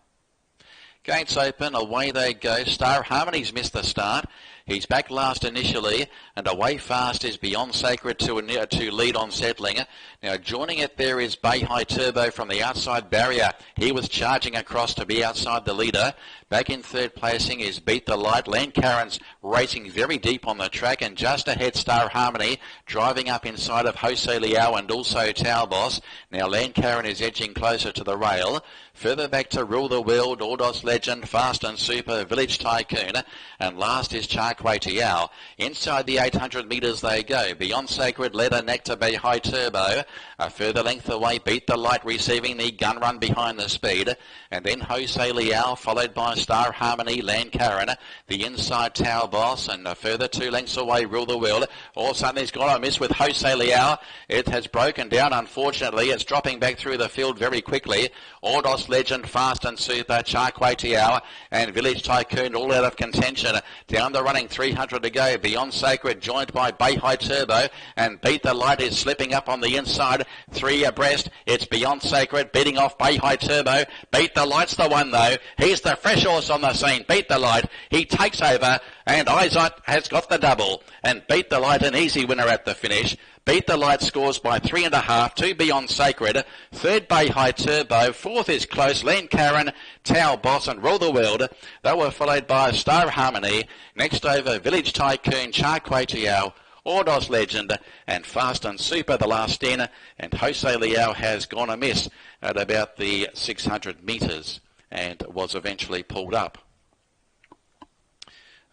Gates open, away they go. Star Harmony's missed the start. He's back last initially, and away fast is Beyond Sacred to lead on settling. Now joining it there is Bay High Turbo from the outside barrier. He was charging across to be outside the leader. Back in third placing is Beat the Light. Lankaran's racing very deep on the track, and just ahead Star Harmony driving up inside of Jose Liao and also Tower Boss. Now Lankaran is edging closer to the rail. Further back to Rule the World, Ordos Legend, Fast and Super, Village Tycoon, and last is Cha Charquetial. Inside the 800 metres they go. Beyond Sacred, Leather, Nectar, Bay High Turbo. A further length away, Beat the Light, receiving the gun run behind the speed. And then Jose Leal, followed by Star Harmony, Land Karen. The inside Tower Boss, and a further 2 lengths away, Rule the World. All of a sudden, he's got a miss with Jose Leal. It has broken down, unfortunately. It's dropping back through the field very quickly. Ordos Legend, Fast and Super, Charquetial, and Village Tycoon all out of contention. Down the running, 300 to go. Beyond Sacred, joined by Bay High Turbo, and Beat the Light is slipping up on the inside. 3 abreast. It's Beyond Sacred, beating off Bay High Turbo. Beat the Light's the one, though. He's the fresh horse on the scene. Beat the Light. He takes over, and Izot has got the double. And Beat the Light, an easy winner at the finish. Beat the Light scores by 3.5, 2 Beyond Sacred. Third, Bay High Turbo. Fourth is Close, Len Karen, Tao Boss, and Rule the World. They were followed by Star Harmony. Next over, Village Tycoon, Charquetial, Ordos Legend, and Fast and Super, the last in. And Jose Leal has gone amiss at about the 600 metres and was eventually pulled up.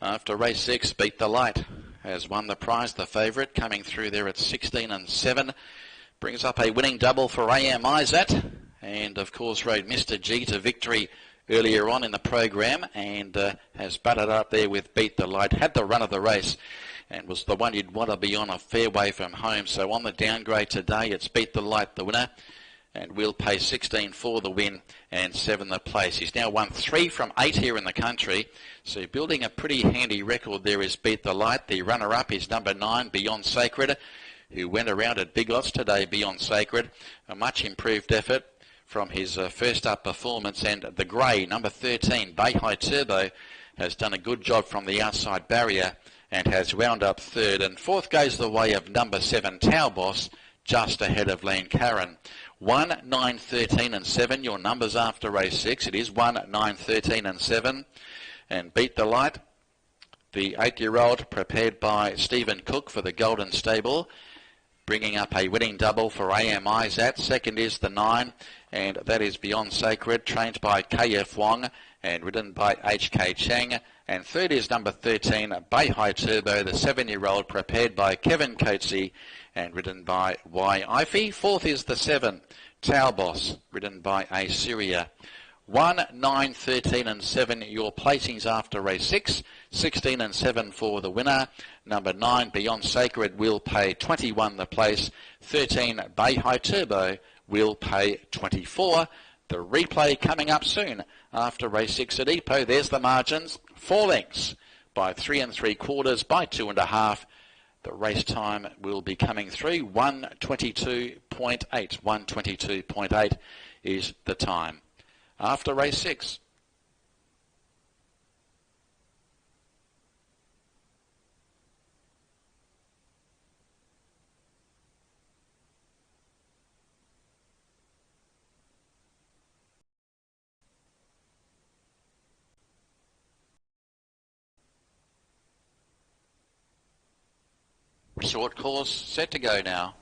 After race 6, Beat the Light has won the prize, the favourite, coming through there at 16 and 7. Brings up a winning double for AM Izat, and of course rode Mr. G to victory earlier on in the program, and has butted up there with Beat the Light. Had the run of the race and was the one you'd want to be on a fair way from home. So on the downgrade today, it's Beat the Light, the winner, and we'll pay 16 for the win and 7 the place. He's now won 3 from 8 here in the country, so building a pretty handy record there is Beat the Light. The runner-up is number 9, Beyond Sacred, who went around at Bigalow today, Beyond Sacred. A much improved effort from his first up performance, and the grey, number 13, Bay High Turbo, has done a good job from the outside barrier and has wound up third. And fourth goes the way of number 7, Tao Boss, just ahead of Land Karen. 1, 9, 13 and 7, your numbers after race 6. It is 1, 9, 13 and 7. And Beat the Light, the 8-year-old, prepared by Stephen Cook for the Golden Stable, bringing up a winning double for AM Izat. Second is the 9, and that is Beyond Sacred, trained by KF Wong and ridden by HK Chang. And third is number 13, Bay High Turbo, the 7-year-old, prepared by Kevin Coatsey and ridden by Y. Ifey. Fourth is the 7, Tao Boss, ridden by Assyria. 1, 9, 13 and 7, your placings after race 6. 16 and 7 for the winner. Number 9, Beyond Sacred, will pay 21 the place. 13, Bay High Turbo, will pay 24. The replay coming up soon after race 6 at Ipoh. There's the margins. 4 lengths by 3 3/4, by 2.5. The race time will be coming through. 1:22.8. 1:22.8 is the time after race 6. Short course set to go now.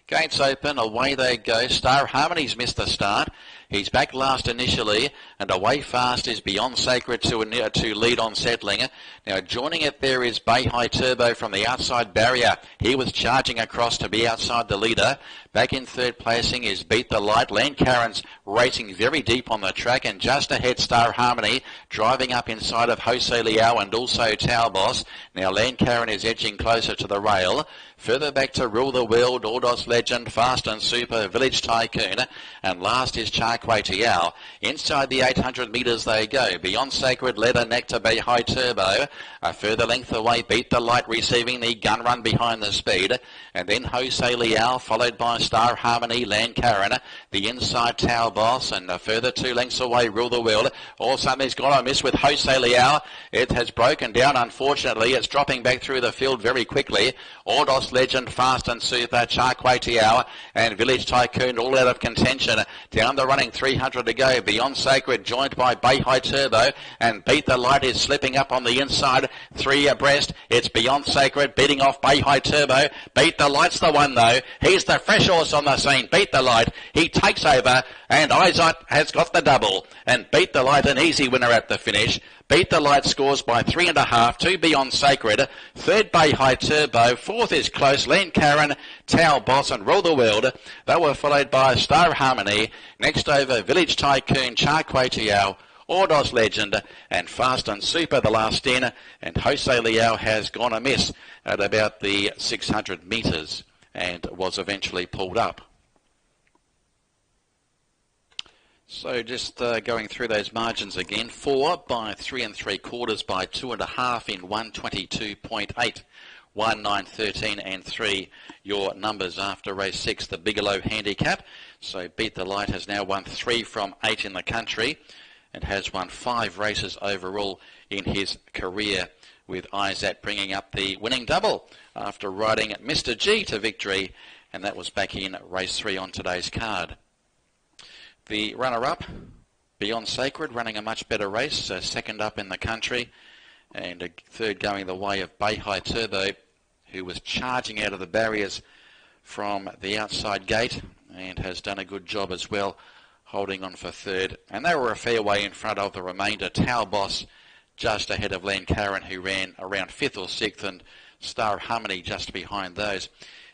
Gates open, away they go. Star Harmony's missed the start. He's back last initially, and away fast is Beyond Sacred to lead on settling. Now joining it there is Bay High Turbo from the outside barrier. He was charging across to be outside the leader. Back in third placing is Beat the Light. Land Karen's racing very deep on the track, and just ahead Star Harmony driving up inside of Jose Leal and also Tao Boss. Now Land Karen is edging closer to the rail. Further back to Rule the World, Ordos Legend, Fast and Super, Village Tycoon, and last is Charquetial. Inside the 800 metres they go. Beyond Sacred, Leather, Nectar, Bay High Turbo. A further length away, Beat the Light, receiving the gun run behind the speed. And then Jose Leal, followed by Star Harmony, Land Karen, the inside Tao Boss, and a further 2 lengths away, Rule the World. All of a sudden, he's got a miss with Jose Leal. It has broken down, unfortunately. It's dropping back through the field very quickly. Ordos Legend, Fast and Super, Charquetial, and Village Tycoon all out of contention. Down the running, 300 to go. Beyond Sacred, joined by Bay High Turbo, and Beat the Light is slipping up on the inside. 3 abreast. It's Beyond Sacred, beating off Bay High Turbo. Beat the Light's the one, though. He's the fresh horse on the scene. Beat the Light. He takes over, and Izot has got the double. And Beat the Light, an easy winner at the finish. Beat the Light scores by 3.5. 2 Beyond Sacred. Third, Bay High Turbo. Fourth is Close. Len Karen, Tao Boss and Rule the World. They were followed by Star Harmony. Next over, Village Tycoon, Chakwe Tiao, Ordos Legend and Fast and Super the last in. And Jose Liao has gone amiss at about the 600 metres and was eventually pulled up. So just going through those margins again. 4 by 3 3/4 by 2.5 in 122.8. 1, 9, 13 and 3 your numbers after race 6, the Bigalow Handicap. So Beat the Light has now won 3 from 8 in the country and has won 5 races overall in his career, with Isaac bringing up the winning double after riding Mr. G to victory, and that was back in race 3 on today's card. The runner-up, Beyond Sacred, running a much better race, second up in the country, and a third going the way of Bay High Turbo, who was charging out of the barriers from the outside gate and has done a good job as well, holding on for third. And they were a fair way in front of the remainder. Tao Boss just ahead of Len Karen, who ran around 5th or 6th, and Star Harmony just behind those.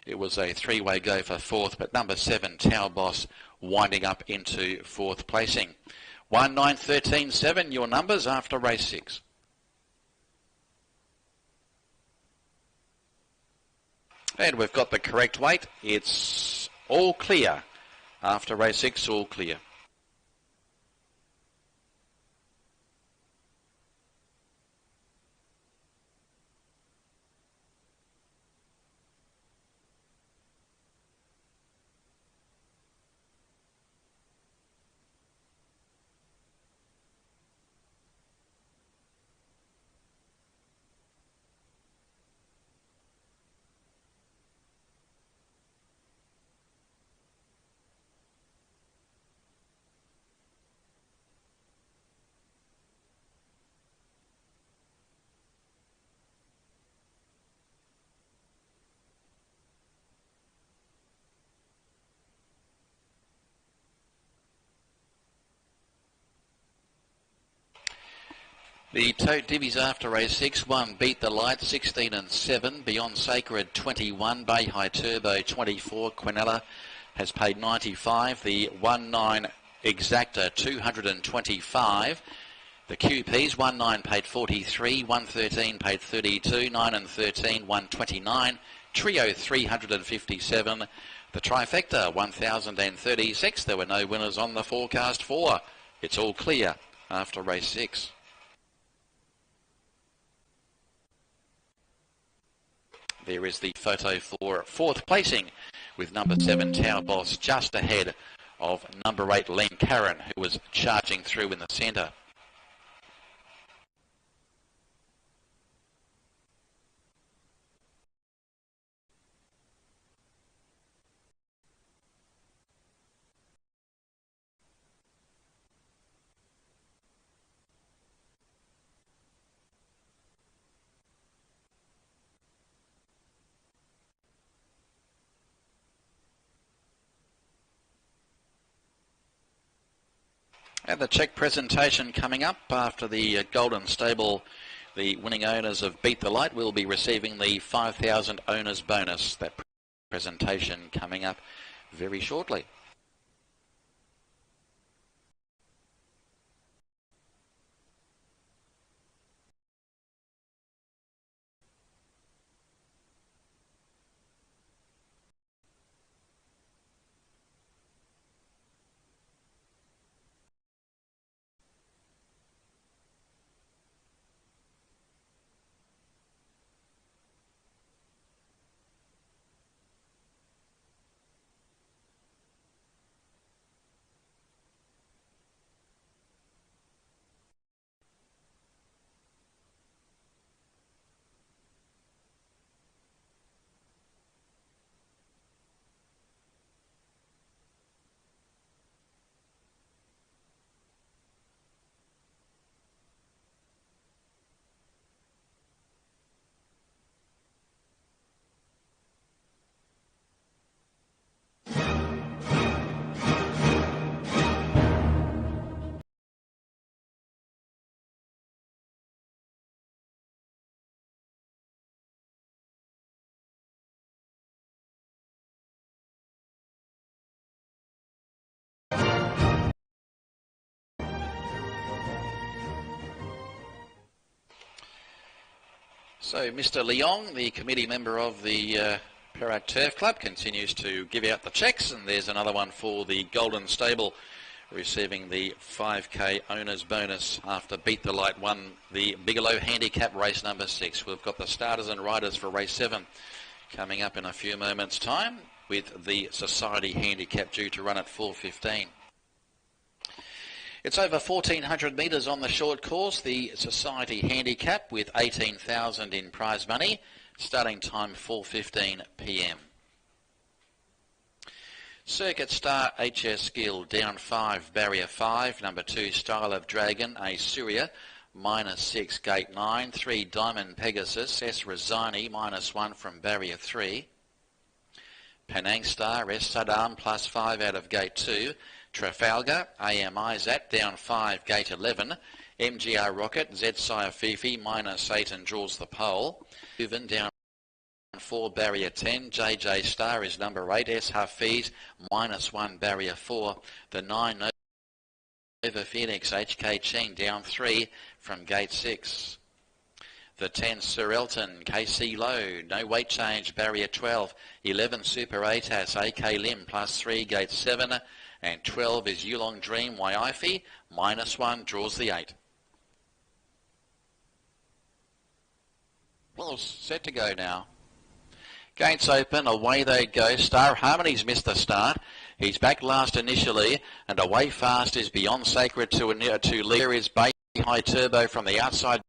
It was a 3-way go for 4th, but number 7, Tao Boss, winding up into 4th placing. 1, 9, 13, 7, your numbers after race 6. And we've got the correct weight. It's all clear. After race 6, all clear. The tote divvies after race 6. 1, Beat the Light, 16 and 7. Beyond Sacred, 21. Bay High Turbo, 24. Quinella has paid 95. The 1-9 Exacta, 225. The QPs, 1-9 paid 43. 1-13 paid 32. 9 and 13, 129. Trio, 357. The Trifecta, 1,036. There were no winners on the forecast for. It's all clear after race 6. There is the photo for 4th placing, with number 7, Tao Boss, just ahead of number 8, Len Karen, who was charging through in the centre. And the check presentation coming up after the Golden Stable. The winning owners of Beat the Light will be receiving the 5,000 owners bonus. That presentation coming up very shortly. So Mr. Leong, the committee member of the Perak Turf Club, continues to give out the checks, and there's another one for the Golden Stable, receiving the 5k owner's bonus after Beat the Light won the Bigalow Handicap race number 6. We've got the starters and riders for race 7 coming up in a few moments' time, with the Society Handicap due to run at 4:15. It's over 1,400 metres on the short course, the Society Handicap, with 18,000 in prize money. Starting time 4:15 p.m. Circuit Star HS Skill, down 5, barrier 5. Number 2, Style of Dragon, A Syria, -6, gate 9. 3, Diamond Pegasus, S Rosani, -1 from barrier 3. Penang Star, S Saddam, +5 out of gate 2. Trafalgar, AM Izat, down 5, gate 11. MGR Rocket, Z Sire Fifi, -8 and draws the pole. Uven down 4, barrier 10. JJ Star is number 8. S Hafiz, -1, barrier 4. The 9, Nova Phoenix, HK Cheng, down 3 from gate 6. The 10, Sir Elton, KC Low, no weight change, barrier 12. 11, Super ATAS, AK Lim, +3, gate 7. And 12 is Yulong Dream, Waifi, -1, draws the 8. Well, set to go now. Gates open, away they go. Star Harmony's missed the start. He's back last initially, and away fast is Beyond Sacred to Lear is Bay High Turbo from the outside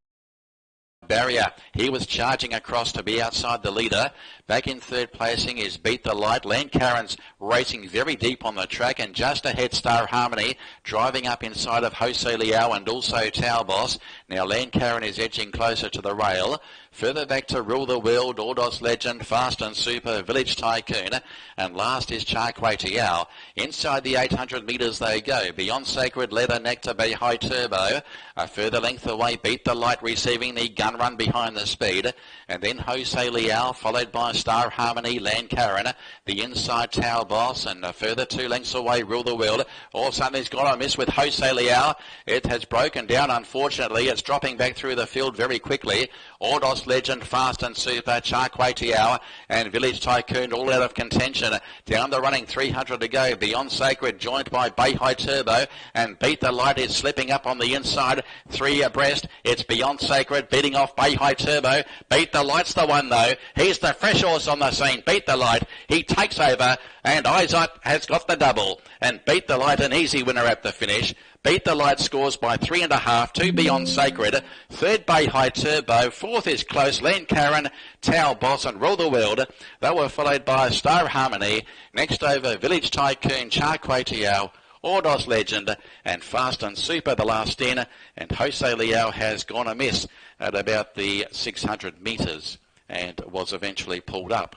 barrier. He was charging across to be outside the leader. Back in third placing is Beat the Light. Lankaran's racing very deep on the track, and just ahead Star Harmony driving up inside of Jose Liao and also Tau Boss. Now Lankaran is edging closer to the rail. Further back to Rule the World, Ordos Legend, Fast and Super, Village Tycoon, and last is Charkway Tiao. Inside the 800 metres they go. Beyond Sacred, Leather Nectar, Bay High Turbo. A further length away, Beat the Light receiving the gun run behind the speed. And then Jose Liao, followed by Star Harmony, Lankaran, the inside Tau Boss, and a further 2 lengths away, Rule the World. All of a sudden he's got a miss with Jose Liao. It has broken down, unfortunately. It's dropping back through the field very quickly. Ordos Legend, Fast and Super, Charkway Tiao, and Village Tycoon all out of contention. Down the running, 300 to go. Beyond Sacred, joined by Bay High Turbo, and Beat the Light is slipping up on the inside. 3 abreast. It's Beyond Sacred, beating off Bay High Turbo. Beat the Light's the one, though. He's the fresh horse on the scene. Beat the Light. He takes over, and Isaac has got the double. And Beat the Light, an easy winner at the finish. Beat the Light scores by 3.5, 2 Beyond Sacred. Third, Bay High Turbo. Fourth is Close, Lankaran, Tau Boss, and Rule the World. They were followed by Star Harmony. Next over, Village Tycoon, Charkway Tiao, Ordos Legend, and Fast and Super, the last in. And Jose Liao has gone amiss at about the 600 metres and was eventually pulled up.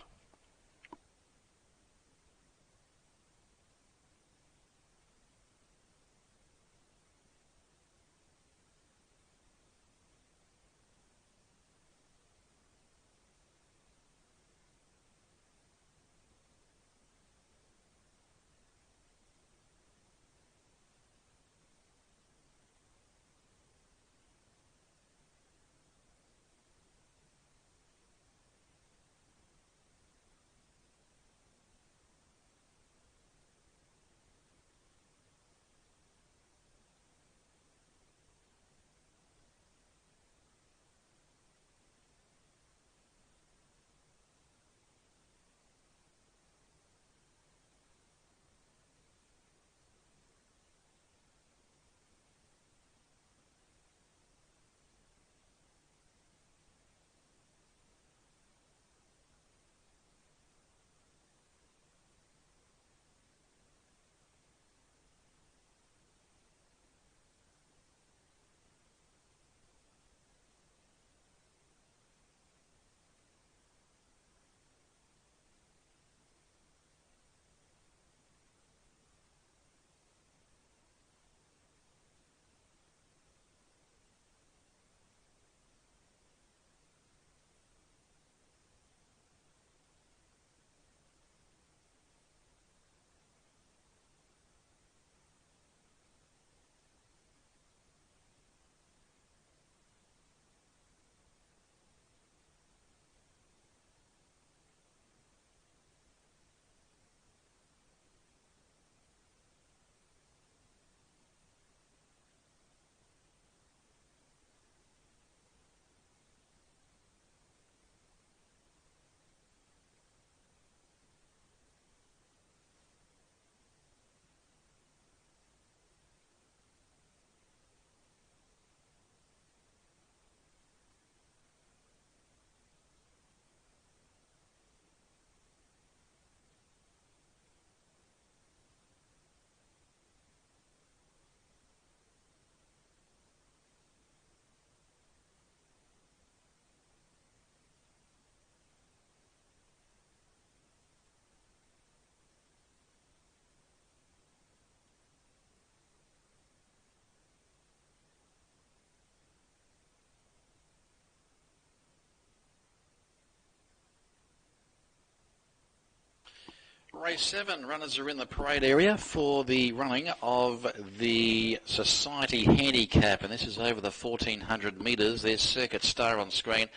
Race 7, runners are in the parade area for the running of the Society Handicap, and this is over the 1400 metres. There's Circuit Star on screen.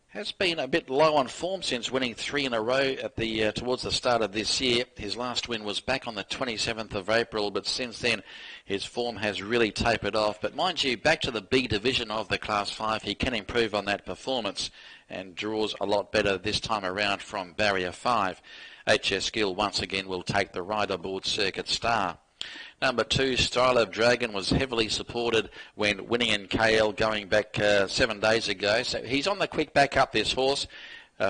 Has been a bit low on form since winning 3 in a row at the towards the start of this year. His last win was back on the 27th of April, but since then his form has really tapered off. But mind you, back to the B division of the Class 5, he can improve on that performance and draws a lot better this time around from Barrier 5. HS Gill once again will take the ride aboard Circuit Star. Number 2, Style of Dragon, was heavily supported when winning in KL going back 7 days ago. So he's on the quick back up, this horse.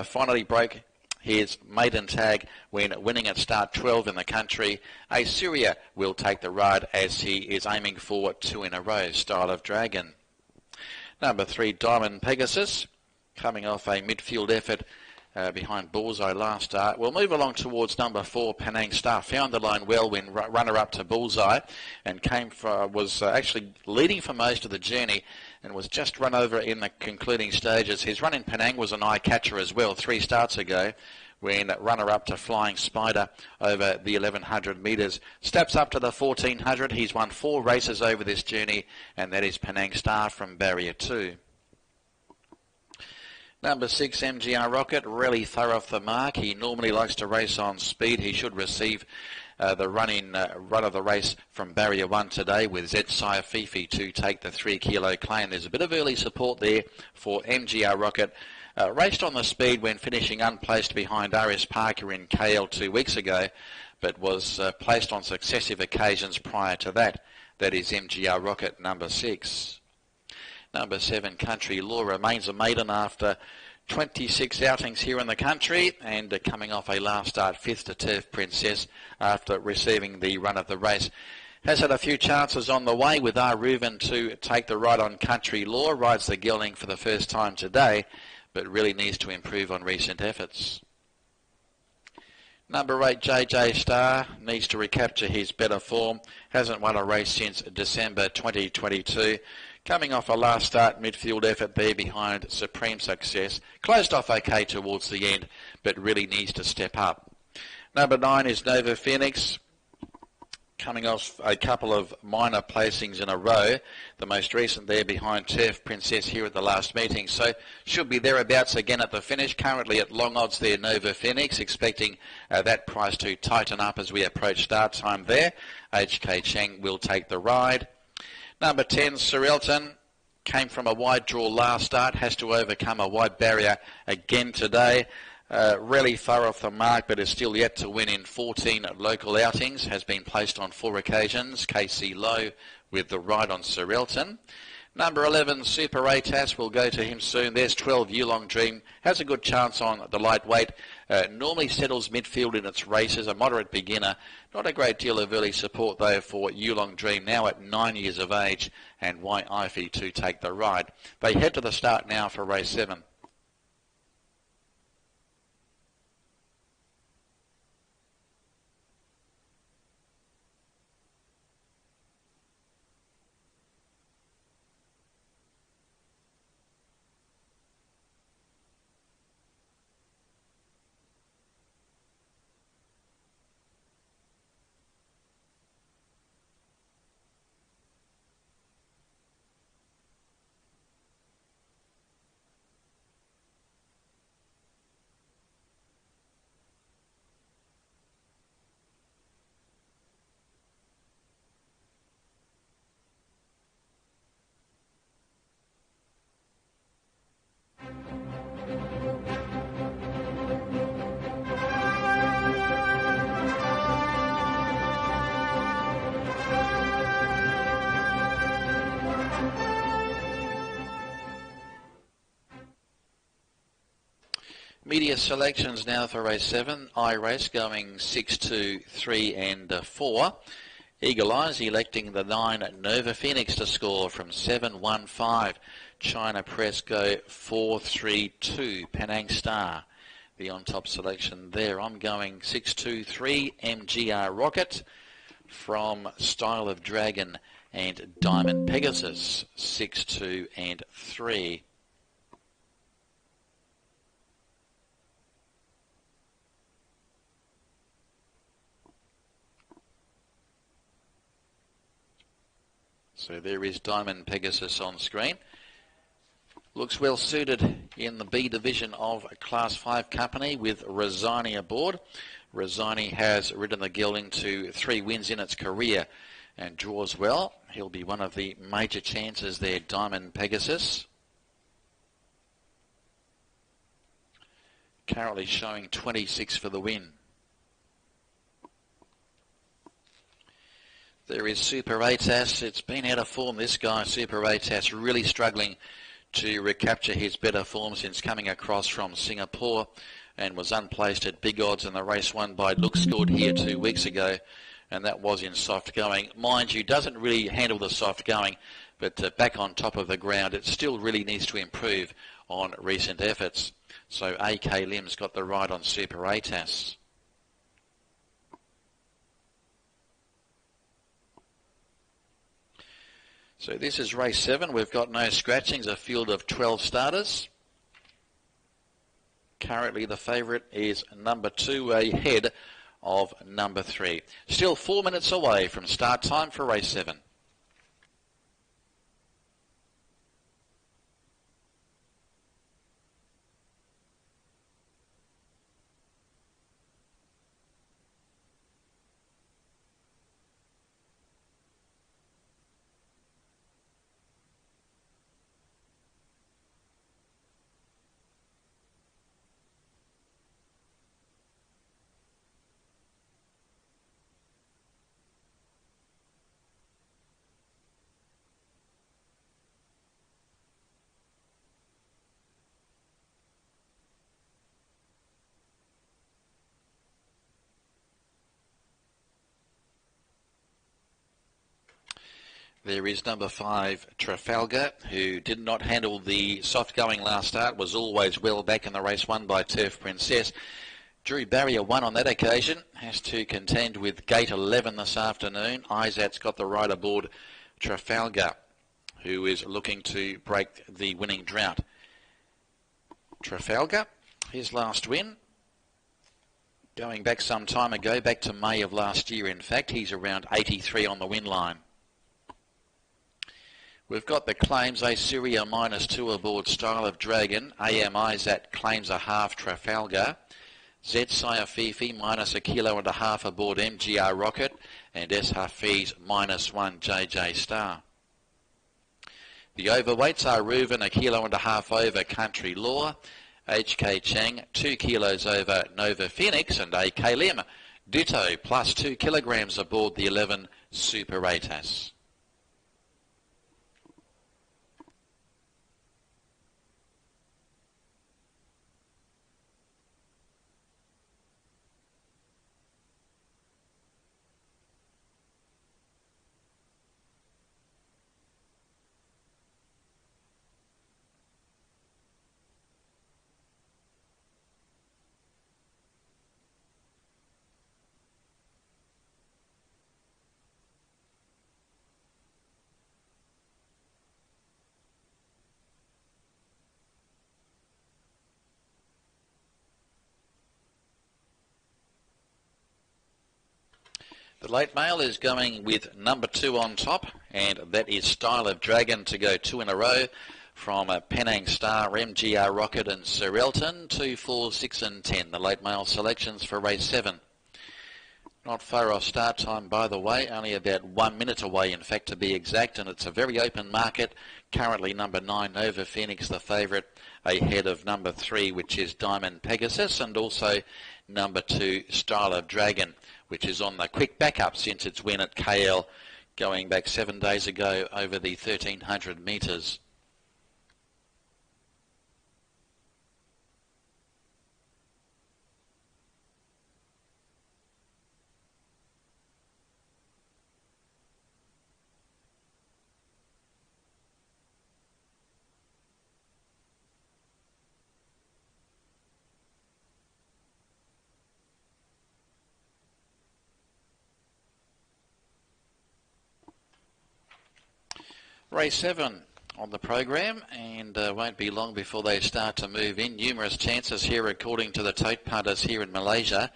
Finally broke his maiden tag when winning at start 12 in the country. Assyria will take the ride as he is aiming for 2 in a row, Style of Dragon. Number 3, Diamond Pegasus, coming off a midfield effort behind Bullseye last start. We'll move along towards number 4, Penang Star. Found the line well when runner-up to Bullseye and was actually leading for most of the journey and was just run over in the concluding stages. His run in Penang was an eye-catcher as well 3 starts ago when runner-up to Flying Spider over the 1100 metres. Steps up to the 1400. He's won 4 races over this journey, and that is Penang Star from Barrier 2. Number 6, MGR Rocket, really thorough off the mark. He normally likes to race on speed. He should receive the run of the race from Barrier 1 today with Z Sire Fifi to take the 3 kilo claim. There's a bit of early support there for MGR Rocket. Raced on the speed when finishing unplaced behind RS Parker in KL 2 weeks ago, but was placed on successive occasions prior to that. That is MGR Rocket, number 6. Number 7, Country Law, remains a maiden after 26 outings here in the country and coming off a last start 5th to Turf Princess after receiving the run of the race. Has had a few chances on the way with R. Reuven to take the ride on Country Law. Rides the gelding for the first time today, but really needs to improve on recent efforts. Number 8, JJ Star, needs to recapture his better form. Hasn't won a race since December 2022. Coming off a last start midfield effort there behind Supreme Success. Closed off okay towards the end, but really needs to step up. Number 9 is Nova Phoenix, coming off a couple of minor placings in a row. The most recent there behind Turf Princess here at the last meeting. So should be thereabouts again at the finish. Currently at long odds there, Nova Phoenix, expecting that price to tighten up as we approach start time there. HK Cheng will take the ride. Number 10, Sir Elton, came from a wide draw last start, has to overcome a wide barrier again today. Really far off the mark, but is still yet to win in 14 local outings. Has been placed on 4 occasions. KC Lowe with the ride on Sir Elton. Number 11, Super ATAS, will go to him soon. There's 12, Yulong Dream. Has a good chance on the lightweight. Normally settles midfield in its races. A moderate beginner. Not a great deal of early support, though, for Yulong Dream, now at 9 years of age, and Y Ify to take the ride. They head to the start now for race 7. Media selections now for race 7. iRace going 6, 2, 3 and 4. Eagle Eyes electing the 9 Nova Phoenix to score from 7, 1, 5. China Press go 4, 3, 2. Penang Star, the on top selection there. I'm going 6, 2, 3. MGR Rocket from Style of Dragon and Diamond Pegasus 6, 2 and 3. So there is Diamond Pegasus on screen. Looks well suited in the B division of a Class 5 company with Rosani aboard. Rosani has ridden the gelding to 3 wins in its career and draws well. He'll be one of the major chances there, Diamond Pegasus. Currently showing 26 for the win. There is Super 8as. It's been out of form, this guy, Super 8as, really struggling to recapture his better form since coming across from Singapore, and was unplaced at big odds in the race won by Look Scored here 2 weeks ago, and that was in soft going. Mind you, doesn't really handle the soft going, but back on top of the ground, it still really needs to improve on recent efforts. So AK Lim's got the ride on Super 8as. So this is race 7. We've got no scratchings, a field of 12 starters. Currently the favourite is number 2 ahead of number 3. Still 4 minutes away from start time for race 7. There is number 5, Trafalgar, who did not handle the soft going last start, was always well back in the race won by Turf Princess. Drew barrier 1 on that occasion, has to contend with gate 11 this afternoon. Isat's got the ride aboard Trafalgar, who is looking to break the winning drought. Trafalgar, his last win, going back some time ago, back to May of last year in fact. He's around 83 on the win line. We've got the claims, Assyria -2 aboard Style of Dragon. AM Isat claims a half Trafalgar. Z Sire Fifi -1.5 kilos aboard MGR Rocket. And S Hafiz -1 JJ Star. The overweights are Reuven 1.5 kilos over Country Law. HK Cheng 2 kilos over Nova Phoenix. And AK Lim ditto plus 2 kilograms aboard the 11 Super 8as. The late mail is going with number 2 on top, and that is Style of Dragon to go 2 in a row from Penang Star, MGR Rocket and Sir Elton, 2, 4, 6 and 10. The late mail selections for race 7. Not far off start time, by the way, only about 1 minute away, in fact, to be exact, and it's a very open market. Currently number 9, Nova Phoenix, the favourite, ahead of number 3, which is Diamond Pegasus, and also number 2, Style of Dragon, which is on the quick backup since its win at KL going back 7 days ago over the 1,300 metres. Race 7 on the program, and won't be long before they start to move in. Numerous chances here according to the tote punters here in Malaysia.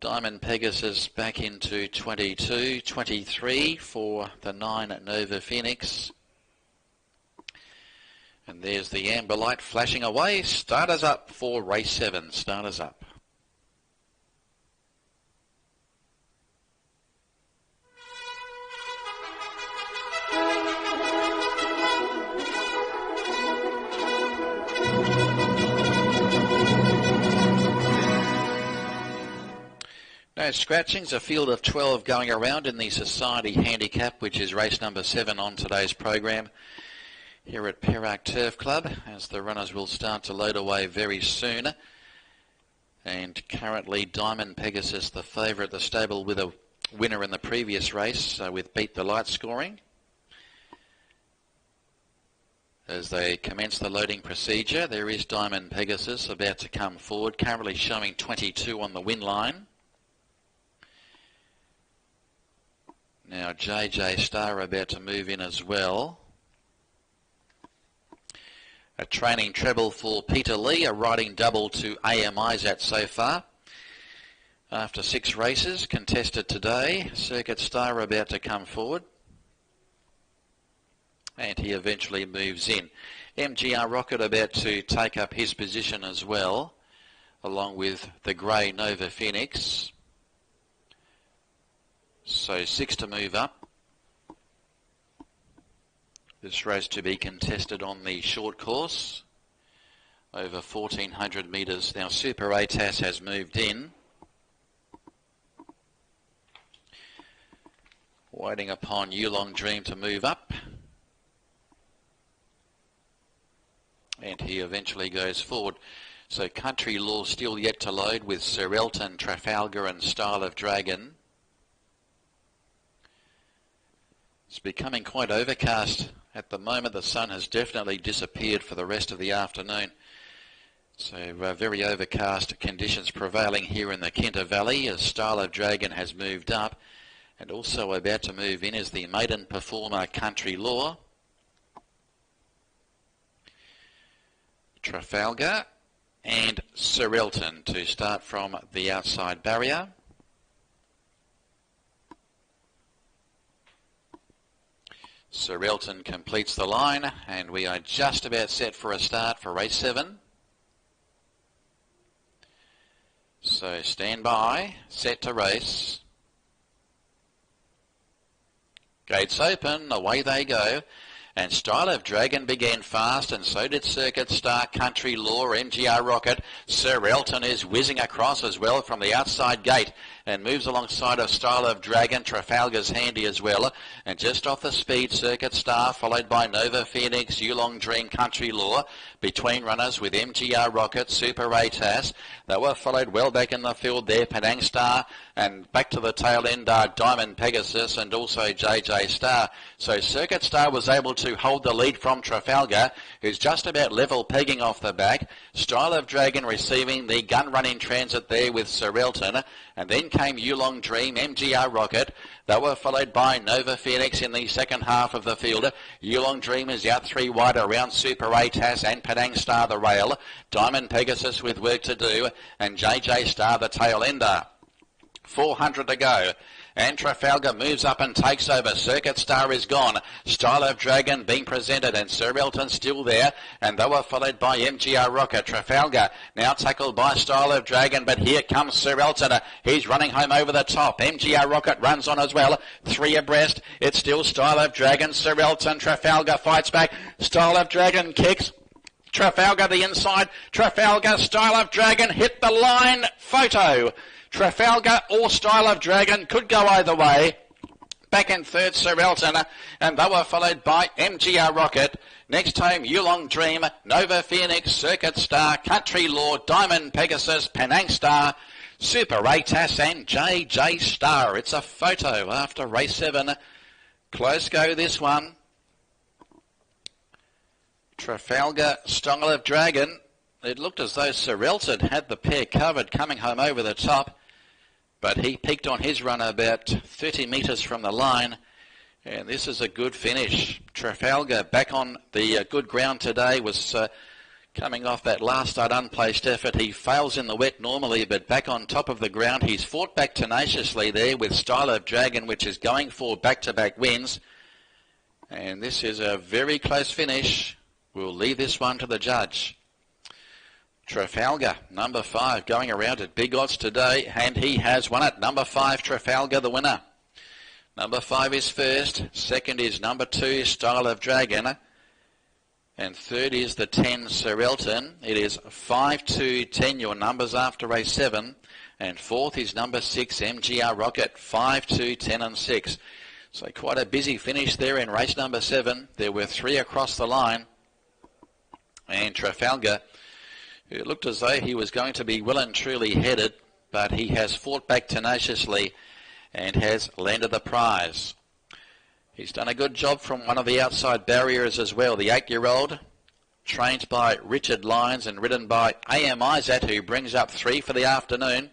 Diamond Pegasus back into 22, 23 for the 9 Nova Phoenix. And there's the amber light flashing away. Starters up for race 7. Starters up. No scratchings, a field of 12 going around in the Society Handicap, which is race number 7 on today's program here at Perak Turf Club, as the runners will start to load away very soon. And currently Diamond Pegasus, the favourite, the stable with a winner in the previous race with Beat the Light scoring. As they commence the loading procedure, there is Diamond Pegasus about to come forward, currently showing 22 on the win line. Now JJ Star about to move in as well. A training treble for Peter Lee, a riding double to AMI's at so far. After 6 races contested today, Circuit Star about to come forward. And he eventually moves in. MGR Rocket about to take up his position as well, along with the grey Nova Phoenix. So 6 to move up. This race to be contested on the short course, over 1,400 metres. Now Super ATAS has moved in, waiting upon Yulong Dream to move up. And he eventually goes forward. So Country Law still yet to load with Sir Elton, Trafalgar and Style of Dragon. It's becoming quite overcast at the moment. The sun has definitely disappeared for the rest of the afternoon. So very overcast conditions prevailing here in the Kinta Valley as Style of Dragon has moved up. And also about to move in is the maiden performer Country Law. Trafalgar and Sir Elton to start from the outside barrier. Sir Elton completes the line and we are just about set for a start for race 7. So stand by, set to race. Gates open, away they go. And Style of Dragon began fast, and so did Circuit Star, Country Law, MGR Rocket. Sir Elton is whizzing across as well from the outside gate and moves alongside of Style of Dragon. Trafalgar's handy as well. And just off the speed, Circuit Star, followed by Nova Phoenix, Yulong Dream, Country Law. Between runners with MGR Rocket, Super ATAS. They were followed well back in the field there, Penang Star, and back to the tail end Diamond Pegasus and also JJ Star. So Circuit Star was able to hold the lead from Trafalgar, who's just about level pegging off the back. Style of Dragon receiving the gun run in transit there with Sir Elton, and then came Yulong Dream, MGR Rocket. They were followed by Nova Phoenix in the second half of the field. Yulong Dream is out 3 wide around Super ATAS and Penang Star the rail. Diamond Pegasus with work to do, and JJ Star the tail ender. 400 to go. And Trafalgar moves up and takes over. Circuit Star is gone. Style of Dragon being presented and Sir Elton still there. And they were followed by MGR Rocket. Trafalgar now tackled by Style of Dragon, but here comes Sir Elton. He's running home over the top. MGR Rocket runs on as well. 3 abreast. It's still Style of Dragon. Sir Elton. Trafalgar fights back. Style of Dragon kicks. Trafalgar the inside. Trafalgar, Style of Dragon hit the line. Photo. Trafalgar or Style of Dragon could go either way. Back in third, Sir Elton, and they were followed by MGR Rocket. Next home, Yulong Dream, Nova Phoenix, Circuit Star, Country Law, Diamond Pegasus, Penang Star, Super ATAS and JJ Star. It's a photo after race 7. Close go this one. Trafalgar, Style of Dragon. It looked as though Sir Elton had the pair covered coming home over the top, but he peaked on his run about 30 metres from the line, and this is a good finish. Trafalgar back on the good ground today was Coming off that last start unplaced effort, he fails in the wet normally, but back on top of the ground. He's fought back tenaciously there with Style of Dragon, which is going for back-to-back wins. And this is a very close finish. We'll leave this one to the judge. Trafalgar, number 5, going around at big odds today, and he has won it. Number 5, Trafalgar, the winner. Number 5 is first. Second is number 2, Style of Dragon. And third is the 10, Sir Elton. It is 5, 2, 10, your numbers after race 7. And fourth is number 6, MGR Rocket, 5, 2, 10 and 6. So quite a busy finish there in race number 7. There were 3 across the line. And Trafalgar, it looked as though he was going to be well and truly headed, but he has fought back tenaciously and has landed the prize. He's done a good job from one of the outside barriers as well. The 8-year-old, trained by Richard Lyons and ridden by A.M. Isat, who brings up 3 for the afternoon.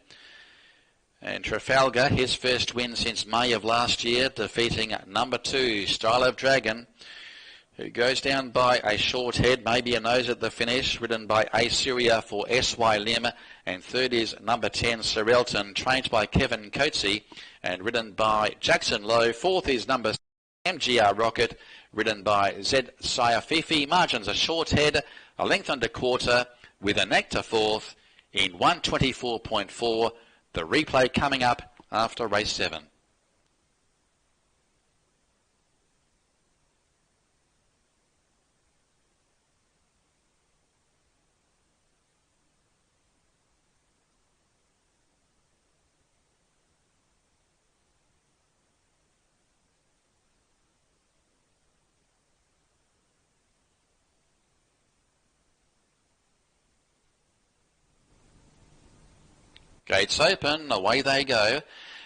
And Trafalgar, his first win since May of last year, defeating number 2, Style of Dragon, who goes down by a short head, maybe a nose at the finish, ridden by A. Syria for S.Y. Lim. And third is number 10, Sir Elton, trained by Kevin Coatsey and ridden by Jackson Lowe. Fourth is number MGR Rocket, ridden by Z. Fifi. Margins a short head, a length and a quarter, with a neck to fourth in 124.4. The replay coming up after race 7. Gates open, away they go,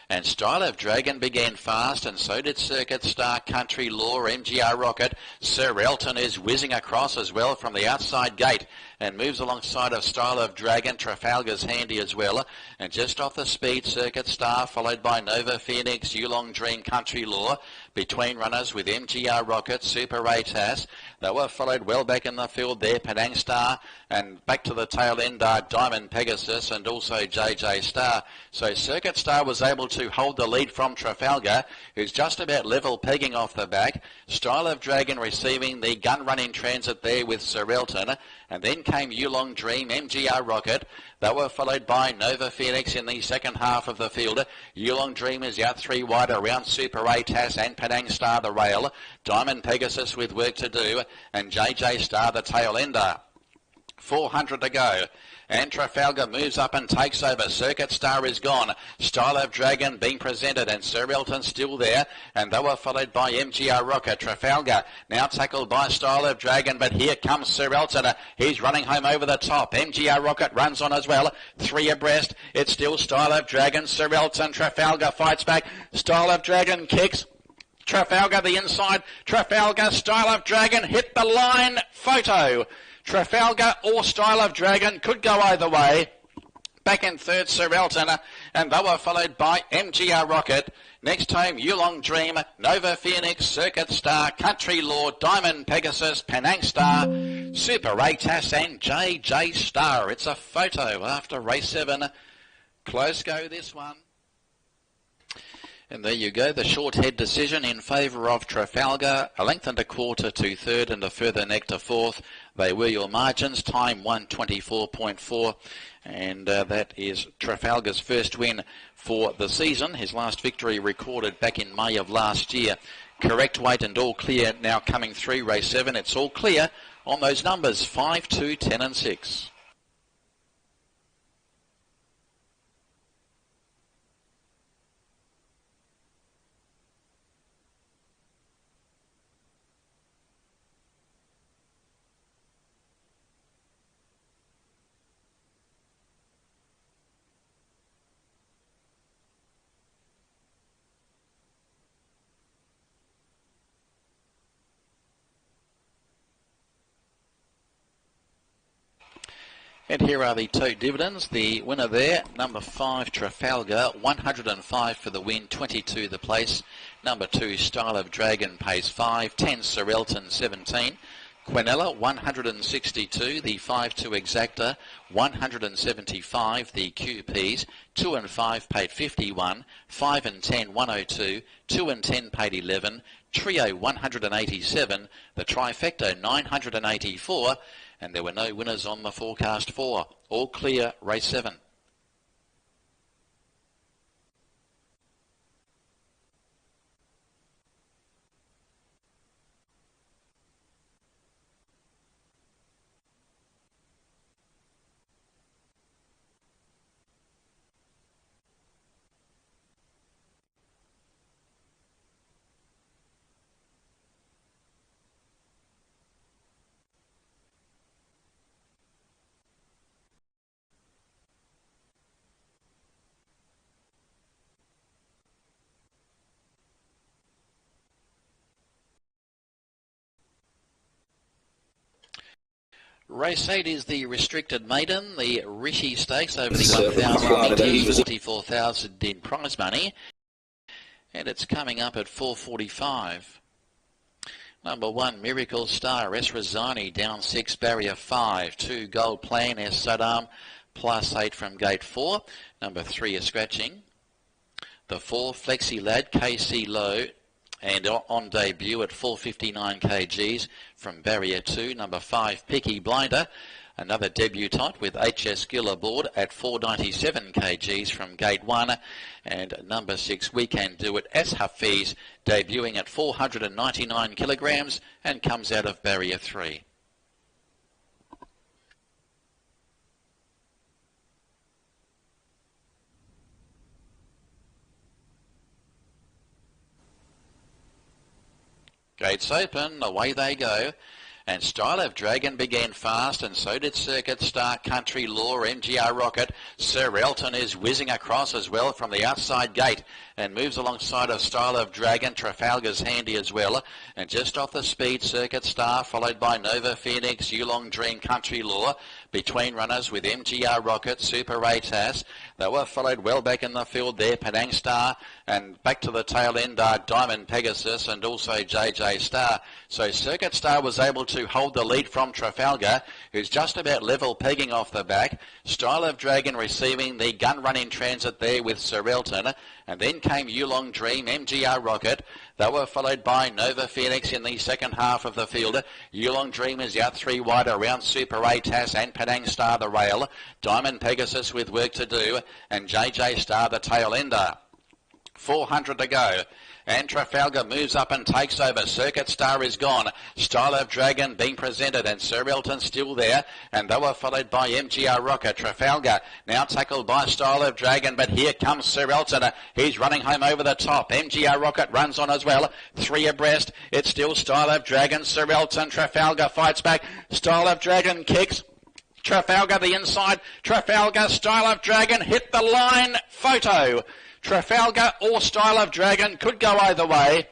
and Style of Dragon began fast, and so did Circuit Star, Country Law, MGR Rocket. Sir Elton is whizzing across as well from the outside gate and moves alongside of Style of Dragon. Trafalgar's handy as well, and just off the speed, Circuit Star, followed by Nova Phoenix, Yulong Dream, Country Law. Between runners with MGR Rocket, Super Ray Tass. They were followed well back in the field there, Padang Star, and back to the tail end are Diamond Pegasus and also JJ Star. So Circuit Star was able to hold the lead from Trafalgar, who's just about level pegging off the back. Style of Dragon receiving the gun run in transit there with Sir Elton, and then came Yulong Dream, MGR Rocket. They were followed by Nova Phoenix in the second half of the field. Yulong Dream is out 3 wide around Super Ray Tass and Padang Star the rail. Diamond Pegasus with work to do, and JJ Star the tail ender. 400 to go. And Trafalgar moves up and takes over. Circuit Star is gone. Style of Dragon being presented, and Sir Elton still there. And they were followed by MGR Rocket. Trafalgar now tackled by Style of Dragon, but here comes Sir Elton. He's running home over the top. MGR Rocket runs on as well. 3 abreast. It's still Style of Dragon. Sir Elton. Trafalgar fights back. Style of Dragon kicks. Trafalgar the inside. Trafalgar, Style of Dragon hit the line. Photo. Trafalgar or Style of Dragon could go either way. Back in third, Sir Elton, and they were followed by MGR Rocket. Next home, Yulong Dream, Nova Phoenix, Circuit Star, Country Law, Diamond Pegasus, Penang Star, Super Ray Tass and JJ Star. It's a photo after race 7. Close go this one. And there you go, the short head decision in favour of Trafalgar, a length and a quarter to third and a further neck to fourth. They were your margins, time 124.4, and that is Trafalgar's first win for the season. His last victory recorded back in May of last year. Correct weight and all clear now coming through race 7. It's all clear on those numbers, 5, 2, 10 and 6. And here are the tote dividends. The winner there, number 5, Trafalgar, 105 for the win, 22 the place. Number 2, Style of Dragon, pays 5. 10, Sir Elton, 17. Quinella 162, the 5-2 exacta 175, the QPs 2 and 5 paid 51, 5 and 10 102, 2 and 10 paid 11, Trio 187, the trifecta 984, and there were no winners on the forecast 4. All clear, race 7. Race 8 is the restricted maiden, the Richy Stakes over the 1,000 metres, 44,000 in prize money, and it's coming up at 4:45. Number 1, Miracle Star, S. Rosani, down 6, barrier 5. 2, Gold Plan, S. Saddam, plus 8 from gate 4. Number 3 is scratching. The 4, Flexi Lad, KC Low, and on debut at 459 kgs from barrier 2. Number 5, Picky Blinder, another debutante with HS Gill aboard at 497 kgs from gate 1. And number 6, We Can Do It, S Hafiz, debuting at 499 kilograms and comes out of barrier 3. Gates open, away they go. And Style of Dragon began fast, and so did Circuit Star, Country Law, MGR Rocket. Sir Elton is whizzing across as well from the outside gate and moves alongside of Style of Dragon. Trafalgar's handy as well. And just off the speed, Circuit Star, followed by Nova Phoenix, Yulong Dream, Country Law. Between runners with MGR Rocket, Super ATAS. They were followed well back in the field there, Penang Star, and back to the tail end are Diamond Pegasus and also JJ Star. So Circuit Star was able to hold the lead from Trafalgar, who's just about level pegging off the back. Style of Dragon receiving the gun run in transit there with Sir Elton. And then came Yulong Dream, MGR Rocket. They were followed by Nova Phoenix in the second half of the field. Yulong Dream is out 3 wide around Super ATAS and Penang Star the rail. Diamond Pegasus with work to do, and JJ Star the tail ender. 400 to go. And Trafalgar moves up and takes over. Circuit Star is gone. Style of Dragon being presented, and Sir Elton still there. And they were followed by MGR Rocket. Trafalgar now tackled by Style of Dragon, but here comes Sir Elton. He's running home over the top. MGR Rocket runs on as well. 3 abreast. It's still Style of Dragon. Sir Elton. Trafalgar fights back. Style of Dragon kicks. Trafalgar the inside. Trafalgar, Style of Dragon hit the line. Photo. Trafalgar or Style of Dragon could go either way.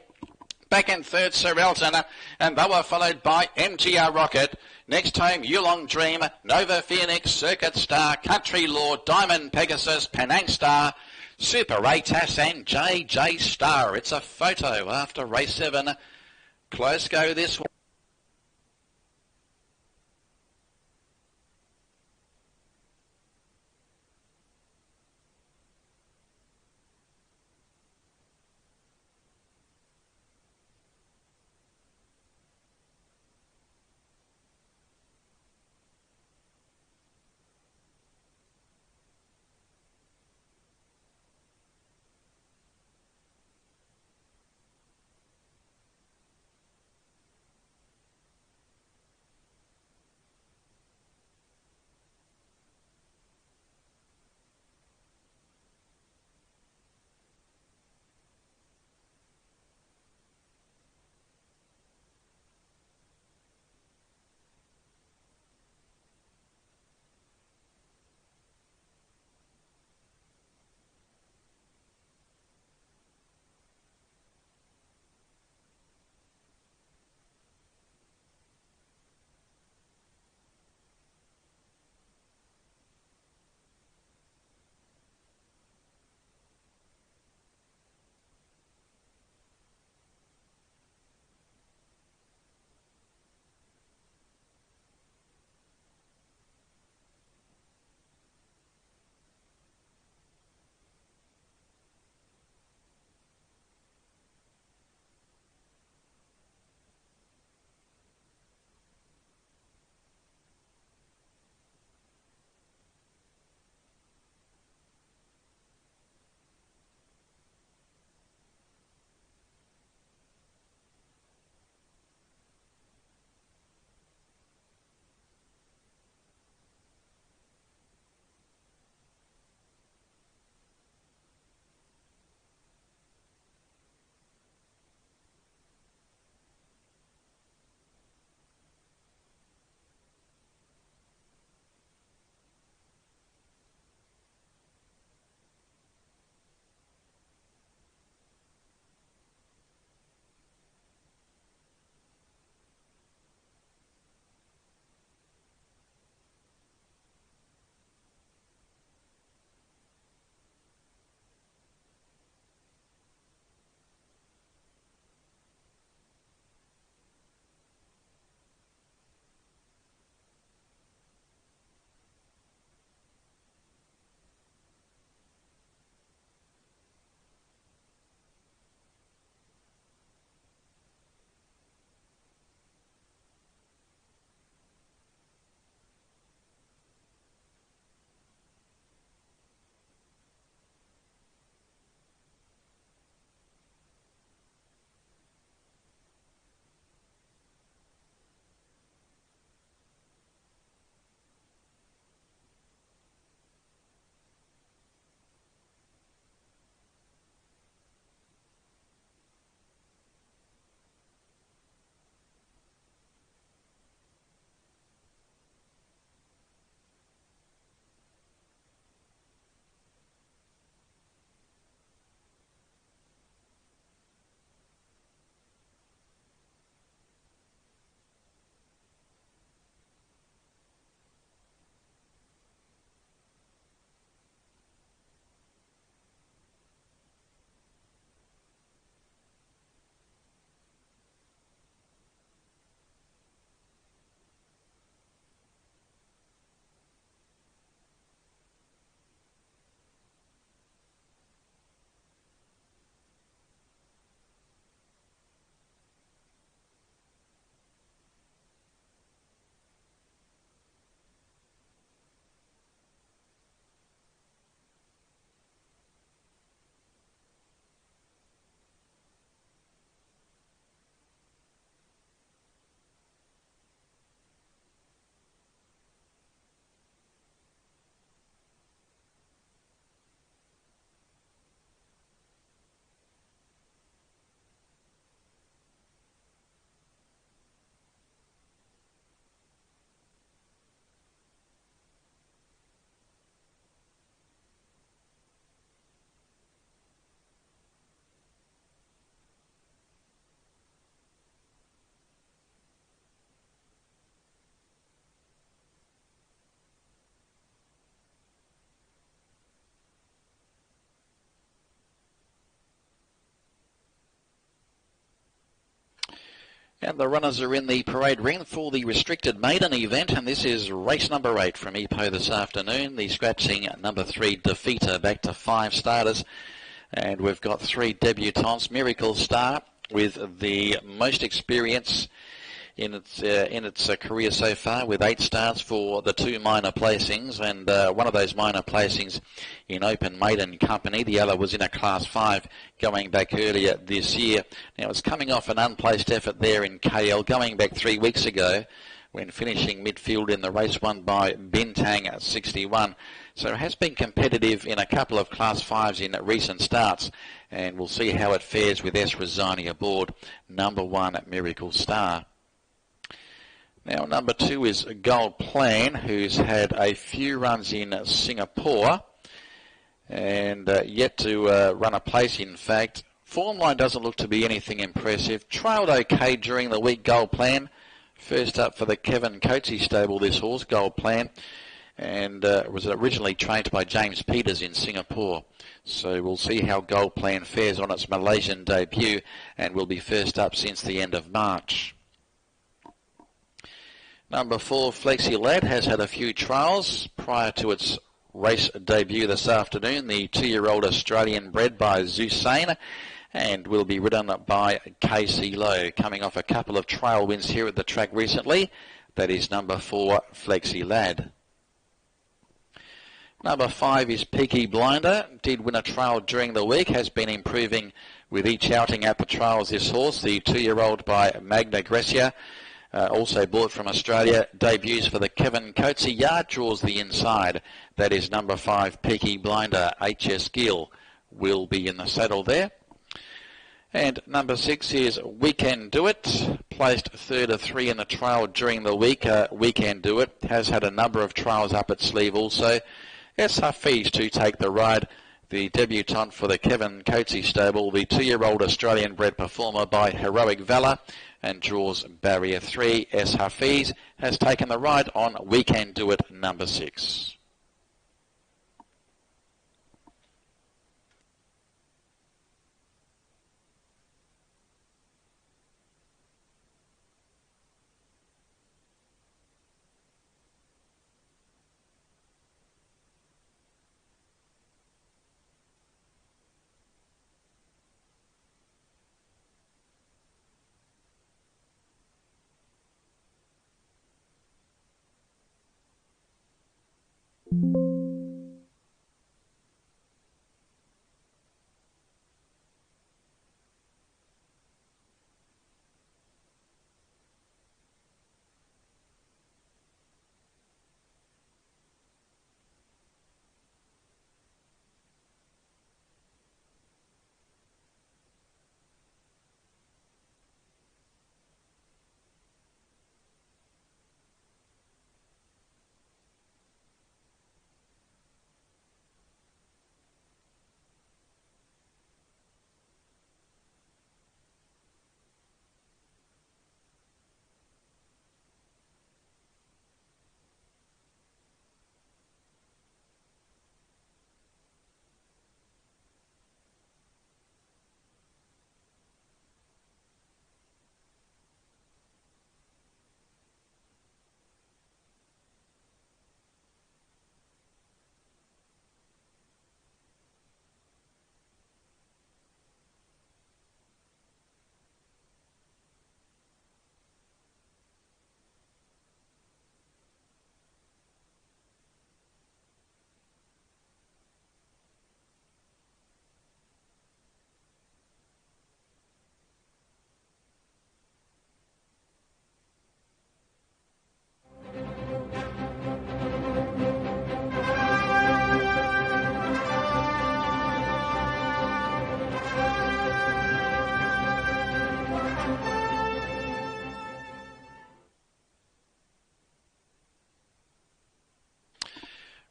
Back in third, Sir Elton, and they were followed by MGR Rocket. Next home, Yulong Dream, Nova Phoenix, Circuit Star, Country Law, Diamond Pegasus, Penang Star, Super ATAS and JJ Star. It's a photo after race 7. Close go this one. And the runners are in the parade ring for the restricted maiden event, and this is race number 8 from Epo this afternoon. The scratching number 3 Defeater back to 5 starters, and we've got 3 debutants. Miracle Star with the most experience in its career so far, with 8 starts for the 2 minor placings, and one of those minor placings in Open Maiden Company. The other was in a Class 5 going back earlier this year. Now it's coming off an unplaced effort there in KL going back 3 weeks ago when finishing midfield in the race won by Bintang at 61. So it has been competitive in a couple of Class 5s in recent starts, and we'll see how it fares with S. Rosani aboard number 1 at Miracle Star. Now, number 2 is Gold Plan, who's had a few runs in Singapore and yet to run a place, in fact. Form line doesn't look to be anything impressive. Trailed okay during the week, Gold Plan. First up for the Kevin Coatsy stable, this horse, Gold Plan, and was originally trained by James Peters in Singapore. So we'll see how Gold Plan fares on its Malaysian debut, and will be first up since the end of March. Number 4, Flexi Lad, has had a few trials prior to its race debut this afternoon. The 2-year-old Australian bred by Zusain, and will be ridden by KC Lowe, coming off a couple of trail wins here at the track recently. That is number 4, Flexi Lad. Number 5 is Peaky Blinder. Did win a trial during the week, has been improving with each outing at the trials, this horse. The 2-year-old by Magna Gracia, also bought from Australia, debuts for the Kevin Coatsy yard, draws the inside. That is number 5, Peaky Blinder. HS Gill will be in the saddle there. And number 6 is We Can Do It, placed 3rd of 3 in the trial during the week. We Can Do It has had a number of trials up its sleeve also. S. Hafiz to take the ride, the debutant for the Kevin Coatsy stable, the 2-year-old Australian bred performer by Heroic Valor, and draws barrier 3. S. Hafiz has taken the ride on We Can Do It, number 6.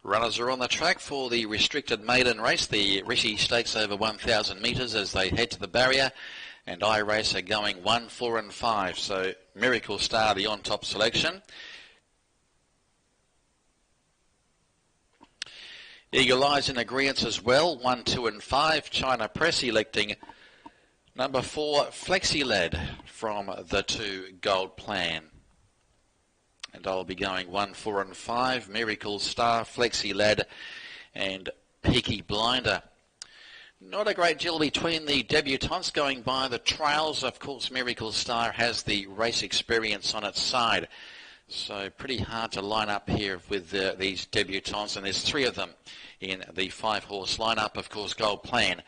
Runners are on the track for the restricted maiden race, the Richy Stakes over 1,000 metres, as they head to the barrier. And I Race are going 1, 4 and 5. So Miracle Star, the on-top selection. Eagle Eyes in agreement as well, 1, 2 and 5. China Press electing Number 4, Flexi Lad from the 2 Gold Plan. And I'll be going 1, 4 and 5, Miracle Star, Flexi Lad and Peaky Blinder. Not a great deal between the debutants going by the trails. Of course, Miracle Star has the race experience on its side. So pretty hard to line up here with these debutants, and there's 3 of them in the 5-horse lineup. Of course, Gold Plan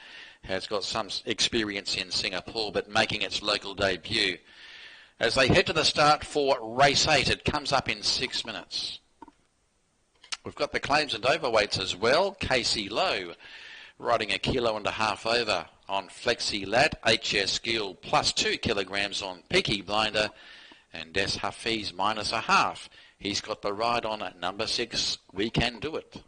has got some experience in Singapore, but making its local debut. As they head to the start for race 8, it comes up in 6 minutes. We've got the claims and overweights as well. Casey Lowe riding 1.5 kilos over on Flexi Lad. HS Gill plus 2 kilograms on Peaky Blinder. And Des Hafiz minus 0.5. He's got the ride on at number 6. We Can Do It.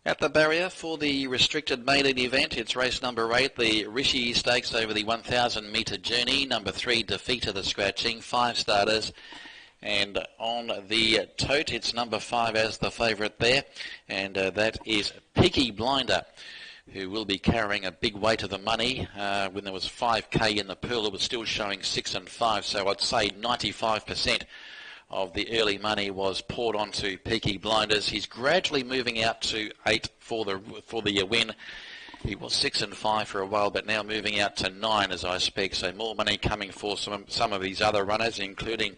At the barrier for the restricted maiden event, it's race number 8, the Richy Stakes over the 1,000 metre journey. Number 3, Defeat of the Scratching, 5 starters. And on the tote, it's number 5 as the favourite there. And that is Peaky Blinder, who will be carrying a big weight of the money. When there was 5k in the pool, it was still showing 6 and 5. So I'd say 95% of the early money was poured onto Peaky Blinders. He's gradually moving out to 8 for the win. He was 6 and 5 for a while, but now moving out to 9 as I speak. So more money coming for some of these other runners, including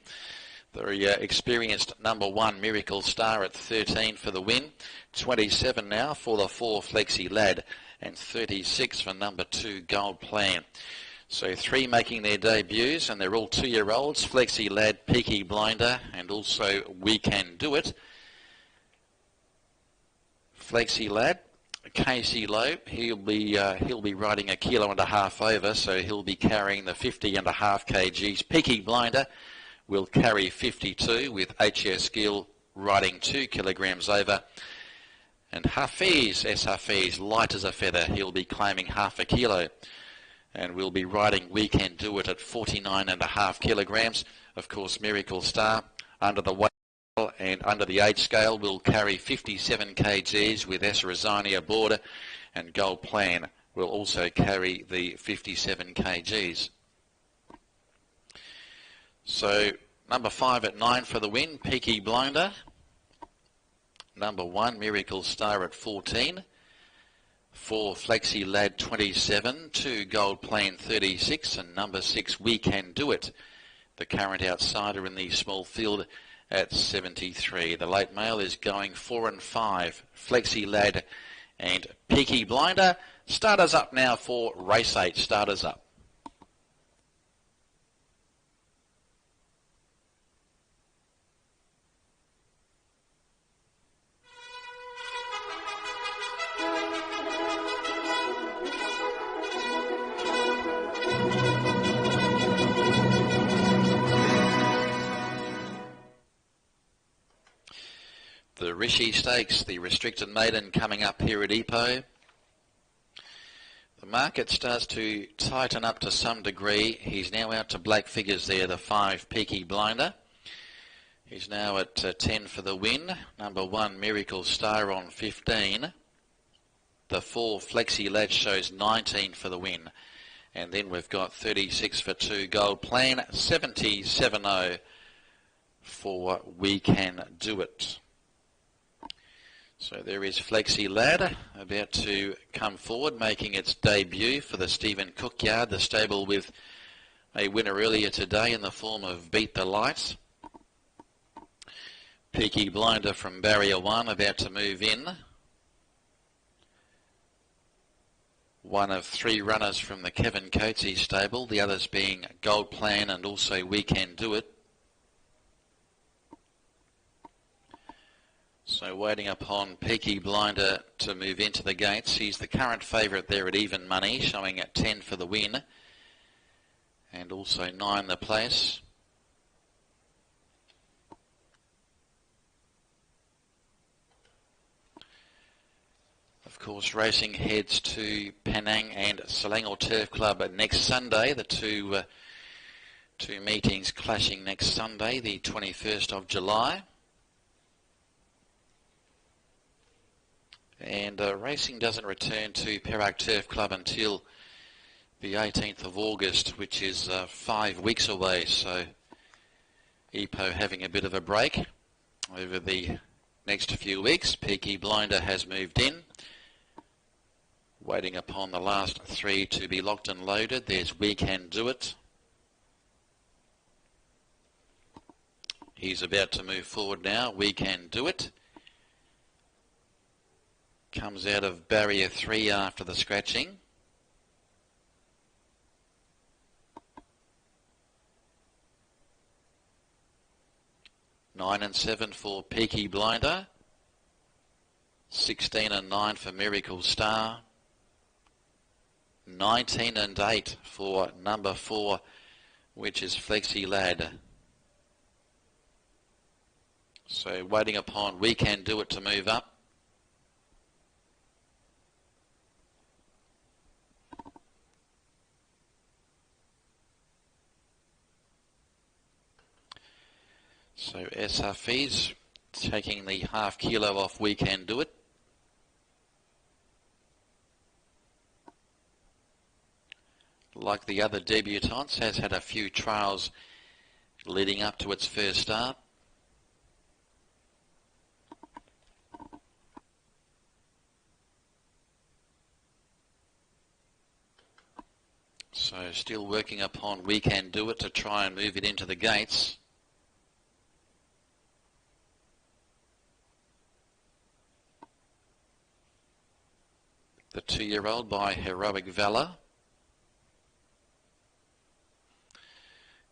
the experienced number 1 Miracle Star at 13 for the win. 27 now for the 4 Flexi Lad, and 36 for number 2 Gold Plan. So 3 making their debuts, and they're all 2-year-olds. Flexi Lad, Peaky Blinder, and also We Can Do It. Flexi Lad, Casey Lowe, he'll be riding 1.5 kilos over, so he'll be carrying the 50.5 kgs. Peaky Blinder will carry 52 with HS Gill riding 2 kilograms over. And Hafiz, Hafiz, light as a feather, he'll be claiming 0.5 kilo. And we'll be riding We Can Do It at 49.5 kilograms. Of course, Miracle Star under the weight and under the age scale will carry 57 kgs with Esrazani aboard, and Gold Plan will also carry the 57 kgs. So number 5 at 9 for the win, Peaky Blinder. Number 1, Miracle Star at 14. 4, Flexi Lad 27. 2, Gold Plan 36. And number 6, We Can Do It, the current outsider in the small field at 73. The late mail is going 4 and 5. Flexi Lad and Peaky Blinder. Starters up now for race 8. Starters up. The Richy Stakes, the restricted maiden coming up here at Ipoh. The market starts to tighten up to some degree. He's now out to black figures there, the 5 Peaky Blinder. He's now at 10 for the win. Number 1 Miracle Star on 15. The 4 Flexi Lad shows 19 for the win. And then we've got 36 for 2 Gold Plan, 77.0 for We Can Do It. So there is Flexi Lad about to come forward, making its debut for the Stephen Cook Yard, the stable with a winner earlier today in the form of Beat the Lights. Peaky Blinder from Barrier 1 about to move in. One of 3 runners from the Kevin Coatsy stable, the others being Gold Plan and also We Can Do It. So waiting upon Peaky Blinder to move into the gates. He's the current favourite there at even money, showing at 10 for the win. And also 9 the place. Of course, racing heads to Penang and Selangor Turf Club next Sunday. The two meetings clashing next Sunday, the 21st of July. And racing doesn't return to Perak Turf Club until the 18th of August, which is 5 weeks away. So Ipoh having a bit of a break over the next few weeks. Peaky Blinder has moved in, waiting upon the last 3 to be locked and loaded. There's We Can Do It. He's about to move forward now. We Can Do It. Comes out of barrier 3 after the scratching. Nine and 7 for Peaky Blinder. 16 and 9 for Miracle Star. 19 and 8 for number 4, which is Flexi Lad. So waiting upon We Can Do It to move up. So Hafiz taking the half kilo off We Can Do It. Like the other debutants, has had a few trials leading up to its first start. So still working upon We Can Do It to try and move it into the gates. The 2-year-old by Heroic Valor.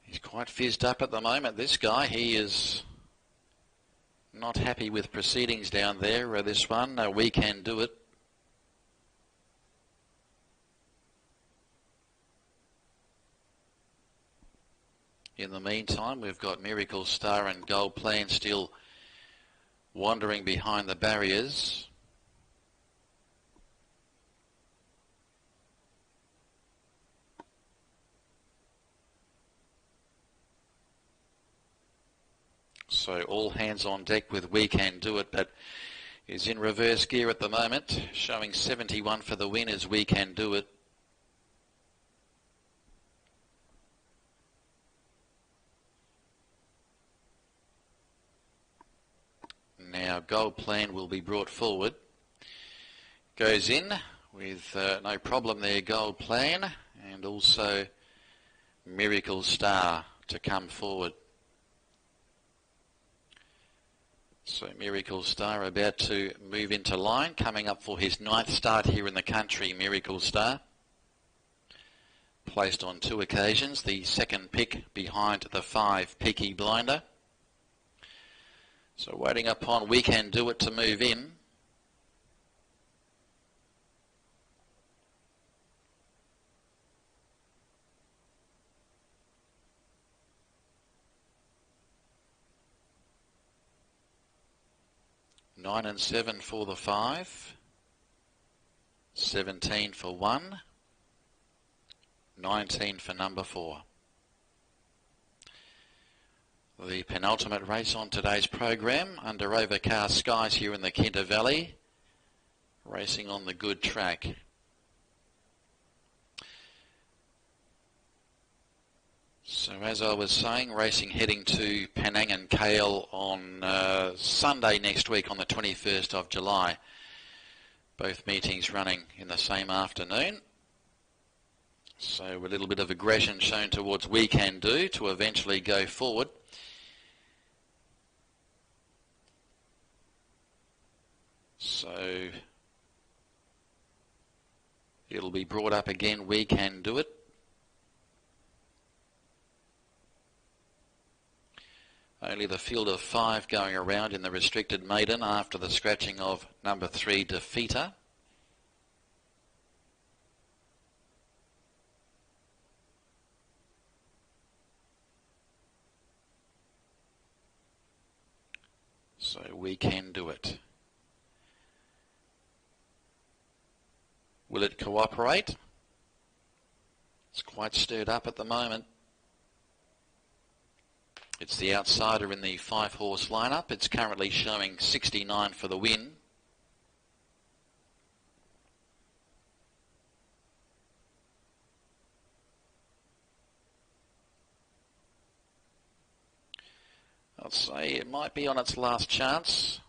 He's quite fizzed up at the moment, this guy. He is not happy with proceedings down there. This one, We Can Do It. In the meantime, we've got Miracle Star and Gold Plan still wandering behind the barriers. So all hands on deck with We Can Do It, but is in reverse gear at the moment, showing 71 for the win as We Can Do It. Now Gold Plan will be brought forward. Goes in with no problem there, Gold Plan, and also Miracle Star to come forward. So Miracle Star about to move into line, coming up for his 9th start here in the country, Miracle Star. Placed on 2 occasions, the second pick behind the 5 Peaky Blinder. So waiting upon We Can Do It to move in. Nine and 7 for the 5, 17 for 1, 19 for number 4. The penultimate race on today's program under overcast skies here in the Kinta Valley, racing on the good track. So as I was saying, racing heading to Penang and KL on Sunday next week on the 21st of July. Both meetings running in the same afternoon. So a little bit of aggression shown towards We Can Do to eventually go forward. So it'll be brought up again, We Can Do It. Only the field of 5 going around in the restricted maiden after the scratching of number 3, Defeater. So We Can Do It. Will it cooperate? It's quite stirred up at the moment. It's the outsider in the 5-horse lineup. It's currently showing 69 for the win. I'd say it might be on its last chance.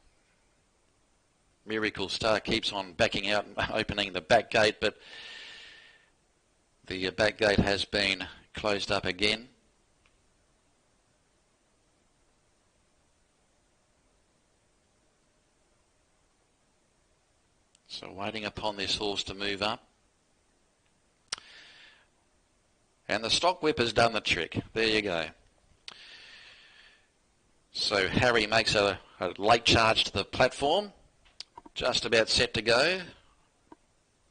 Miracle Star keeps on backing out and opening the back gate, but the back gate has been closed up again. So waiting upon this horse to move up. And the stock whip has done the trick. There you go. So Harry makes a late charge to the platform. Just about set to go.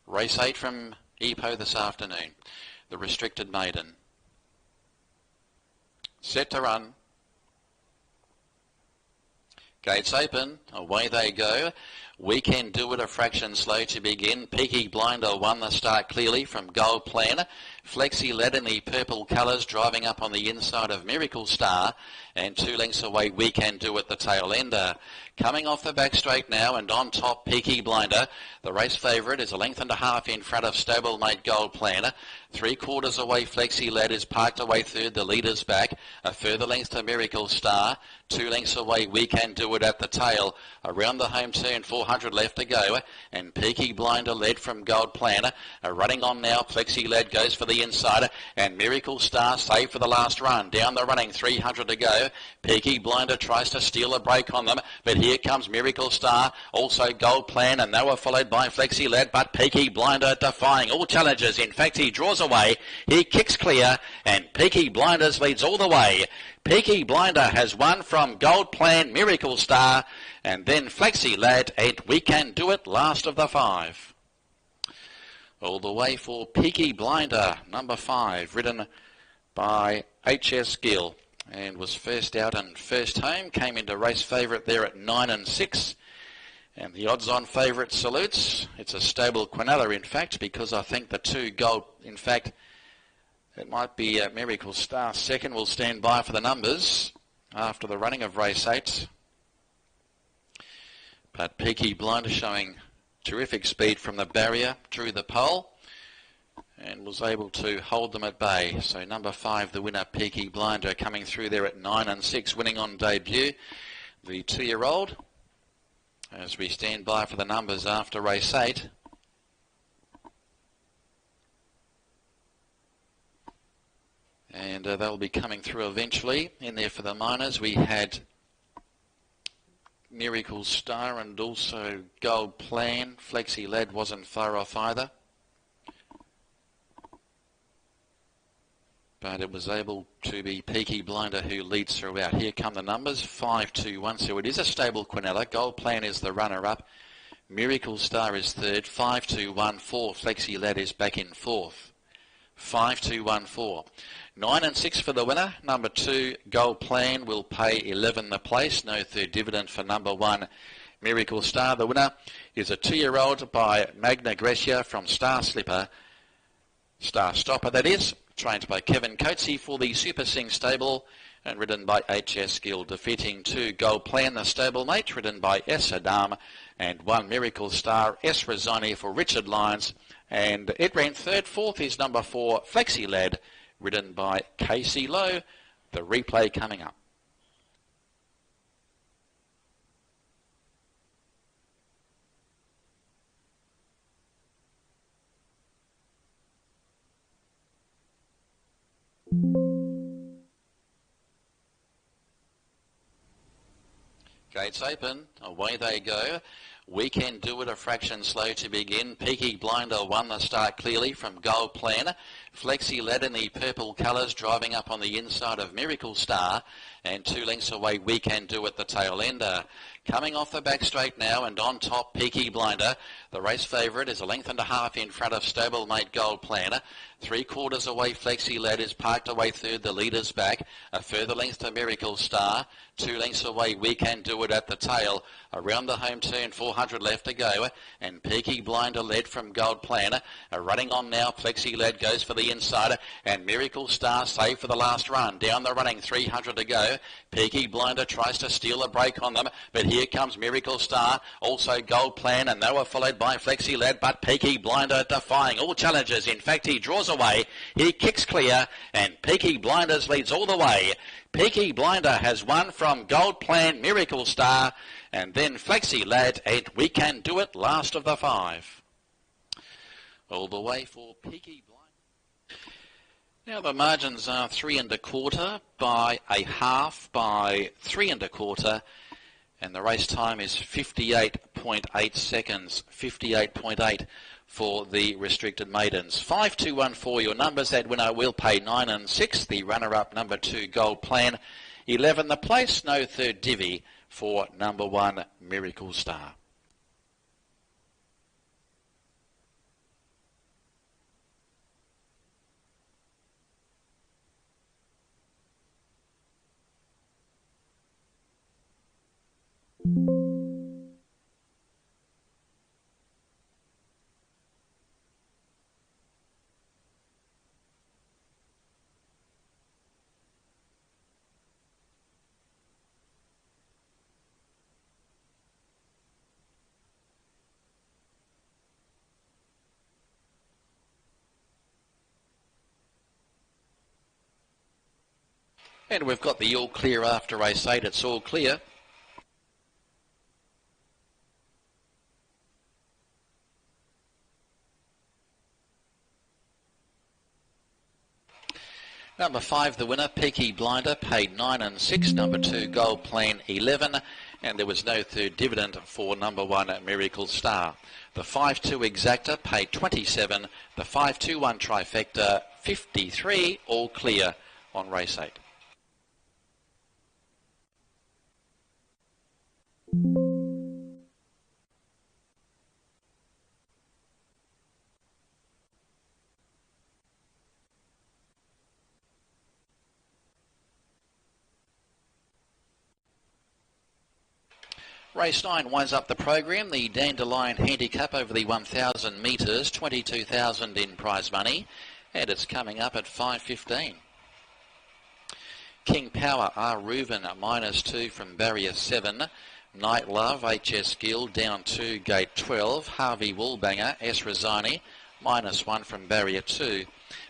Race 8 from EPO this afternoon. The restricted maiden. Set to run. Gates open. Away they go. We Can Do It a fraction slow to begin. Peaky Blinder won the start clearly from Gold Plan. Flexi led in the purple colours, driving up on the inside of Miracle Star, and 2 lengths away We Can Do It the tail ender. Coming off the back straight now and on top Peaky Blinder. The race favourite is 1.5 lengths in front of stablemate Gold Plan. 3/4 away Flexi led is parked away third, the leader's back. A further length to Miracle Star. 2 lengths away We Can Do It at the tail. Around the home turn 400 400 left to go, and Peaky Blinder led from Gold Planner. Running on now, Flexi Lad goes for the insider, and Miracle Star saved for the last run. Down the running, 300 to go. Peaky Blinder tries to steal a break on them, but here comes Miracle Star, also Gold Plan, and they were followed by Flexi Lad, but Peaky Blinder defying all challenges. In fact, he draws away, he kicks clear, and Peaky Blinders leads all the way. Peaky Blinder has won from Gold Plan, Miracle Star, and then Flexi Lad and We Can Do It, last of the 5. All the way for Peaky Blinder, number 5, ridden by HS Gill, and was first out and first home. Came into race favourite there at 9 and 6. And the odds-on favourite salutes. It's a stable Quinella, in fact, because I think the 2 Gold, in fact, it might be Miracle Star second. Will stand by for the numbers after the running of race 8. But Peaky Blinder showing terrific speed from the barrier, drew the pole, and was able to hold them at bay. So number 5, the winner, Peaky Blinder, coming through there at 9 and 6, winning on debut. The 2-year-old, as we stand by for the numbers after race 8. And they'll be coming through eventually. In there for the minors, we had Miracle Star and also Gold Plan. Flexi Lad wasn't far off either, but it was able to be Peaky Blinder who leads throughout. Here come the numbers, 5, 2, 1. So it is a stable Quinella. Gold Plan is the runner-up. Miracle Star is third. 5, 2, 1, 4. Flexi Lad is back in fourth. 5, 2, 1, 4. 9 and 6 for the winner. Number 2, Gold Plan, will pay 11 the place. No third dividend for number 1, Miracle Star. The winner is a 2-year-old by Magna Gracia from Star Slipper. Star Stopper, that is. Trained by Kevin Coatsey for the Super Sing stable and ridden by HS Gill. Defeating 2, Gold Plan, the stablemate, ridden by S. Adam, and 1, Miracle Star, S. Rizzoni for Richard Lyons. And it ran third. Fourth is number 4, Flexi Lad, ridden by Casey Lowe. The replay coming up. Gates open, away they go. We Can Do It, a fraction slow to begin. Peaky Blinder won the start clearly from Gold Plan. Flexi Lad in the purple colours, driving up on the inside of Miracle Star, and 2 lengths away We Can Do It, the tail ender. Coming off the back straight now, and on top Peaky Blinder. The race favourite is a length and a half in front of stablemate Gold Planner. 3/4 away Flexi Lad is parked away third, the leader's back. A further length to Miracle Star. 2 lengths away We Can Do It at the tail. Around the home turn, 400 left to go, and Peaky Blinder led from Gold Planner. Running on now, Flexi Lad goes for the insider, and Miracle Star saved for the last run. Down the running, 300 to go. Peaky Blinder tries to steal a break on them, but here comes Miracle Star, also Gold Plan, and they were followed by Flexi Lad, but Peaky Blinder defying all challenges. In fact, he draws away, he kicks clear, and Peaky Blinders leads all the way. Peaky Blinder has won from Gold Plan, Miracle Star, and then Flexi Lad and We Can Do It, last of the 5. All the way for Peaky Blinder. Now the margins are 3 1/4 by a half by 3 1/4, and the race time is 58.8 seconds, 58.8 for the restricted maidens. 5, 2, 1, 4 your numbers. That winner will pay 9 and 6. The runner-up, number 2, Gold Plan, 11 the place. No third divvy for number 1, Miracle Star. And we've got the all clear after race 8. It's all clear. Number 5, the winner, Peaky Blinder, paid 9 and 6. Number 2, Gold Plan, 11. And there was no third dividend for number 1, Miracle Star. The 5-2 Exacta paid 27. The 5-2-1 Trifecta, 53. All clear on race 8. Race 9 winds up the program. The Dandelion Handicap over the 1,000 metres, 22,000 in prize money, and it's coming up at 5:15. King Power, R. Reuven, -2 from barrier 7. Night Love, HS Gill, down 2, gate 12. Harvey Woolbanger, S. Rosani, -1 from barrier 2.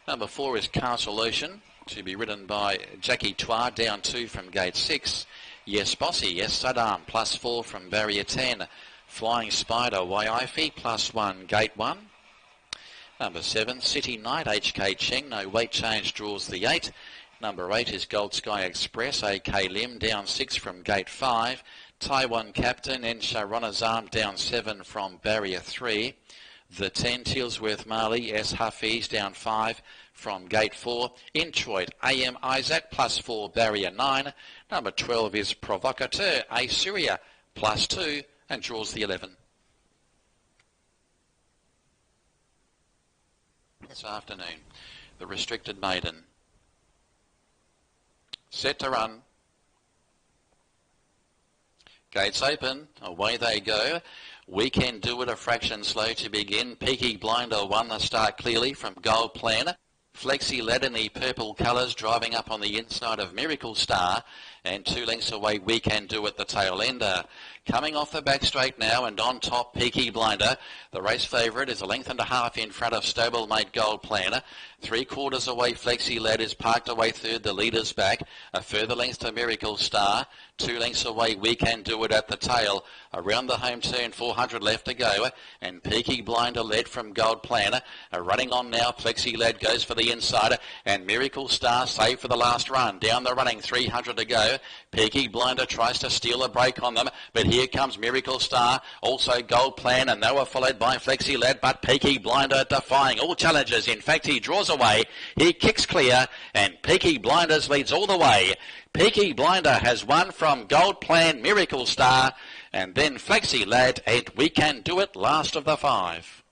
Number 4 is Castle Ocean, to be ridden by Jackie Twa, down 2 from gate 6. Yes Bossy, Yes Saddam, +4 from barrier 10. Flying Spider, Waiifi, +1, gate 1. Number 7, City Night, HK Cheng, no weight change, draws the 8. Number 8 is Gold Sky Express, AK Lim, down 6 from gate 5. Taiwan Captain, Ensha Ronazam, down 7 from barrier 3. The 10, Tilsworth Marley, S. Hafiz, down 5 from gate 4. Introit, AM Isaac, +4, barrier 9. Number 12 is Provocateur, A. Syria, +2, and draws the 11. This afternoon, the Restricted Maiden. Set to run. Gates open, away they go. We Can Do It, a fraction slow to begin. Peaky Blinder won the start clearly from Gold Plan. Flexi led in the purple colours, driving up on the inside of Miracle Star, and 2 lengths away We Can Do It, the tail ender. Coming off the back straight now, and on top Peaky Blinder. The race favourite is 1.5 lengths in front of Stablemate Gold Planner. 3/4 away Flexi led is parked away third, the leader's back. A further length to Miracle Star. 2 lengths away We Can Do It at the tail. Around the home turn, 400 left to go, and Peaky Blinder led from Gold Planner. Running on now, Flexi led goes for the insider, and Miracle Star saved for the last run. Down the running, 300 to go. Peaky Blinder tries to steal a break on them, but here comes Miracle Star, also Gold Plan, and they were followed by Flexi led, but Peaky Blinder defying all challenges. In fact, he draws away, he kicks clear, and Peaky Blinders leads all the way. Peaky Blinder has won from Gold Plan, Miracle Star, and then Flexi led, and We Can Do It, last of the 5.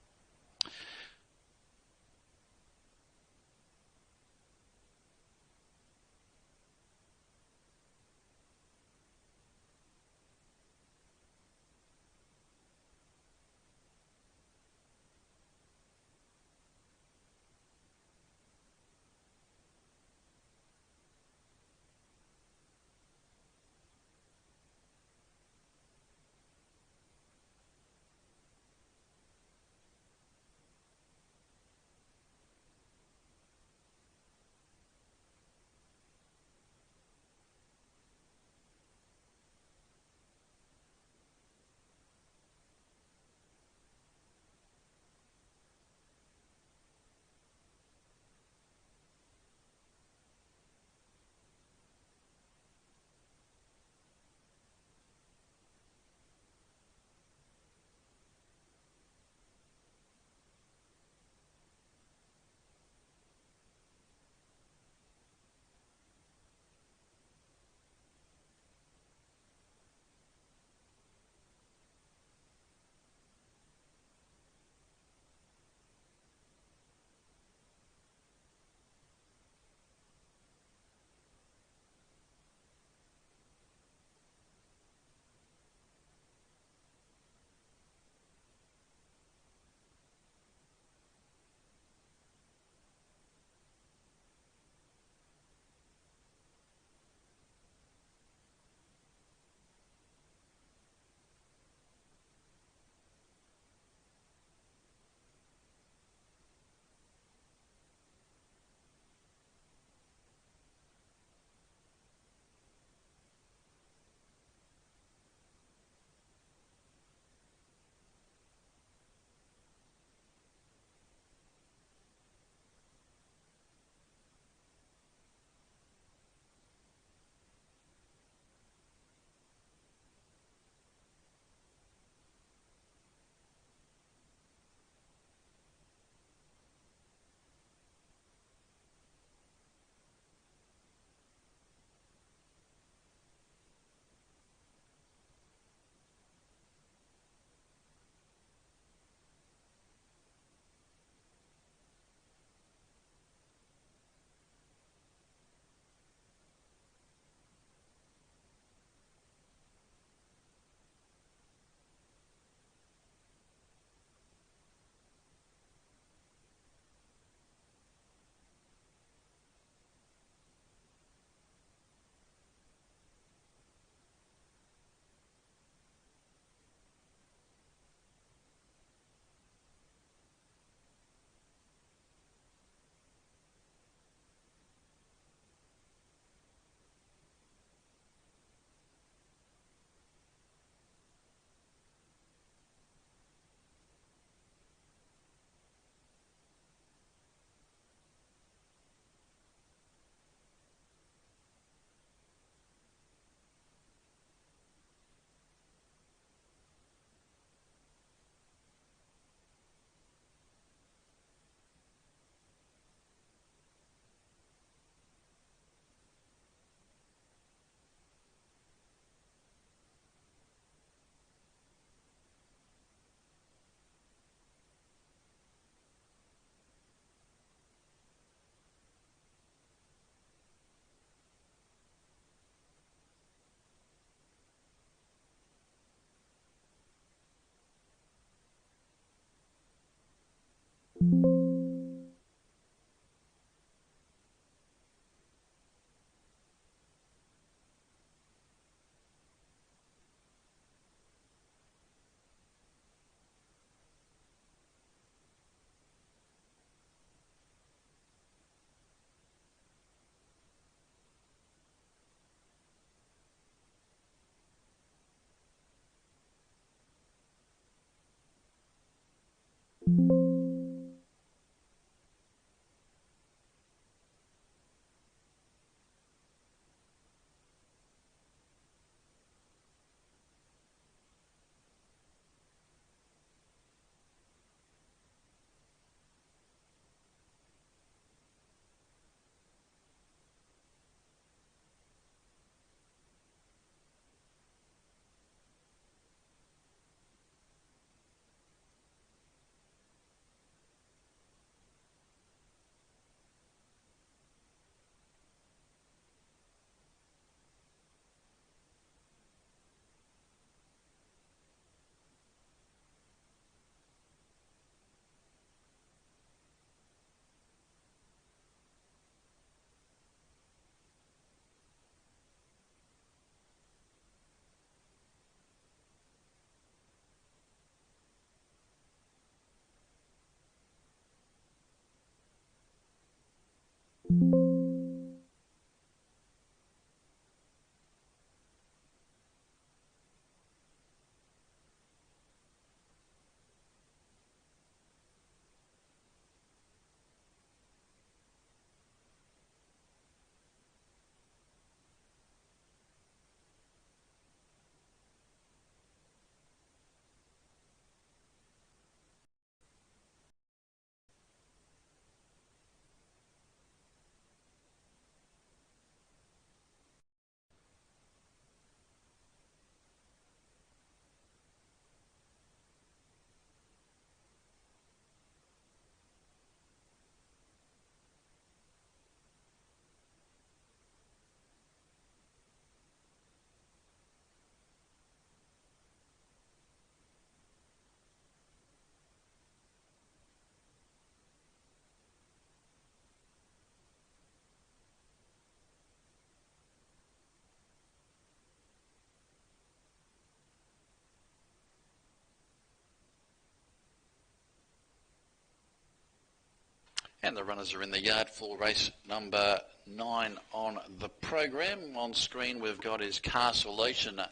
And the runners are in the yard for race number 9 on the program. On screen we've got his Castlelation,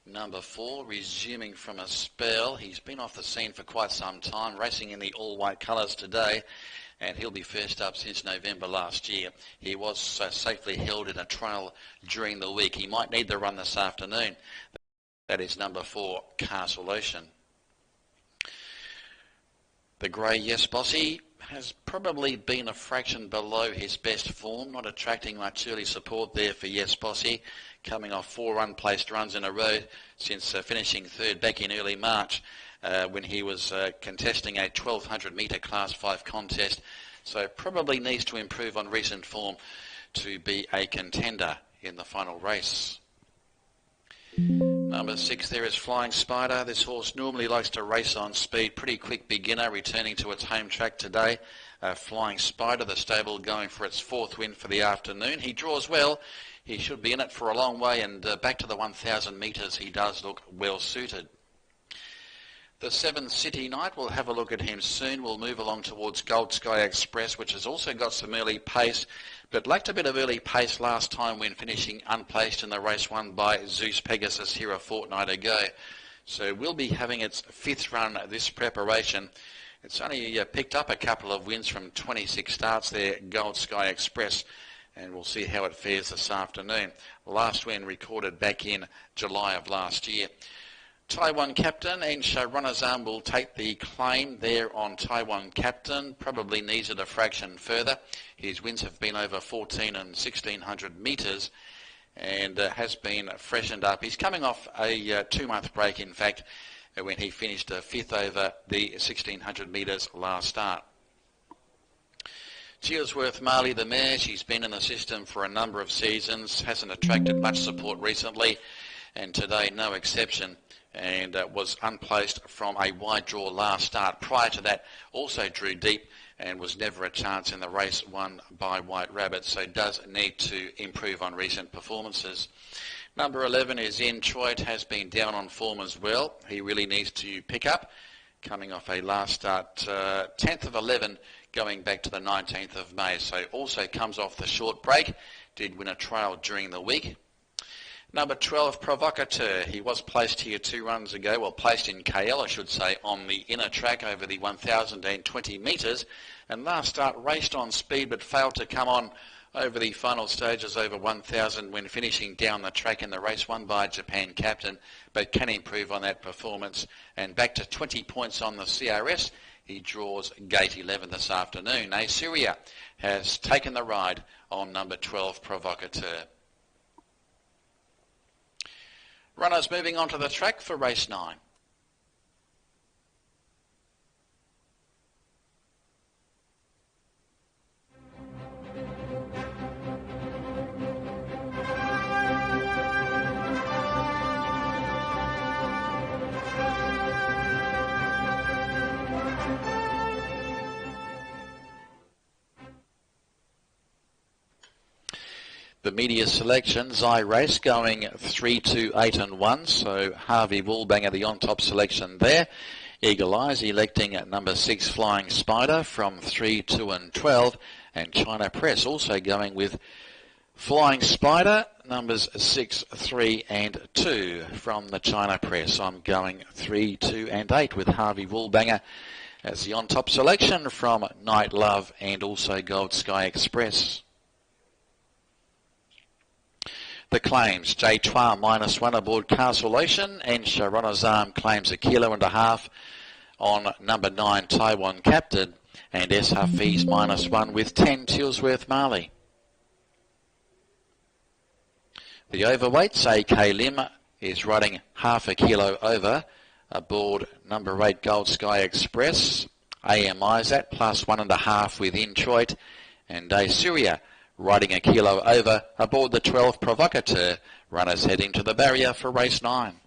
number 4, resuming from a spell. He's been off the scene for quite some time, racing in the all-white colours today, and he'll be first up since November last year. He was safely held in a trial during the week. He might need the run this afternoon. That is number 4, Castlelation. The grey Yes Bossy has probably been a fraction below his best form, not attracting much early support there for Yes Bossy, coming off 4 unplaced runs in a row since finishing third back in early March when he was contesting a 1200 metre Class 5 contest. So probably needs to improve on recent form to be a contender in the final race. Number 6 there is Flying Spider. This horse normally likes to race on speed. Pretty quick beginner, returning to its home track today. Flying Spider, the stable, going for its 4th win for the afternoon. He draws well. He should be in it for a long way, and back to the 1,000 metres he does look well suited. The 7 City Knight, we'll have a look at him soon. We'll move along towards Gold Sky Express, which has also got some early pace, but lacked a bit of early pace last time when finishing unplaced in the race won by Zeus Pegasus here a fortnight ago. So we'll be having its 5th run this preparation. It's only picked up a couple of wins from 26 starts there, Gold Sky Express, and we'll see how it fares this afternoon. Last win recorded back in July of last year. Taiwan Captain and Runner's Arm will take the claim there on Taiwan Captain. Probably needs it a fraction further. His wins have been over 1,400 and 1,600 metres and has been freshened up. He's coming off a 2-month break, in fact, when he finished 5th over the 1,600 metres last start. Cheersworth Marley the mare, she's been in the system for a number of seasons, hasn't attracted much support recently, and today no exception, and was unplaced from a wide draw last start. Prior to that, also drew deep and was never a chance in the race won by White Rabbit, so does need to improve on recent performances. Number 11 is Introit, has been down on form as well. He really needs to pick up, coming off a last start 10th of 11 going back to the 19th of May, so also comes off the short break, did win a trial during the week. Number 12, Provocateur. He was placed here 2 runs ago, well, placed in KL, I should say, on the inner track over the 1,020 metres, and last start raced on speed but failed to come on over the final stages over 1,000 when finishing down the track in the race won by Japan Captain, but can improve on that performance. And back to 20 points on the CRS, he draws gate 11 this afternoon. Assyria has taken the ride on number 12, Provocateur. Runners moving onto the track for race 9. The media selections, I race going 3, 2, 8 and 1, so Harvey Woolbanger the on-top selection there. Eagle Eyes electing at number 6 Flying Spider from 3, 2 and 12, and China Press also going with Flying Spider, numbers 6, 3 and 2 from the China Press. I'm going 3, 2 and 8 with Harvey Woolbanger as the on-top selection from Night Love and also Gold Sky Express. The claims, J-Twa -1 aboard Castlelation, and Sharonna's Arm claims 1.5 kilos on number 9 Taiwan Captain, and S. Hafiz -1 with 10 Chillsworth Marley. The overweights, AK Lim is riding 0.5 kilo over aboard number 8 Gold Sky Express. AM Isat +1.5 with Introit, and Assyria riding 1 kilo over aboard the 12 Provocateur. Runners heading to the barrier for race 9.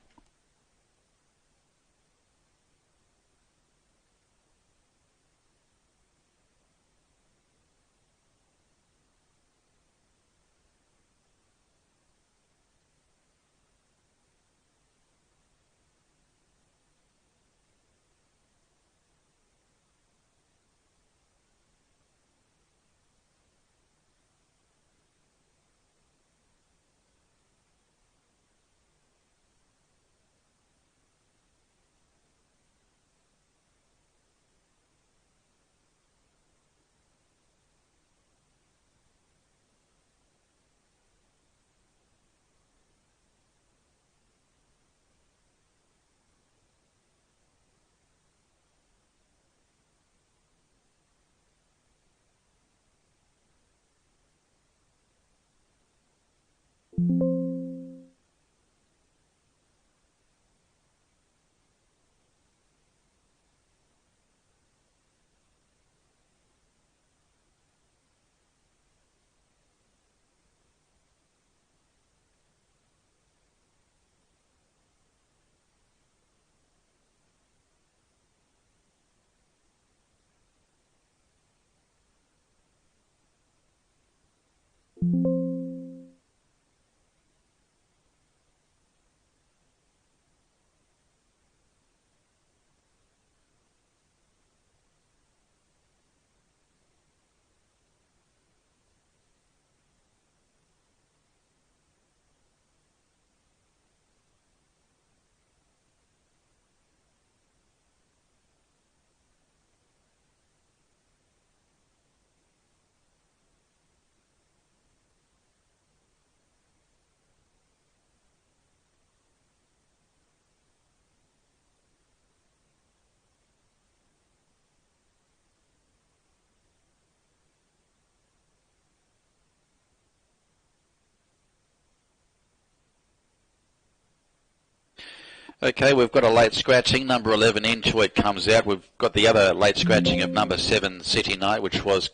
Okay, we've got a late scratching. Number 11, Inchoit, comes out. We've got the other late scratching of number 7, City Night, which was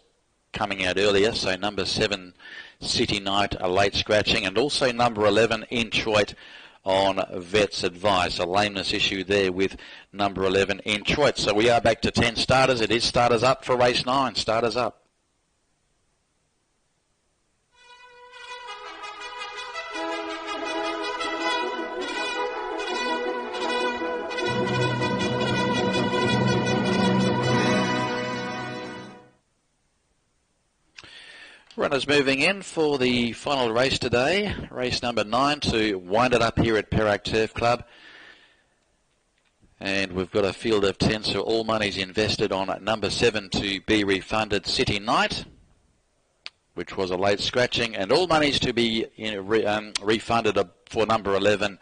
coming out earlier. So number 7, City Night, a late scratching. And also number 11, Inchoit, on vet's advice. A lameness issue there with number 11, Inchoit. So we are back to 10 starters. It is starters up for race 9. Starters up. Runners moving in for the final race today, race number 9, to wind it up here at Perak Turf Club. And we've got a field of 10, so all money's invested on number 7 to be refunded, City Night, which was a late scratching, and all money's to be refunded for number 11,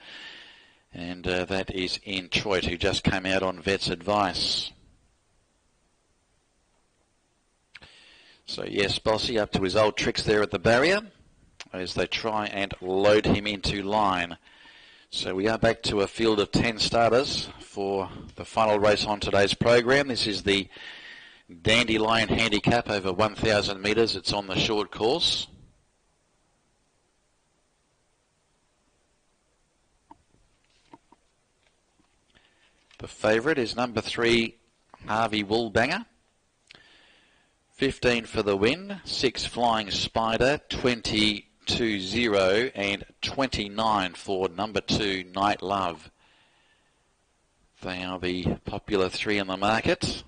and that is Inchoit, who just came out on vet's advice. So yes, Bossy up to his old tricks there at the barrier as they try and load him into line. So we are back to a field of 10 starters for the final race on today's program. This is the Dandelion Handicap over 1,000 metres. It's on the short course. The favourite is number 3, Harvey Woolbanger. 15 for the win, 6 Flying Spider, 20-0, and 29 for number 2, Night Love. They are the popular 3 in the market.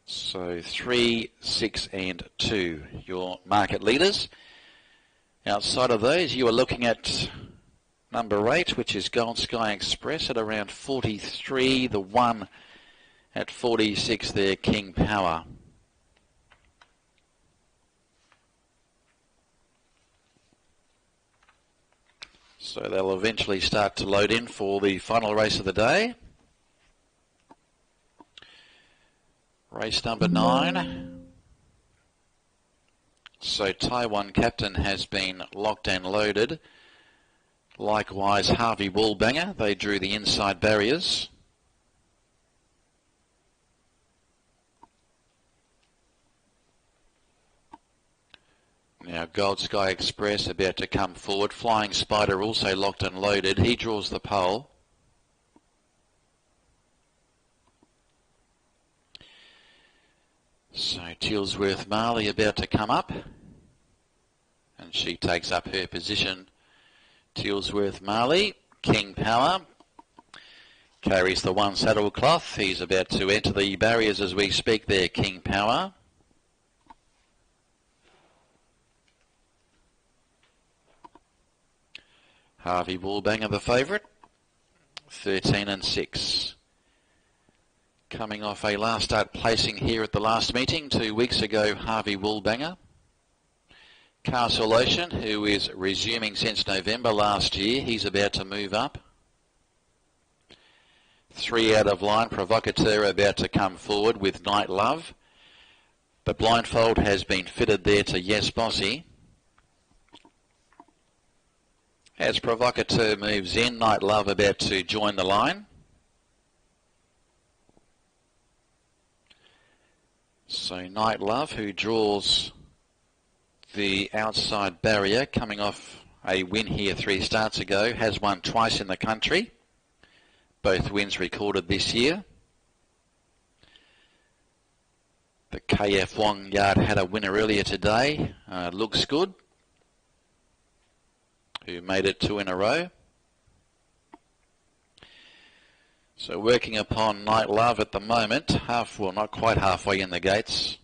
So 3, 6 and 2, your market leaders. Outside of those, you are looking at number 8, which is Gold Sky Express, at around 43. The 1 at 46 there, King Power. So they'll eventually start to load in for the final race of the day. Race number 9. So Taiwan Captain has been locked and loaded. Likewise, Harvey Woolbanger, they drew the inside barriers. Now Gold Sky Express about to come forward. Flying Spider also locked and loaded. He draws the pole. So Tilsworth Marley about to come up. And she takes up her position. Tilsworth Marley, King Power, carries the 1 saddle cloth. He's about to enter the barriers as we speak there, King Power. Harvey Woolbanger the favourite, 13 and 6. Coming off a last start placing here at the last meeting 2 weeks ago, Harvey Woolbanger. Castle Ocean, who is resuming since November last year, he's about to move up. 3 out of line, Provocateur about to come forward with Night Love. The blindfold has been fitted there to Yes Bossy. As Provocateur moves in, Night Love about to join the line. So Night Love, who draws the outside barrier, coming off a win here 3 starts ago, has won twice in the country. Both wins recorded this year. The KF Wong Yard had a winner earlier today. Looks good. Who made it 2 in a row. So working upon Night Love at the moment. Well, not quite halfway in the gates.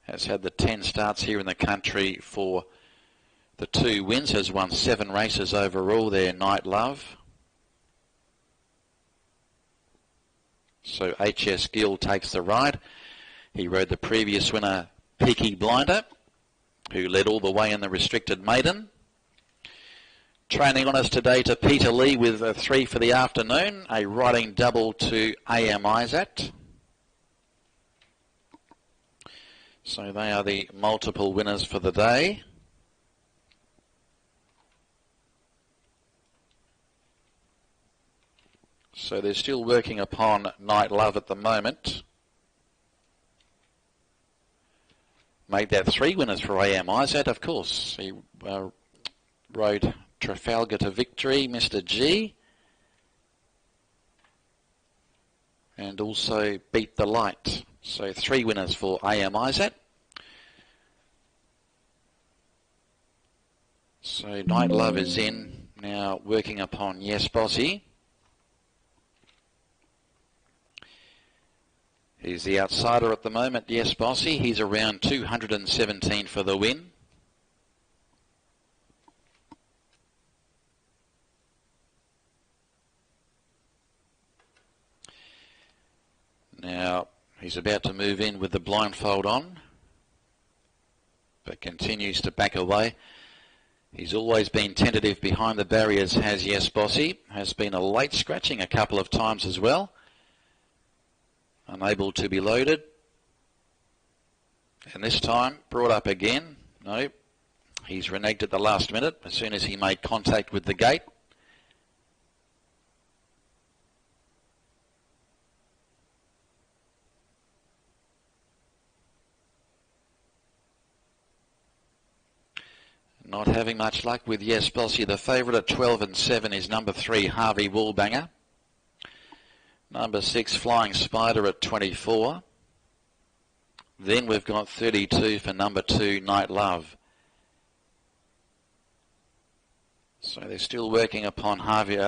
Has had the 10 starts here in the country for the 2 wins. Has won 7 races overall there, Night Love. So HS Gill takes the ride. He rode the previous winner, Peaky Blinder, who led all the way in the restricted maiden. Training on us today to Peter Lee with a 3 for the afternoon. A riding double to AM Isaac. So they are the multiple winners for the day. So they're still working upon Night Love at the moment. Made that 3 winners for AM Izat, of course. He rode Trafalgar to victory, Mr. G. And also Beat the Light. So 3 winners for AM Izat. So Night Love is in, now working upon Yes Bossy. He's the outsider at the moment, Yes Bossy. He's around 217 for the win. Now, he's about to move in with the blindfold on, but continues to back away. He's always been tentative behind the barriers, has Yes Bossy. Has been a late scratching a couple of times as well. Unable to be loaded. And this time, brought up again. No, he's reneged at the last minute as soon as he made contact with the gate. Not having much luck with Yes Bossy. The favourite at 12 and 7 is number 3, Harvey Woolbanger. Number 6, Flying Spider at 24. Then we've got 32 for number 2, Night Love. So they're still working upon Harvey,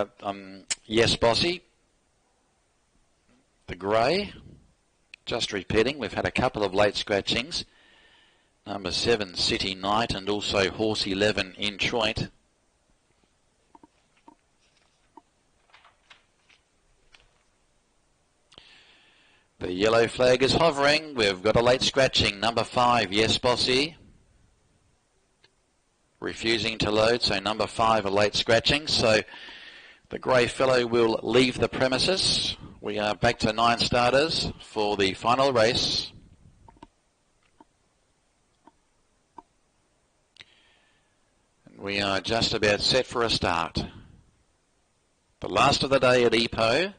Yes Bossy. The grey. Just repeating, we've had a couple of late scratchings. Number 7, City Night, and also Horse 11, Introit. The yellow flag is hovering. We've got a late scratching. Number 5, Yes Bossy. Refusing to load, so number 5 a late scratching. So the grey fellow will leave the premises. We are back to 9 starters for the final race. We are just about set for a start. The last of the day at Epo.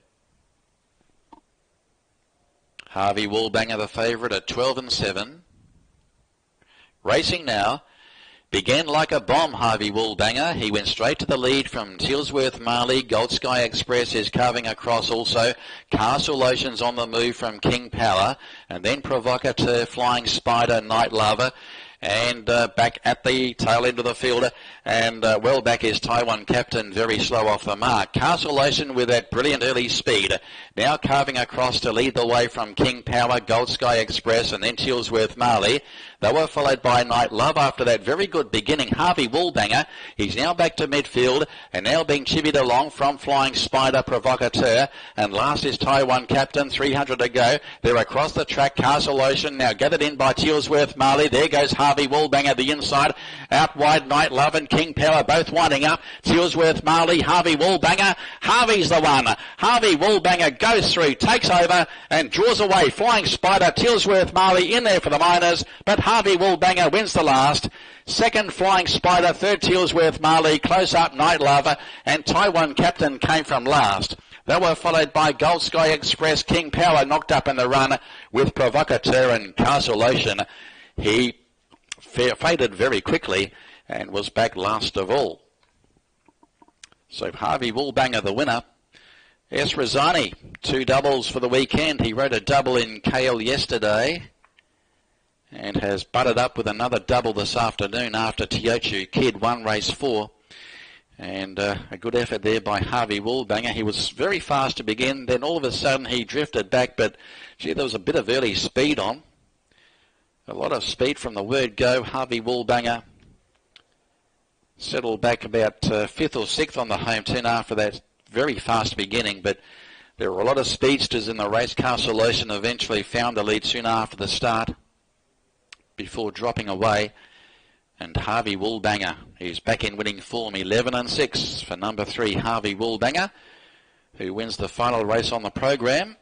Harvey Woolbanger, the favourite, at 12 and 7. Racing now. Began like a bomb, Harvey Woolbanger. He went straight to the lead from Tilsworth Marley. Gold Sky Express is carving across also. Castle Lotion's on the move from King Power. And then Provocateur, Flying Spider, Night Lover. And back at the tail end of the field, and well back is Taiwan Captain, very slow off the mark. Castle Lotion with that brilliant early speed, now carving across to lead the way from King Power, Gold Sky Express, and then Tilsworth Marley. They were followed by Night Love after that very good beginning. Harvey Woolbanger, he's now back to midfield, and now being chivied along from Flying Spider, Provocateur, and last is Taiwan Captain, 300 to go. They're across the track. Castle Lotion now gathered in by Tilsworth Marley. There goes Harvey Woolbanger the inside. Out wide, Night Love and King Power both winding up. Tilsworth Marley, Harvey Woolbanger. Harvey's the one. Harvey Woolbanger goes through, takes over and draws away. Flying Spider, Tilsworth Marley in there for the minors, but Harvey Woolbanger wins the last. Second, Flying Spider. Third, Tilsworth Marley. Close up, Night Lover, and Taiwan Captain came from last. They were followed by Gold Sky Express. King Power knocked up in the run with Provocateur and Castle Lotion. He faded very quickly and was back last of all. So Harvey Woolbanger the winner. S. Rosani, 2 doubles for the weekend. He rode a double in KL yesterday and has butted up with another double this afternoon after Teochew Kid won race 4. And a good effort there by Harvey Woolbanger. He was very fast to begin, then all of a sudden he drifted back, but gee, there was a bit of early speed on. A lot of speed from the word go. Harvey Woolbanger settled back about 5th or 6th on the home turn after that very fast beginning, but there were a lot of speedsters in the race. Castle Lotion eventually found the lead soon after the start before dropping away. And Harvey Woolbanger, he's back in winning form, 11 and 6 for number 3, Harvey Woolbanger, who wins the final race on the program.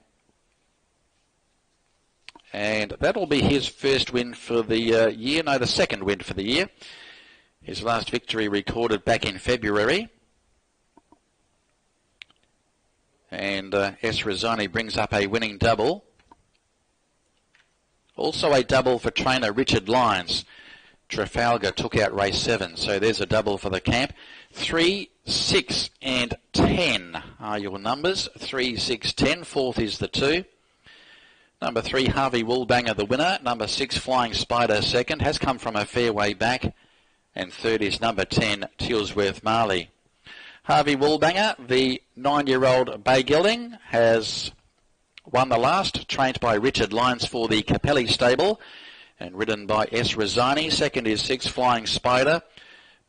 And that'll be his first win for the year. No, the second win for the year. His last victory recorded back in February. And S. Rosani brings up a winning double. Also a double for trainer Richard Lyons. Trafalgar took out race 7, so there's a double for the camp. 3, 6 and 10 are your numbers. 3, 6, 10. Fourth is the 2. Number 3, Harvey Woolbanger, the winner. Number 6, Flying Spider, second. Has come from a fair way back. And third is number 10, Tilsworth Marley. Harvey Woolbanger, the 9-year-old bay gelding, has won the last, trained by Richard Lyons for the Capelli stable and ridden by S. Rosani. Second is 6, Flying Spider.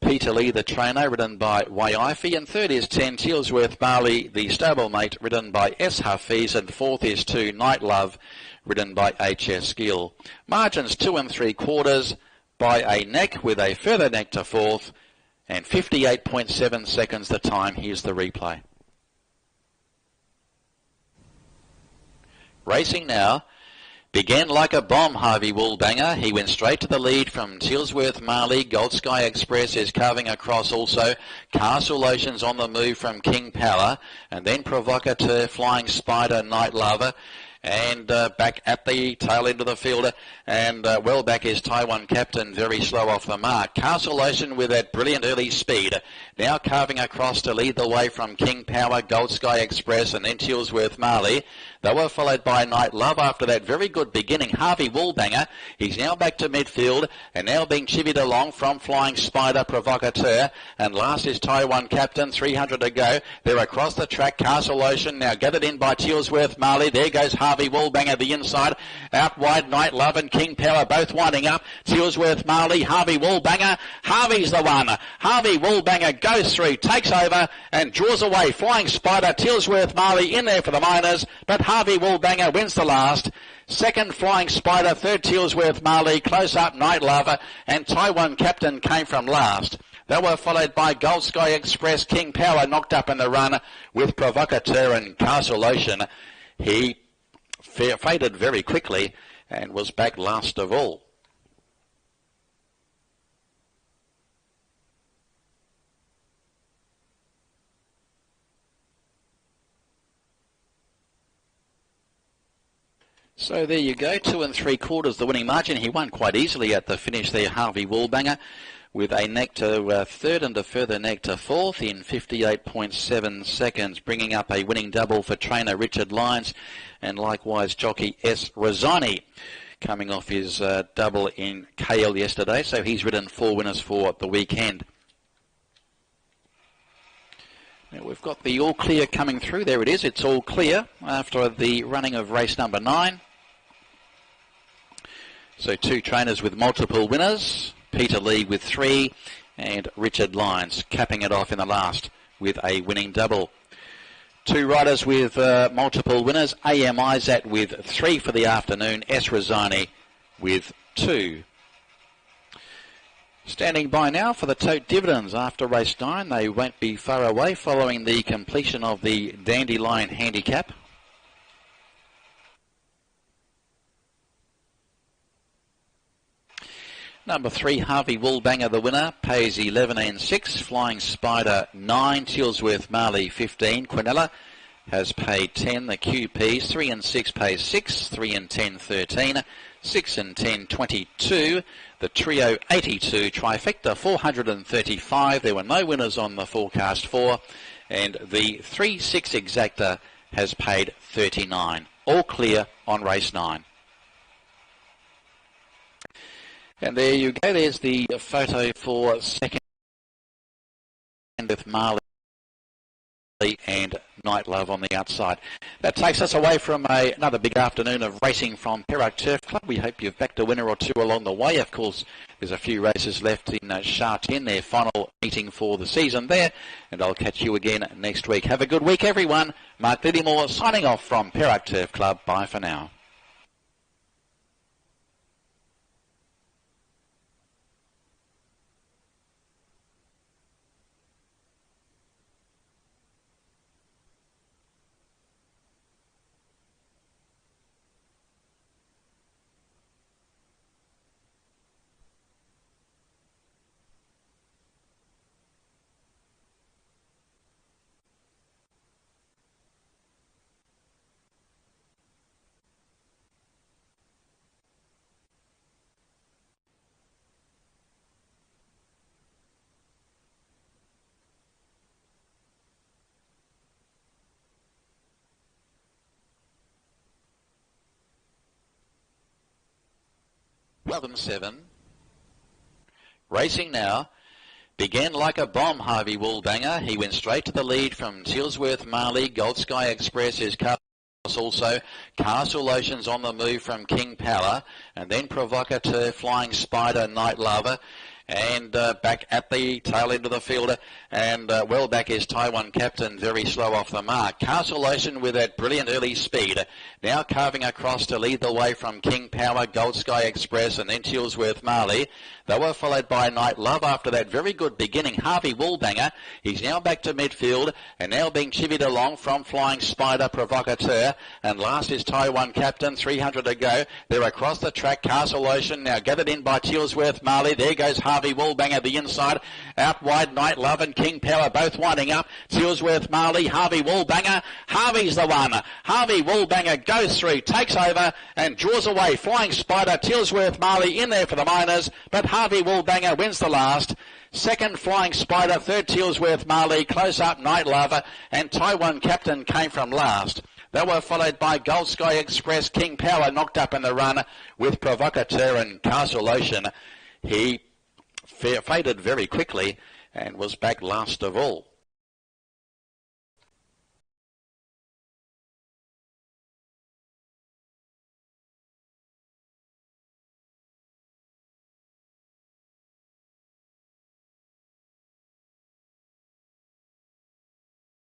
Peter Lee, the trainer, ridden by Waiifi. And third is 10, Tilsworth Barley, the stablemate, ridden by S. Hafiz. And fourth is 2, Night Love, ridden by H.S. Gill. Margins 2 3/4 by a neck, with a further neck to fourth. And 58.7 seconds the time. Here's the replay. Racing now. Began like a bomb, Harvey Woolbanger. He went straight to the lead from Tilsworth Marley. Gold Sky Express is carving across also. Castle Ocean's on the move from King Power. And then Provocateur, Flying Spider, Night Lover. And back at the tail end of the field, and well back is Taiwan Captain, very slow off the mark. Castle Ocean with that brilliant early speed, now carving across to lead the way from King Power, Gold Sky Express, and then Tilsworth Marley. They were followed by Night Love after that very good beginning. Harvey Woolbanger, he's now back to midfield and now being chivied along from Flying Spider, Provocateur, and last is Taiwan Captain, 300 to go. They're across the track. Castle Ocean now gathered in by Tilsworth Marley. There goes Harvey Woolbanger, the inside. Out wide, Night Love and King Power both winding up. Tilsworth Marley, Harvey Woolbanger. Harvey's the one. Harvey Woolbanger goes through, takes over and draws away. Flying Spider, Tilsworth Marley in there for the minors, but Harvey Woolbanger wins the last. Second, Flying Spider. Third, Tilsworth Marley. Close up, Night Lover. And Taiwan Captain came from last. They were followed by Gold Sky Express. King Power knocked up in the run with Provocateur and Castle Ocean. He faded very quickly and was back last of all. So there you go, 2 3/4 the winning margin. He won quite easily at the finish there, Harvey Woolbanger, with a neck to third and a further neck to fourth in 58.7 seconds, bringing up a winning double for trainer Richard Lyons and likewise jockey S. Rosani, coming off his double in KL yesterday. So he's ridden 4 winners for the weekend. Now we've got the all clear coming through. There it is. It's all clear after the running of race number 9. So 2 trainers with multiple winners. Peter Lee with 3 and Richard Lyons capping it off in the last with a winning double. 2 riders with multiple winners. A.M. Isaac with 3 for the afternoon. S. Rosani with 2. Standing by now for the tote dividends after race 9. They won't be far away following the completion of the Dandelion Handicap. Number 3, Harvey Woolbanger, the winner, pays 11 and 6. Flying Spider 9. Tilsworth Marley 15. Quinella has paid 10. The QPs 3 and 6 pays 6. 3 and 10 13. 6 and 10 22. The trio 82. Trifecta 435. There were no winners on the forecast 4. And the 3-6 exacta has paid 39. All clear on race 9. And there you go. There's the photo for second with Marley and Night Love on the outside. That takes us away from another big afternoon of racing from Perak Turf Club. We hope you've backed a winner or 2 along the way. Of course, there's a few races left in Sha-Tin, their final meeting for the season there. And I'll catch you again next week. Have a good week, everyone. Mark Littymore signing off from Perak Turf Club. Bye for now. 7. Racing now. Began like a bomb, Harvey Woolbanger. He went straight to the lead from Tilsworth Marley. Gold Sky Express is also. Castle Ocean's on the move from King Power. And then Provocateur, Flying Spider, Night Lover. And back at the tail end of the field, and well back is Taiwan Captain, very slow off the mark. Castle Ocean with that brilliant early speed, now carving across to lead the way from King Power, Gold Sky Express, and then Tilsworth Marley. They were followed by Night Love after that very good beginning. Harvey Woolbanger, he's now back to midfield, and now being chivied along from Flying Spider, Provocateur, and last is Taiwan Captain, 300 to go. They're across the track. Castle Ocean now gathered in by Tilsworth Marley. There goes Harvey Woolbanger, the inside. Out wide, Night Love and King Power both winding up. Tilsworth Marley, Harvey Woolbanger. Harvey's the one. Harvey Woolbanger goes through, takes over and draws away. Flying Spider, Tilsworth Marley in there for the minors, but Harvey Woolbanger wins the last. Second, Flying Spider. Third, Tilsworth Marley. Close up, Night Lover. And Taiwan Captain came from last. They were followed by Gold Sky Express. King Power knocked up in the run with Provocateur and Castle Ocean. He faded very quickly and was back last of all.